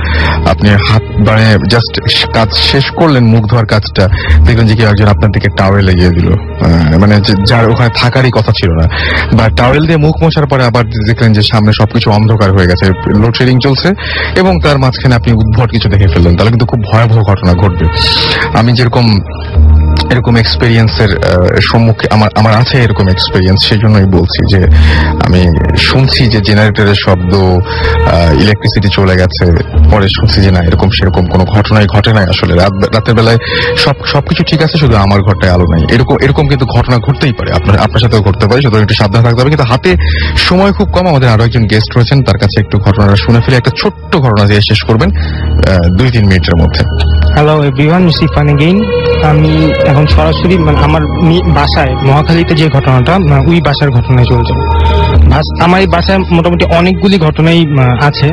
আপনি হাত মানে জাস্ট কাজ শেষ করলেন মুখ ধোয়ার কাজটা, দেখলেন যে কেউ একজন আপনার দিকে টাওয়েল এগিয়ে দিল, মানে যার ওখানে থাকারই কথা ছিল না, বা টাওয়েল দিয়ে মুখ মোছার পরে আবার দেখলেন যে সামনে সবকিছু অন্ধকার হয়ে গেছে, লোডশেডিং চলছে এবং তার মাঝখানে আপনি উদ্ভট কিছু দেখে ফেললেন, তাহলে কিন্তু খুব ভয়াবহ ঘটনা ঘটবে। আমি যেরকম এরকম এক্সপেরিয়েন্সের সম্মুখে আমার আছে এরকম এক্সপেরিয়েন্স, সেই জন্যই বলছি যে আমি শুনছি যে জেনারেটরের শব্দ, ইলেকট্রিসিটি চলে গেছে, পরে শুনছি যে না এরকম সেরকম কোনো ঘটনাই ঘটে নাই। আসলে রাতের বেলায় সবকিছু ঠিক আছে, শুধু আমার ঘরটায় আলো নাই, এরকম কিন্তু ঘটনা ঘটতেই পারে, আপনার সাথেও ঘটতে পারে, সুতরাং একটু সাবধান থাকতে হবে। কিন্তু হাতে সময় খুব কম, আমাদের আরো একজন গেস্ট রয়েছেন, তার কাছে একটু ঘটনাটা শুনে ফেলে একটা ছোট্ট ঘটনা দিয়ে শেষ করবেন 2-3 মিনিটের মধ্যে। Hello everyone, Sifan again. আমি এখন সরাসরি মানে আমার বাসায় মহাখালীতে যে ঘটনাটা, ওই বাসার ঘটনায় চলে যাবো। আমার এই বাসায় মোটামুটি অনেকগুলি ঘটনাই আছে।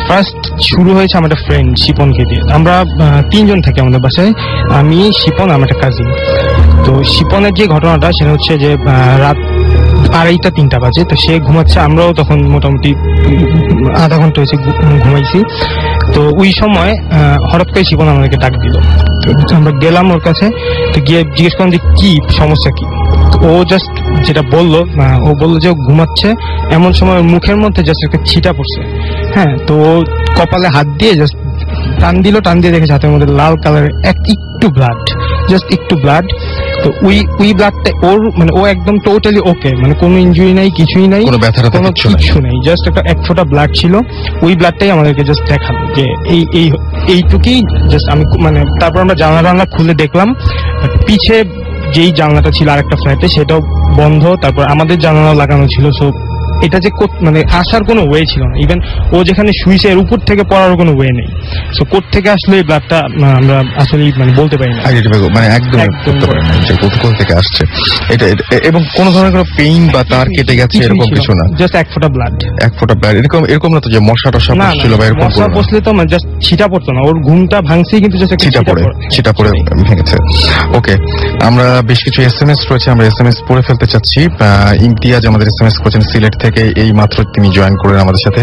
ফার্স্ট শুরু হয়েছে আমার একটা ফ্রেন্ড শিপনকে দিয়ে। আমরা 3 জন থাকি আমাদের বাসায়, আমি, শিপন, আমার একটা কাজিন। তো শিপনের যে ঘটনাটা সেটা হচ্ছে যে রাত 2:30-3টা বাজে, তো সে ঘুমাচ্ছে, আমরাও তখন মোটামুটি আধা ঘন্টা হয়েছে ঘুমাইছি। তো ওই সময় হঠাৎ করে শিপন আমাদেরকে ডাক দিল, তো আমরা গেলাম ওর কাছে, তো গিয়ে জিজ্ঞেস করলাম যে কি সমস্যা কি। ও জাস্ট যেটা বললো, ও বললো যে ঘুমাচ্ছে, এমন সময় মুখের মধ্যে জাস্ট একটা ছিটা পড়ছে। হ্যাঁ, তো ও কপালে হাত দিয়ে জাস্ট টান দিয়ে দেখেছে হাতের মধ্যে লাল কালারের একটু ব্লাড, জাস্ট একটু ব্লাড। তো ওই ব্লাডটা ওর মানে ও একদম টোটালি ওকে, মানে কোনো ইনজুরি নাই, কিছুই নাই, কোনো ব্যথা ট্যাথা কোনো কিচ্ছু নাই। কিছু নেই, জাস্ট এক ফোঁটা ব্লাড ছিল। ওই ব্লাডটাই আমাদেরকে জাস্ট দেখালো যে এইটুকুই জাস্ট। আমি মানে তারপর আমরা জানালা খুলে দেখলাম পিছে যেই জানলাটা ছিল আরেকটা ফ্ল্যাটে সেটাও বন্ধ, তারপর আমাদের জানালা লাগানো ছিল। সো এটা যে মানে আসার কোনো ওয়ে ছিল না, ইভেন ও যেখানে শুইছে এর উপর থেকে পড়ার কোনো ওয়ে নেই। সো কোথ থেকে আসলে এই ব্লাডটা আমরা আসলে মানে বলতে পারি না, আইডেন্টিফাই মানে একদম করতে পারে না যে কোথা থেকে আসছে এটা। এবং কোনো ধরনের কোনো পেইন বা তার কেটে গেছে এরকম কিছু না, জাস্ট এক ফোঁটা ব্লাড। এক ফোঁটা ব্লাড। এরকম না তো যে মশা টশা পড়ছিল বা এরকম? মশা বসলে তো মানে জাস্ট ছিটা পড়তো না, ওর ঘুমটা ভাঙছে কিন্তু জাস্ট ছিটা পড়ে ভেঙেছে। ওকে, আমরা বেশ কিছু এসএমএস রয়েছে, আমরা এসএমএস পড়ে ফেলতে চাচ্ছি। ইমতিয়াজ আমাদের এসএমএস করেছেন সিলেট থেকে, এই মাত্র তিনি জয়েন করেন আমাদের সাথে।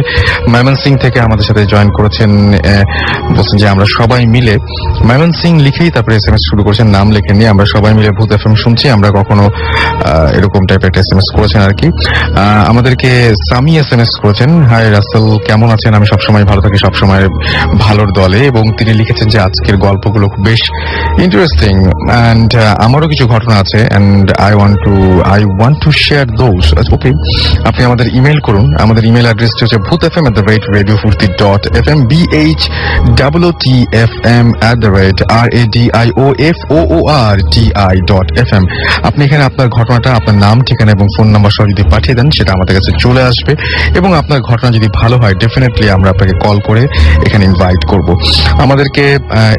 ময়মনসিং থেকে আমাদের সাথে জয়েন করেছেন, বলছেন যে আমরা সবাই মিলে, ময়মনসিং লিখেই তারপরে এসএমএস শুরু করেছেন, নাম লেখেননি। আমরা সবাই মিলে ভূত এফএম শুনছি, আমরা কখনো এরকম টাইপের একটা এসএমএস করেছেন আর কি। আমাদেরকে সামি এসএমএস করেছেন, হাই রাসেল কেমন আছেন? আমি সবসময় ভালো থাকি, সবসময় ভালোর দলে। এবং তিনি লিখেছেন যে আজকের গল্পগুলো খুব বেশ ইন্টারেস্টিং অ্যান্ড আমারও কিছু ঘটনা আছে and I want to share those. Okay, আপনি আমাদের ইমেল করুন। আমাদের ইমেল অ্যাড্রেসটি হচ্ছে bhutfm@radiofurti.fm, bhutfm@radioforti.fm। আপনি এখানে আপনার ঘটনাটা, আপনার নাম, ঠিকানা এবং ফোন নাম্বার সহ যদি পাঠিয়ে দেন সেটা আমাদের কাছে চলে আসবে। এবং আপনার ঘটনা যদি ভালো হয় ডেফিনেটলি আমরা আপনাকে কল করে এখানে ইনভাইট করব। আমাদেরকে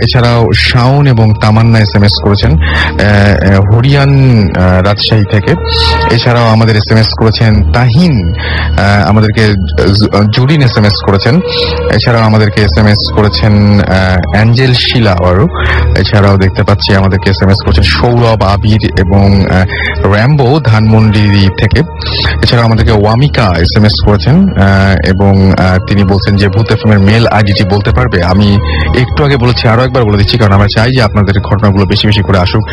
এছাড়াও শাওন এবং তামান্না এসএমএস করেছেন হরিয়ান রাজশাহী থেকে। এছাড়াও আমাদের এসএমএস করেছেন তাহিন, আমাদেরকে জুরিন এসএমএস করেছেন। এছাড়াও আমাদেরকে এসএমএস করেছেন অ্যাঞ্জেল শিলা আবারও। এছাড়াও দেখতে পাচ্ছি আমাদেরকে এসএমএস করেছেন সৌরভ, আবির এবং র্যাম্বো ধানমন্ডি থেকে। এছাড়াও আমাদেরকে ওয়ামিকা এসএমএস করেছেন এবং তিনি বলছেন যে ভূত এফএম এর মেল আইডিটি বলতে পারবে? আমি একটু আগে বলেছি, আরো একবার বলে দিচ্ছি, কারণ আমরা চাই যে আপনাদের ঘটনাগুলো বেশি বেশি করে আসুক।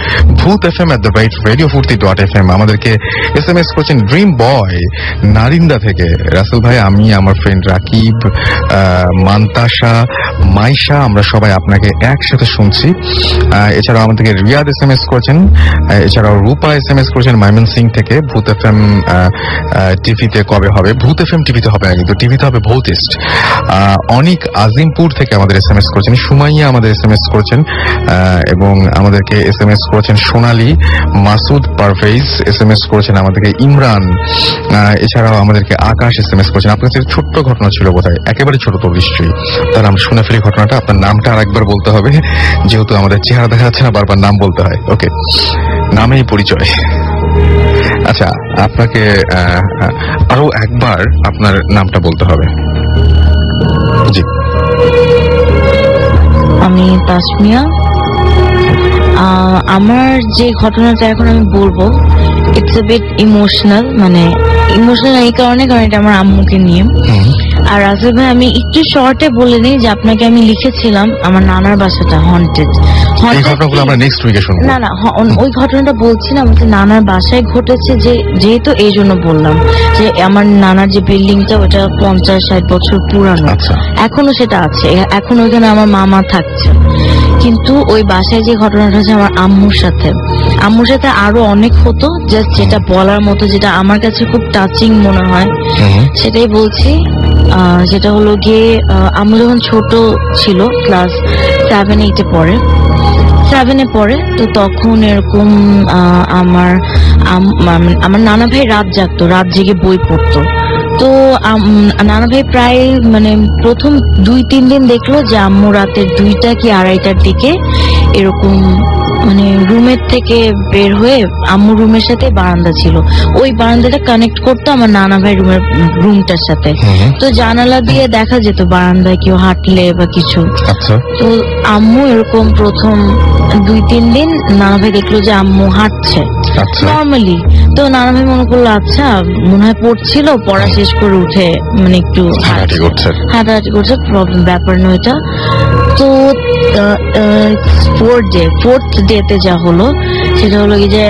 bhutfm@radiofurti.fm। আমাদেরকে এসএমএস করেছেন ড্রিম বয় নারিন্দা থেকে। রাসেল ভাই, আমি আমার ফ্রেন্ড রাকিব, মান্তাসা, মাইশা, আমরা সবাই আপনাকে একসাথে শুনছি। এছাড়াও আমাদেরকে রিয়াদ এসএমএস করেছেন। এছাড়াও রূপা এসএমএস করেছেন ময়মনসিং থেকে। ভূত এফএম টিভিতে কবে হবে? ভূত এফএম টিভিতে হবে না, কিন্তু টিভিতে হবে ভৌতিস্ট। অনিক আজিমপুর থেকে আমাদের এসএমএস করেছেন। সুমাইয়া আমাদের এসএমএস করেছেন এবং আমাদেরকে এসএমএস করেছেন সোনালী। মাসুদ পারভেজ এসএমএস করেছেন আমাদেরকে। ইমরান, এছাড়াও আমাদেরকে আকাশ এসএমএস করেছেন। আপনার কাছে ছোট্ট ঘটনা ছিল বোধহয়, একেবারে ছোট তো নিশ্চয়ই, তার আমরা শুনে ফেলি ঘটনাটা। আপনার নামটা আরেকবার বলতে হবে, যেহেতু আমাদের চেহারা দেখা যাচ্ছে না, বারবার নাম বলতে হয়। ওকে, নামেই পরিচয়। আচ্ছা, আপনাকে আরো একবার আপনার নামটা বলতে হবে। জি, আমি তাসমিয়া। আমার যে ঘটনাটা এখন আমি বলবো, ইটস এ বিট ইমোশনাল, মানে ইমোশনাল এই কারণে, কারণ এটা আমার আম্মুকে নিয়ে। আর রাসেল ভাই, আমি একটু শর্টে বলে নিই যে আপনাকে আমি লিখেছিলাম আমার নানার বাসাটা হন্টেড। এই ঘটনাগুলো আমরা নেক্সট উইকে শুনবো। না, ওই ঘটনাটা বলছি না, আমাকে নানার বাসায় ঘটেছে, যেহেতু এই জন্য বললাম যে আমার নানার যে বিল্ডিংটা ওটা 50-60 বছর পুরানো, এখনো সেটা আছে, এখন ওইখানে আমার মামা থাকছে। কিন্তু ওই বাসায় যে ঘটনাটা হচ্ছে আমার আম্মুর সাথে আরো অনেক হতো, জাস্ট যেটা বলার মতো, যেটা আমার কাছে খুব টাচিং মনে হয় সেটাই বলছি। যেটা হলো গিয়ে, আম্মু যখন ছোট ছিল, ক্লাস 7-8-এ পড়ে, তো তখন এরকম আমার নানা ভাই রাত জাগতো, রাত জেগে বই পড়তো। তো নানা ভাই প্রায় মানে প্রথম 2-3 দিন দেখলো যে আম্মু রাতের 2টা কি 2:30টার দিকে এরকম মানে রুমের থেকে বের হয়ে, আম্মুর রুমের সাথে বারান্দা ছিল, ওই বারান্দাটা কানেক্ট করতো আমার নানা ভাই রুমটার সাথে। তো জানালা দিয়ে দেখা যেত বারান্দায় কেউ হাঁটলে বা কিছু। তো আম্মু এরকম প্রথম 2-3 দিন নানা ভাই দেখলো যে আম্মু হাঁটছে নর্মালি। তো নানা ভাই মনে করলো আচ্ছা মনে হয় পড়ছিল, পড়া শেষ করে উঠে মানে একটু হাঁটাহাঁটি করছে, প্রবলেম ব্যাপার নয় এটা। তো ফোর্থ ডেতে যা হলো সেটা হলো কি যে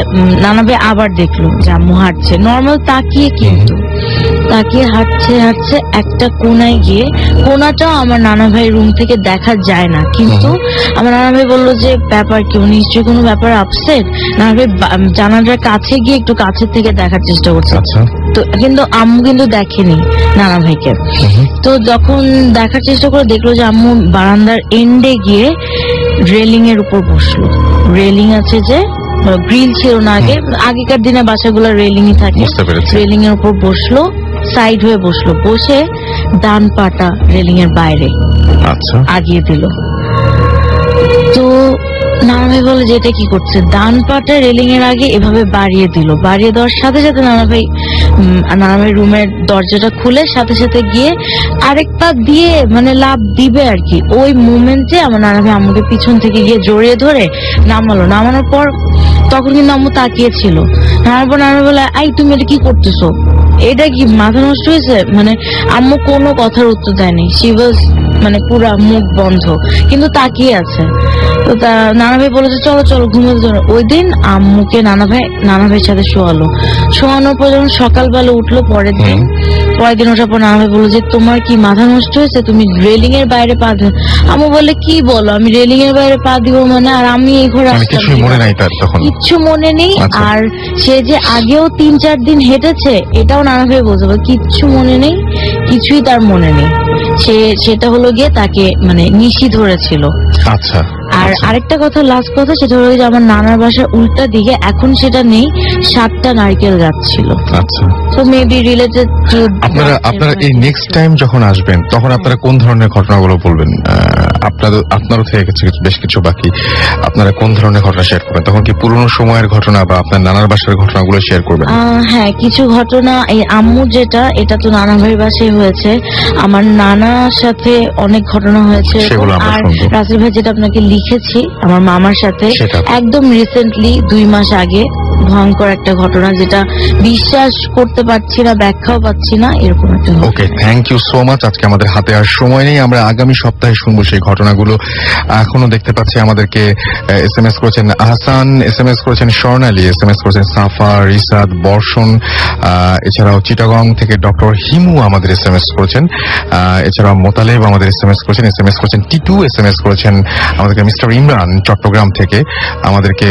নানা ভাই আবার দেখলো যে আম্মু হাঁটছে নর্মাল তাকিয়ে, কিন্তু তাকিয়ে হাঁটছে হাঁটছে একটা কোনায় গিয়ে, কোনাটাও আমার নানা ভাই রুম থেকে দেখা যায় না, কিন্তু আমার নানা ভাই বললো যে ব্যাপার কি, উনি নিশ্চয়ই কোনো ব্যাপার আপসেট। নানা ভাই জানালার কাছে গিয়ে একটু কাছের থেকে দেখার চেষ্টা করছে, আচ্ছা তো কিন্তু আম্মু কিন্তু দেখেনি নানা ভাইকে। তো যখন দেখার চেষ্টা করে দেখলো যে আম্মু বারান্দার এন্ডে গিয়ে রেলিং এর উপর বসলো। রেলিং আছে যে, গ্রিল ছিল না আগে, আগেকার দিনে বাসাগুলো রেলিংই থাকে, বুঝতে পেরেছি। রেলিং এর উপর বসলো, সাইড হয়ে বসলো, বসে ডান পাটা রেলিং এর বাইরে আচ্ছা আগিয়ে দিল। তো নানা ভাই বলে যে এটা কি করছে, ডান পাটা রেলিং এর আগে এভাবে বাড়িয়ে দিল। বাড়িয়ে দেওয়ার সাথে সাথে নানা ভাই রুমের দরজাটা খুলে সাথে সাথে গিয়ে আরেক পা দিয়ে মানে লাফ দিবে আর কি। ওই মুমেন্টে আমার নানা ভাই আম্মুকে পিছন থেকে গিয়ে জড়িয়ে ধরে নামালো। নামানোর পর তখন কিন্তু আম্মু তাকিয়েছিল। নামার পর নানা বলে, আই তুমি এটা কি করতেছো, এটা কি মাথা নষ্ট হয়েছে? মানে আম্মু কোনো কথার উত্তর দেয়নি, শি ওয়াজ মানে পুরা মুখ বন্ধ, কিন্তু তাকিয়ে আছে। তো নানা ভাই বলেছে চলো চলো ঘুমাতে চলো। ওই দিন আম্মুকে নানা ভাইয়ের সাথে শোয়ানোর পর যখন সকালবেলা উঠলো পরের দিন ওঠার পর নানা ভাই বললো যে তোমার কি মাথা নষ্ট হয়েছে, তুমি রেলিং এর বাইরে পা দিও। আম্মু বলে কি বলো, আমি রেলিং এর বাইরে পা দিব মানে, আর আমি এই ঘরে কিছু মনে নাই তার তখন? কিচ্ছু মনে নেই। আর সে যে আগেও 3-4 দিন হেঁটেছে এটাও নানা ভাই বলছে, কিচ্ছু মনে নেই, কিছুই তার মনে নেই। সেটা হলো গিয়ে তাকে মানে নিশি ধরেছিল। আচ্ছা। আর আরেকটা কথা, লাস্ট কথা, সেটা হলো যে আমার নানার বাসার উল্টা দিকে, এখন সেটা নেই, 7টা নারকেল গাছ ছিল। আচ্ছা। তো মেবি রিলেটেড টু আপনারা এই নেক্সট টাইম যখন আসবেন তখন আপনারা কোন ধরনের ঘটনাগুলো বলবেন? আপনারও থেকে গেছে বেশ কিছু বাকি, আপনারা কোন ধরনের ঘটনা শেয়ার করবেন? তখন কি পুরনো সময়ের ঘটনা বা আপনার নানার বাসার ঘটনাগুলো শেয়ার করবেন? হ্যাঁ, কিছু ঘটনা, এই আম্মু যেটা, এটা তো নানা ভাইয়ের বাসায় হয়েছে। আমার নানার সাথে অনেক ঘটনা হয়েছে। আর রাসেল ভাই যেটা আপনাকে লিখেছি আমার মামার সাথে একদম রিসেন্টলি 2 মাস আগে ভয়ঙ্কর একটা ঘটনা, যেটা বিশ্বাস করতে পারছি না, ব্যাখ্যাও পাচ্ছি না, এরকম একটা। ওকে, থ্যাংক ইউ সো মাচ। আজকে আমাদের হাতে আর সময় নেই, আমরা আগামী সপ্তাহে শুনবো সেই ঘটনাগুলো। এখনো দেখতে পাচ্ছি আমাদেরকে SMS করেছেন আহসান, SMS করেছেন স্বর্ণালী, SMS করেছেন সাফা, রিসাদ, বর্ষণ, এছাড়াও চিটাগং থেকে ডক্টর হিমু আমাদের SMS করেছেন, এছাড়াও মোতালেব আমাদের SMS করেছেন টিটু, SMS করেছেন আমাদেরকে মিস্টার ইমরান চট্টগ্রাম থেকে, আমাদেরকে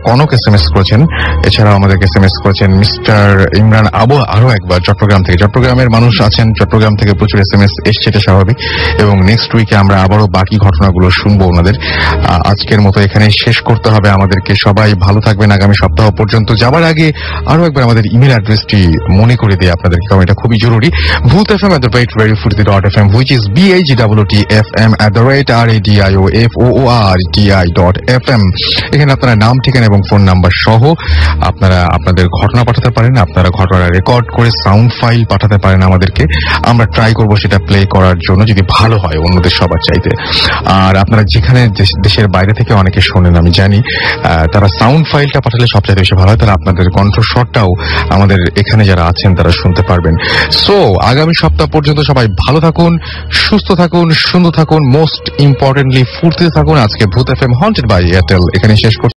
কনক SMS করেছেন, এছাড়াও আমাদেরকে SMS করেছেন মিস্টার ইমরান আরো একবার চট্টগ্রাম থেকে। চট্টগ্রামের মানুষ আছেন, চট্টগ্রাম থেকে প্রচুর SMS এসছে, এটা স্বাভাবিক। এবং নেক্সট উইকে আমরা আবারও বাকি ঘটনাগুলো শুনবো ওনাদের। আজকের মতো এখানে শেষ করতে হবে আমাদেরকে। সবাই ভালো থাকবেন আগামী সপ্তাহ পর্যন্ত। যাবার আগে আরো একবার আমাদের ইমেল অ্যাড্রেসটি মনে করে দিই আপনাদেরকে, কারণ এটা খুবই জরুরি। bhutfm@radiofursity.fm, which is BHWTFM@radiofursity.fm। এখানে আপনারা নাম, ঠিকানা এবং ফোন নাম্বার সহ আপনারা আপনাদের ঘটনা পাঠাতে পারেন। আপনারা ঘটনা রেকর্ড করে সাউন্ড ফাইল পাঠাতে পারেন আমাদেরকে। আমরা ট্রাই করব সেটা প্লে করার জন্য, যদি ভালো হয় অন্যদের সবার চাইতে। আর আপনারা যেখানে দেশের বাইরে থেকে অনেকে শোনেন আমি জানি, তারা সাউন্ড ফাইলটা পাঠালে সবচেয়ে বেশি ভালো হয়, তাহলে আপনাদের কণ্ঠস্বরটাও আমাদের এখানে যারা আছেন তারা শুনতে পারবেন। সো আগামী সপ্তাহ পর্যন্ত সবাই ভালো থাকুন, সুস্থ থাকুন, সুন্দর থাকুন, মোস্ট ইম্পর্টেন্টলি ফুর্তিতে থাকুন। আজকে ভূত FM হন্টেড বাই এয়ারটেল এখানে শেষ করছি।